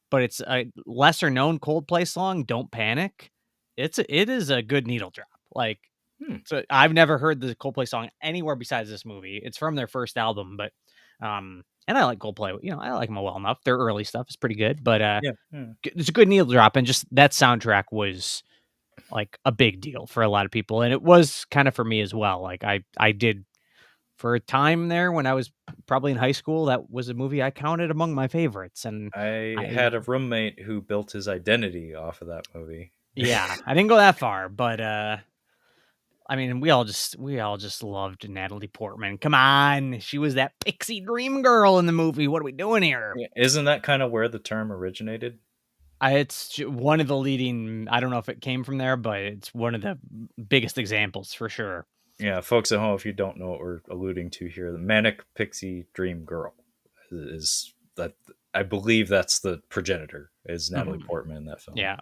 but it's a lesser known Coldplay song, Don't Panic. It is a good needle drop. Like, so I've never heard the Coldplay song anywhere besides this movie. It's from their first album, but and I like Coldplay. You know, I like them well enough. Their early stuff is pretty good, but Yeah. it's a good needle drop, and just that soundtrack was like a big deal for a lot of people, and it was kind of for me as well. Like I did for a time there when I was probably in high school. That was a movie I counted among my favorites, and I I had a roommate who built his identity off of that movie. yeah, I didn't go that far, but I mean, we all just loved Natalie Portman. Come on, she was that pixie dream girl in the movie. What are we doing here? Yeah, isn't that kind of where the term originated? It's one of the leading. I don't know if it came from there, but it's one of the biggest examples for sure. Yeah, folks at home, if you don't know what we're alluding to here, the manic pixie dream girl is that. I believe that's the progenitor is Natalie Portman in that film. Yeah.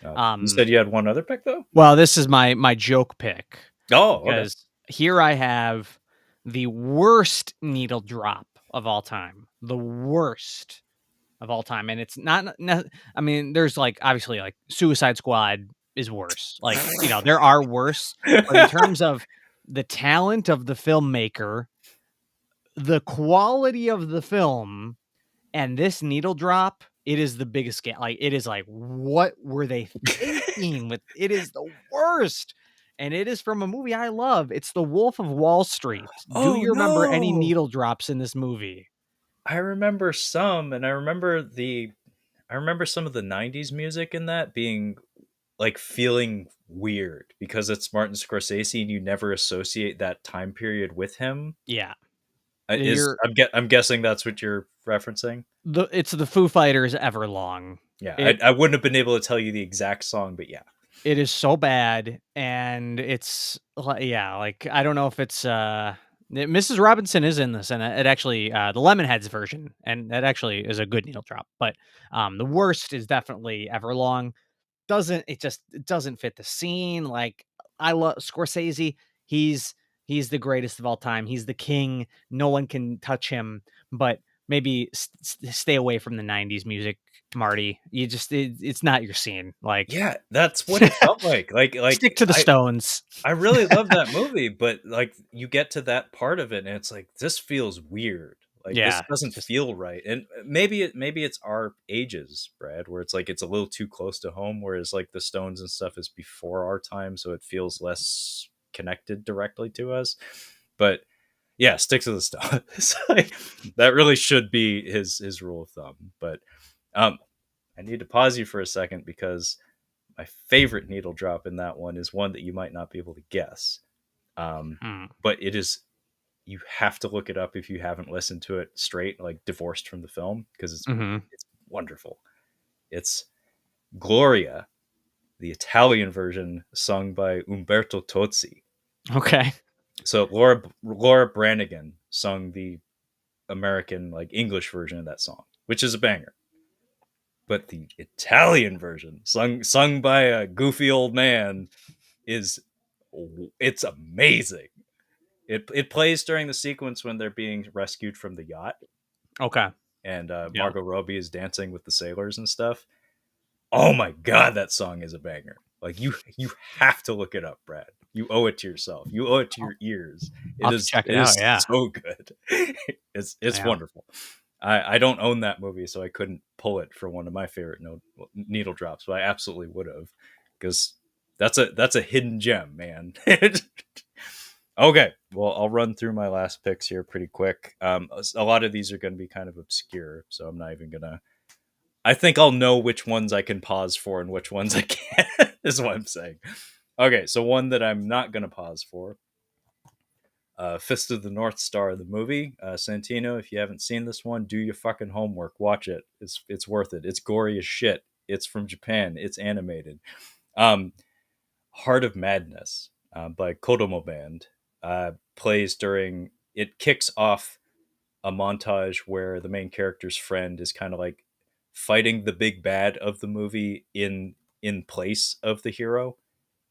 You said you had one other pick though. Well, this is my joke pick. Oh, because here I have the worst needle drop of all time. The worst of all time, and it's not. I mean, there's like obviously like Suicide Squad is worse. Like, you know, there are worse, but in terms of the talent of the filmmaker, the quality of the film, and this needle drop, it is the biggest scale. Like, it is like, what were they thinking with it? Is the worst. And it is from a movie I love. It's The Wolf of Wall Street. Do Oh you remember any no! needle drops in this movie? I remember some, and I remember some of the '90s music in that being like feeling weird because it's Martin Scorsese and you never associate that time period with him. Yeah. I'm guessing that's what you're referencing. It's the Foo Fighters Everlong. Yeah, I wouldn't have been able to tell you the exact song, but yeah. It is so bad, and it's yeah, like I don't know if it's Mrs. Robinson is in this, and it actually the Lemonheads version, and that actually is a good needle drop. But the worst is definitely Everlong. It doesn't fit the scene. Like, I love Scorsese. He's the greatest of all time. He's the king. No one can touch him. But maybe stay away from the '90s music, Marty. You just it's not your scene. Like, Yeah, that's what it felt like. Like stick to the Stones. I really love that movie, but like you get to that part of it and it's like this feels weird. Like this Yeah, doesn't feel right. And maybe it's our ages, Brad, where it's like it's a little too close to home, whereas like the Stones and stuff is before our time, so it feels less connected directly to us. But yeah, stick to the Stones. Like, that really should be his rule of thumb. But Um, I need to pause you for a second because my favorite needle drop in that one is one that you might not be able to guess. Um, Hmm. but it is, you have to look it up if you haven't listened to it straight, like divorced from the film, because Hmm. it's wonderful. It's Gloria, the Italian version sung by Umberto Tozzi. Okay. So Laura Branigan sung the American like English version of that song, which is a banger. But the Italian version, sung by a goofy old man, is it's amazing. It plays during the sequence when they're being rescued from the yacht, Okay. and Yeah. Margot Robbie is dancing with the sailors and stuff. Oh my god, that song is a banger. Like you have to look it up, Brad. You owe it to yourself. You owe it to I'll your ears. I'll It have to is check it it is out. Yeah. so good. It's Yeah. wonderful. I don't own that movie, so I couldn't pull it for one of my favorite needle drops, but I absolutely would have, because that's a hidden gem, man. Okay, well, I'll run through my last picks here pretty quick. A lot of these are going to be kind of obscure, so I'm not even gonna. I think I'll know which ones I can pause for and which ones I can't. Is what I'm saying. Okay, so one that I'm not gonna pause for. Fist of the North Star, the movie. Santino, if you haven't seen this one, do your fucking homework. Watch it. It's worth it. It's gory as shit. It's from Japan. It's animated. Um, Heart of Madness by Kodomo Band plays during. It kicks off a montage where the main character's friend is kind of like fighting the big bad of the movie in place of the hero,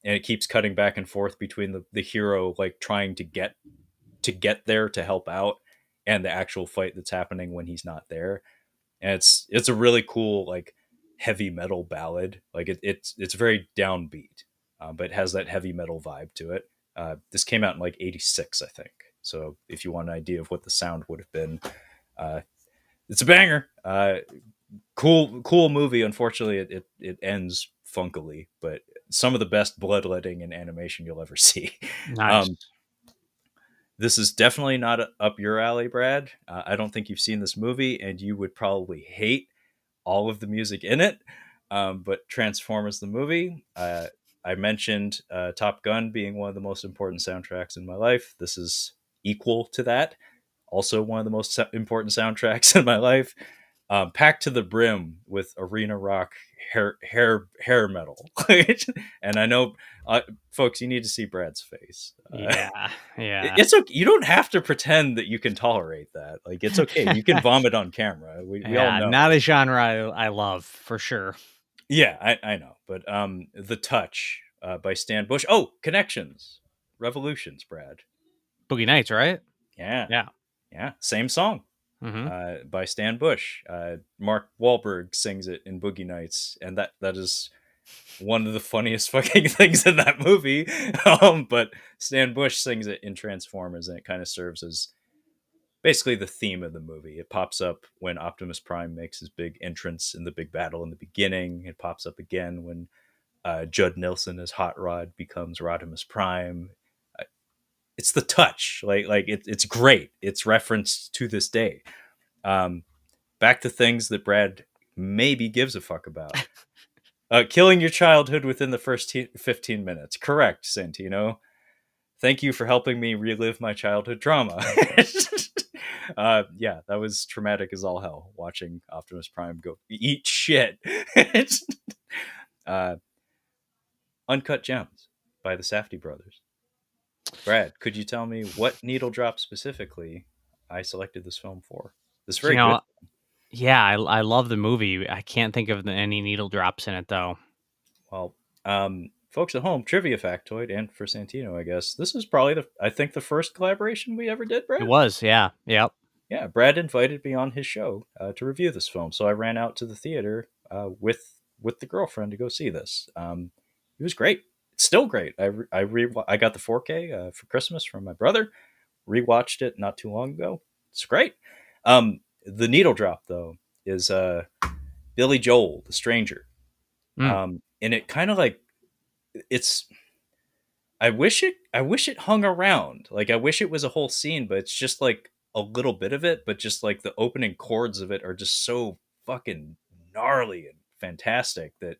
and it keeps cutting back and forth between the hero like trying to get there to help out and the actual fight that's happening when he's not there. And it's a really cool like heavy metal ballad. Like it's very downbeat, but it has that heavy metal vibe to it. This came out in like '86, I think. So if you want an idea of what the sound would have been, uh, it's a banger. Cool movie. Unfortunately, it ends funkily, but some of the best bloodletting in animation you'll ever see. Nice. Um, this is definitely not up your alley, Brad. I don't think you've seen this movie, and you would probably hate all of the music in it. But Transformers the movie, I mentioned Top Gun being one of the most important soundtracks in my life. This is equal to that. Also, one of the most important soundtracks in my life. Packed to the brim with arena rock hair metal, and I know, folks, you need to see Brad's face. Yeah. Yeah. It's okay. You don't have to pretend that you can tolerate that. Like it's okay. You can vomit on camera. We all Yeah. know. Not a genre I love for sure. Yeah, I know. But The Touch by Stan Bush. Oh, Connections, Revolutions, Brad. Boogie Nights, right? Yeah, Yeah. yeah. Same song Hmm. by Stan Bush. Mark Wahlberg sings it in Boogie Nights, and that is one of the funniest fucking things in that movie. But Stan Bush sings it in Transformers, and it kind of serves as basically the theme of the movie. It pops up when Optimus Prime makes his big entrance in the big battle in the beginning. It pops up again when Judd Nelson as Hot Rod becomes Rodimus Prime. Uh, It's the touch, it's great. It's referenced to this day. Um, Back to things that Brad maybe gives a fuck about. Killing your childhood within the first 15 minutes. Correct, Santino. Thank you for helping me relive my childhood trauma. Yeah, that was traumatic as all hell watching Optimus Prime go eat shit. uh, Uncut Gems by the Safdie brothers. Brad, could you tell me what needle drop specifically I selected this film for? This You very good. know, yeah, I love the movie. I can't think of any needle drops in it though. Well, folks at home, trivia factoid, and for Santino, I guess this is probably the first collaboration we ever did, It Brad. was, yeah, yep. Yeah, Brad invited me on his show to review this film, so I ran out to the theater with the girlfriend to go see this. It was great. It's still great. I got the 4K for Christmas from my brother. Rewatched it not too long ago. It's great. The needle drop though is Billy Joel, the Stranger, Mm. and it kind of like it's. I wish it hung around. Like I wish it was a whole scene, but it's just like a little bit of it. But just like the opening chords of it are just so fucking gnarly and fantastic that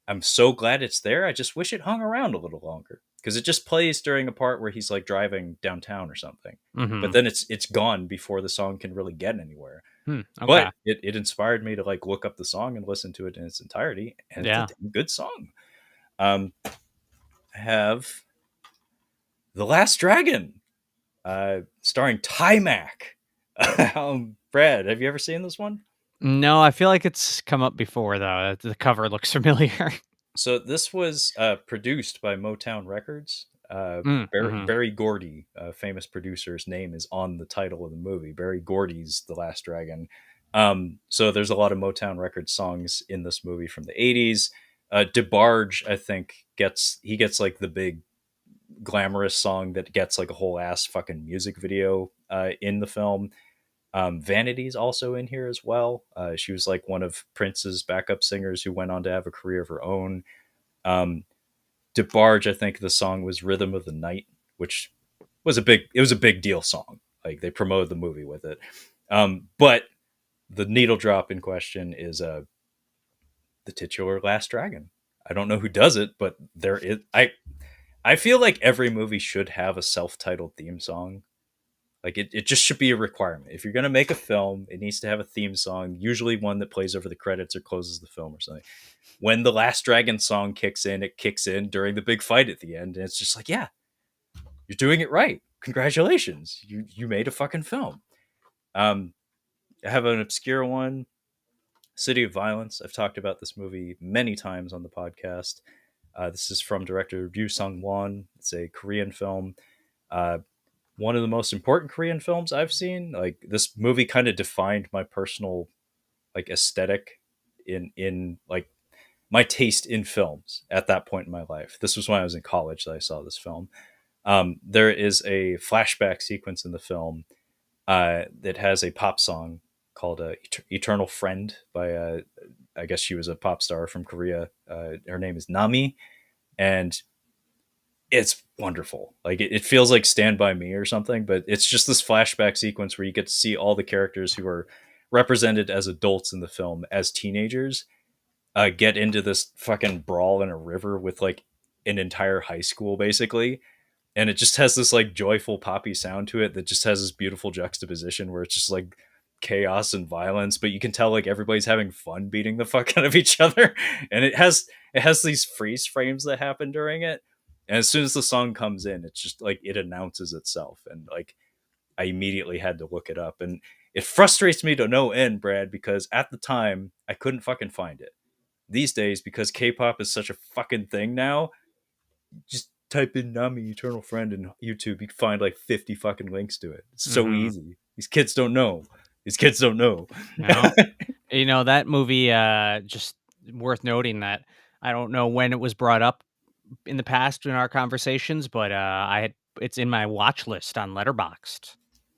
I'm so glad it's there. I just wish it hung around a little longer because it just plays during a part where he's like driving downtown or something. But Mhm. then it's gone before the song can really get anywhere. Okay. But it inspired me to like look up the song and listen to it in its entirety, and it's a Yeah. damn good song. I have The Last Dragon, starring Mac. Brad, have you ever seen this one? No, I feel like it's come up before though. The cover looks familiar. So this was produced by Motown Records. Mhm. Barry Gordy, a famous producer's name, is on the title of the movie. Barry Gordy's The Last Dragon. So there's a lot of Motown Records songs in this movie from the 80s. DeBarge, I think, gets like the big glamorous song that gets like a whole ass fucking music video in the film. Vanity's also in here as well. She was like one of Prince's backup singers who went on to have a career of her own. Um, DeBarge, I think the song was "Rhythm of the Night," which was a big deal song. Like they promoted the movie with it. But the needle drop in question is the titular Last Dragon. I don't know who does it, but there is. I feel like every movie should have a self-titled theme song. Like it just should be a requirement. If you're gonna make a film, it needs to have a theme song, usually one that plays over the credits or closes the film or something. When the Last Dragon song kicks in, it kicks in during the big fight at the end, and it's just like, yeah, you're doing it right. Congratulations, you made a fucking film. Um, I have an obscure one, City of Violence. I've talked about this movie many times on the podcast. This is from director Ryu Sung Won. It's a Korean film. Uh, One of the most important Korean films I've seen. Like this movie kind of defined my personal like aesthetic in like my taste in films at that point in my life. This was when I was in college that I saw this film. There is a flashback sequence in the film that has a pop song called "Eternal Friend" by I guess she was a pop star from Korea. Her name is Nami, and it's wonderful. Like it feels like Stand by Me or something, but it's just this flashback sequence where you get to see all the characters who are represented as adults in the film as teenagers get into this fucking brawl in a river with like an entire high school basically, and it just has this like joyful poppy sound to it that just has this beautiful juxtaposition where it's just like chaos and violence, but you can tell like everybody's having fun beating the fuck out of each other, and it has these freeze frames that happen during it, and as soon as the song comes in, it's just like it announces itself, and like I immediately had to look it up, and it frustrates me to no end, Brad, because at the time I couldn't fucking find it. These days, because K-pop is such a fucking thing now, just type in Nami Eternal Friend in YouTube, you can find like 50 fucking links to it. It's so Mhm. easy. These kids don't know. These kids don't know. No. That movie, just worth noting that I don't know when it was brought up in the past in our conversations, but, it's in my watch list on Letterboxd.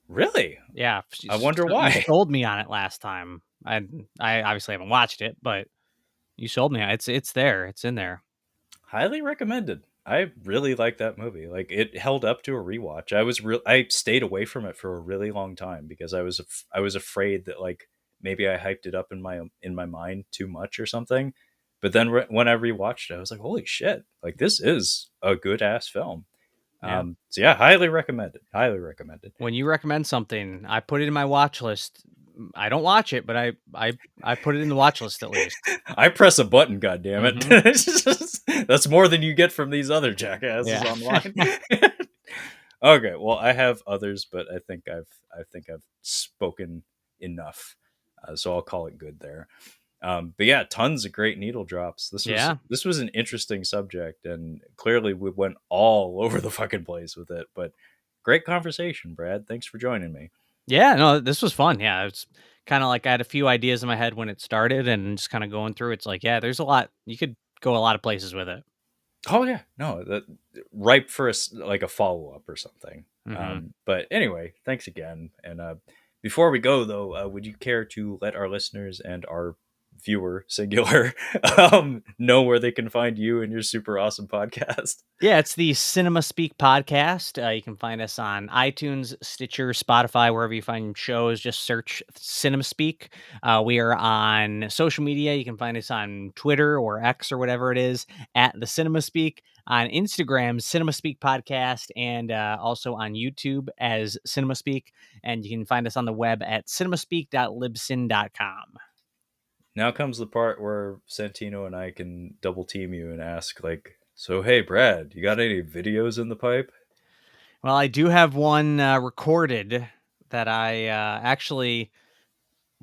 Really? Yeah, I wonder you why. sold me on it last time. I obviously haven't watched it, but you sold me. It's there. It's in there. Highly recommended. I really like that movie. Like it held up to a rewatch. I stayed away from it for a really long time because I was afraid that like maybe I hyped it up in my mind too much or something. But then when I rewatched it, I was like, holy shit! Like this is a good ass film. Yeah. So yeah, highly recommended. Highly recommended. When you recommend something, I put it in my watch list. I don't watch it, but I put it in the watch list at least. I press a button, God damn it! Mhm. That's more than you get from these other jackasses Yeah. online. Okay, well, I have others, but I think I've spoken enough, so I'll call it good there. But yeah, tons of great needle drops. Yeah. This was an interesting subject, and clearly we went all over the fucking place with it. But great conversation, Brad. Thanks for joining me. Yeah, no, this was fun. Yeah, it's kinda like I had a few ideas in my head when it started and just kinda going through, it's like, yeah, there's a lot you could go a lot of places with it. Oh yeah, no, that ripe for like a follow up or something. Mhm. But anyway, thanks again. And before we go though, would you care to let our listeners and our viewer singular know where they can find you and your super awesome podcast? Yeah, it's the Cinema Speak podcast. You can find us on iTunes, Stitcher, Spotify, wherever you find shows. Just search Cinema Speak. We are on social media. You can find us on Twitter or X or whatever it is at the Cinema Speak. On Instagram, Cinema Speak Podcast, and also on YouTube as Cinema Speak. And you can find us on the web at cinemaspeak.libsyn.com. Now comes the part where Santino and I can double team you and ask, like, so hey, Brad, you got any videos in the pipe? Well, I do have one recorded that I actually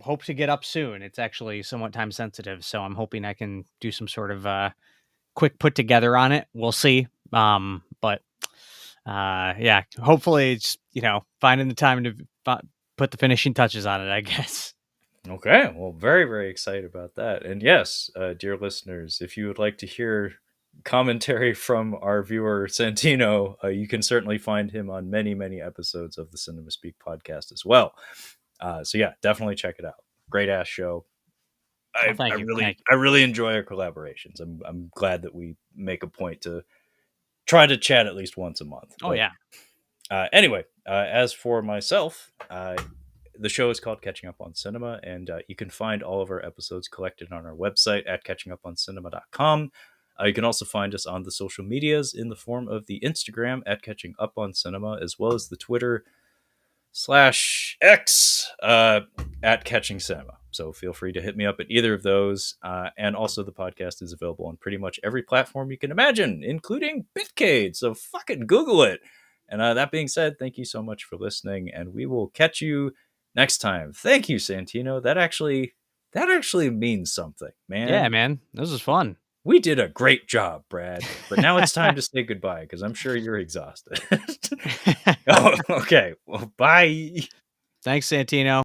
hope to get up soon. It's actually somewhat time sensitive, so I'm hoping I can do some sort of quick put together on it. We'll see. But yeah, hopefully it's finding the time to put the finishing touches on it, I guess. Okay, well, very, very excited about that. And yes, dear listeners, if you would like to hear commentary from our viewer Santino, you can certainly find him on many, many episodes of the Cinema Speak podcast as well. So yeah, definitely check it out. Great ass show. Oh, thank you. I really enjoy our collaborations. I'm glad that we make a point to try to chat at least once a month. Oh, yeah. Anyway, as for myself, the show is called Catching Up on Cinema, and you can find all of our episodes collected on our website at catchinguponcinema.com. You can also find us on the social medias in the form of the Instagram at Catching Up on Cinema, as well as the Twitter /X at Catching Cinema. So feel free to hit me up at either of those. And also the podcast is available on pretty much every platform you can imagine, including Bitcade. So fucking Google it. And that being said, thank you so much for listening, and we will catch you next time. Thank you, Santino. That actually means something, man. Yeah, man. This was fun. We did a great job, Brad. But now it's time to say goodbye because I'm sure you're exhausted. Oh, okay. Well, bye. Thanks, Santino.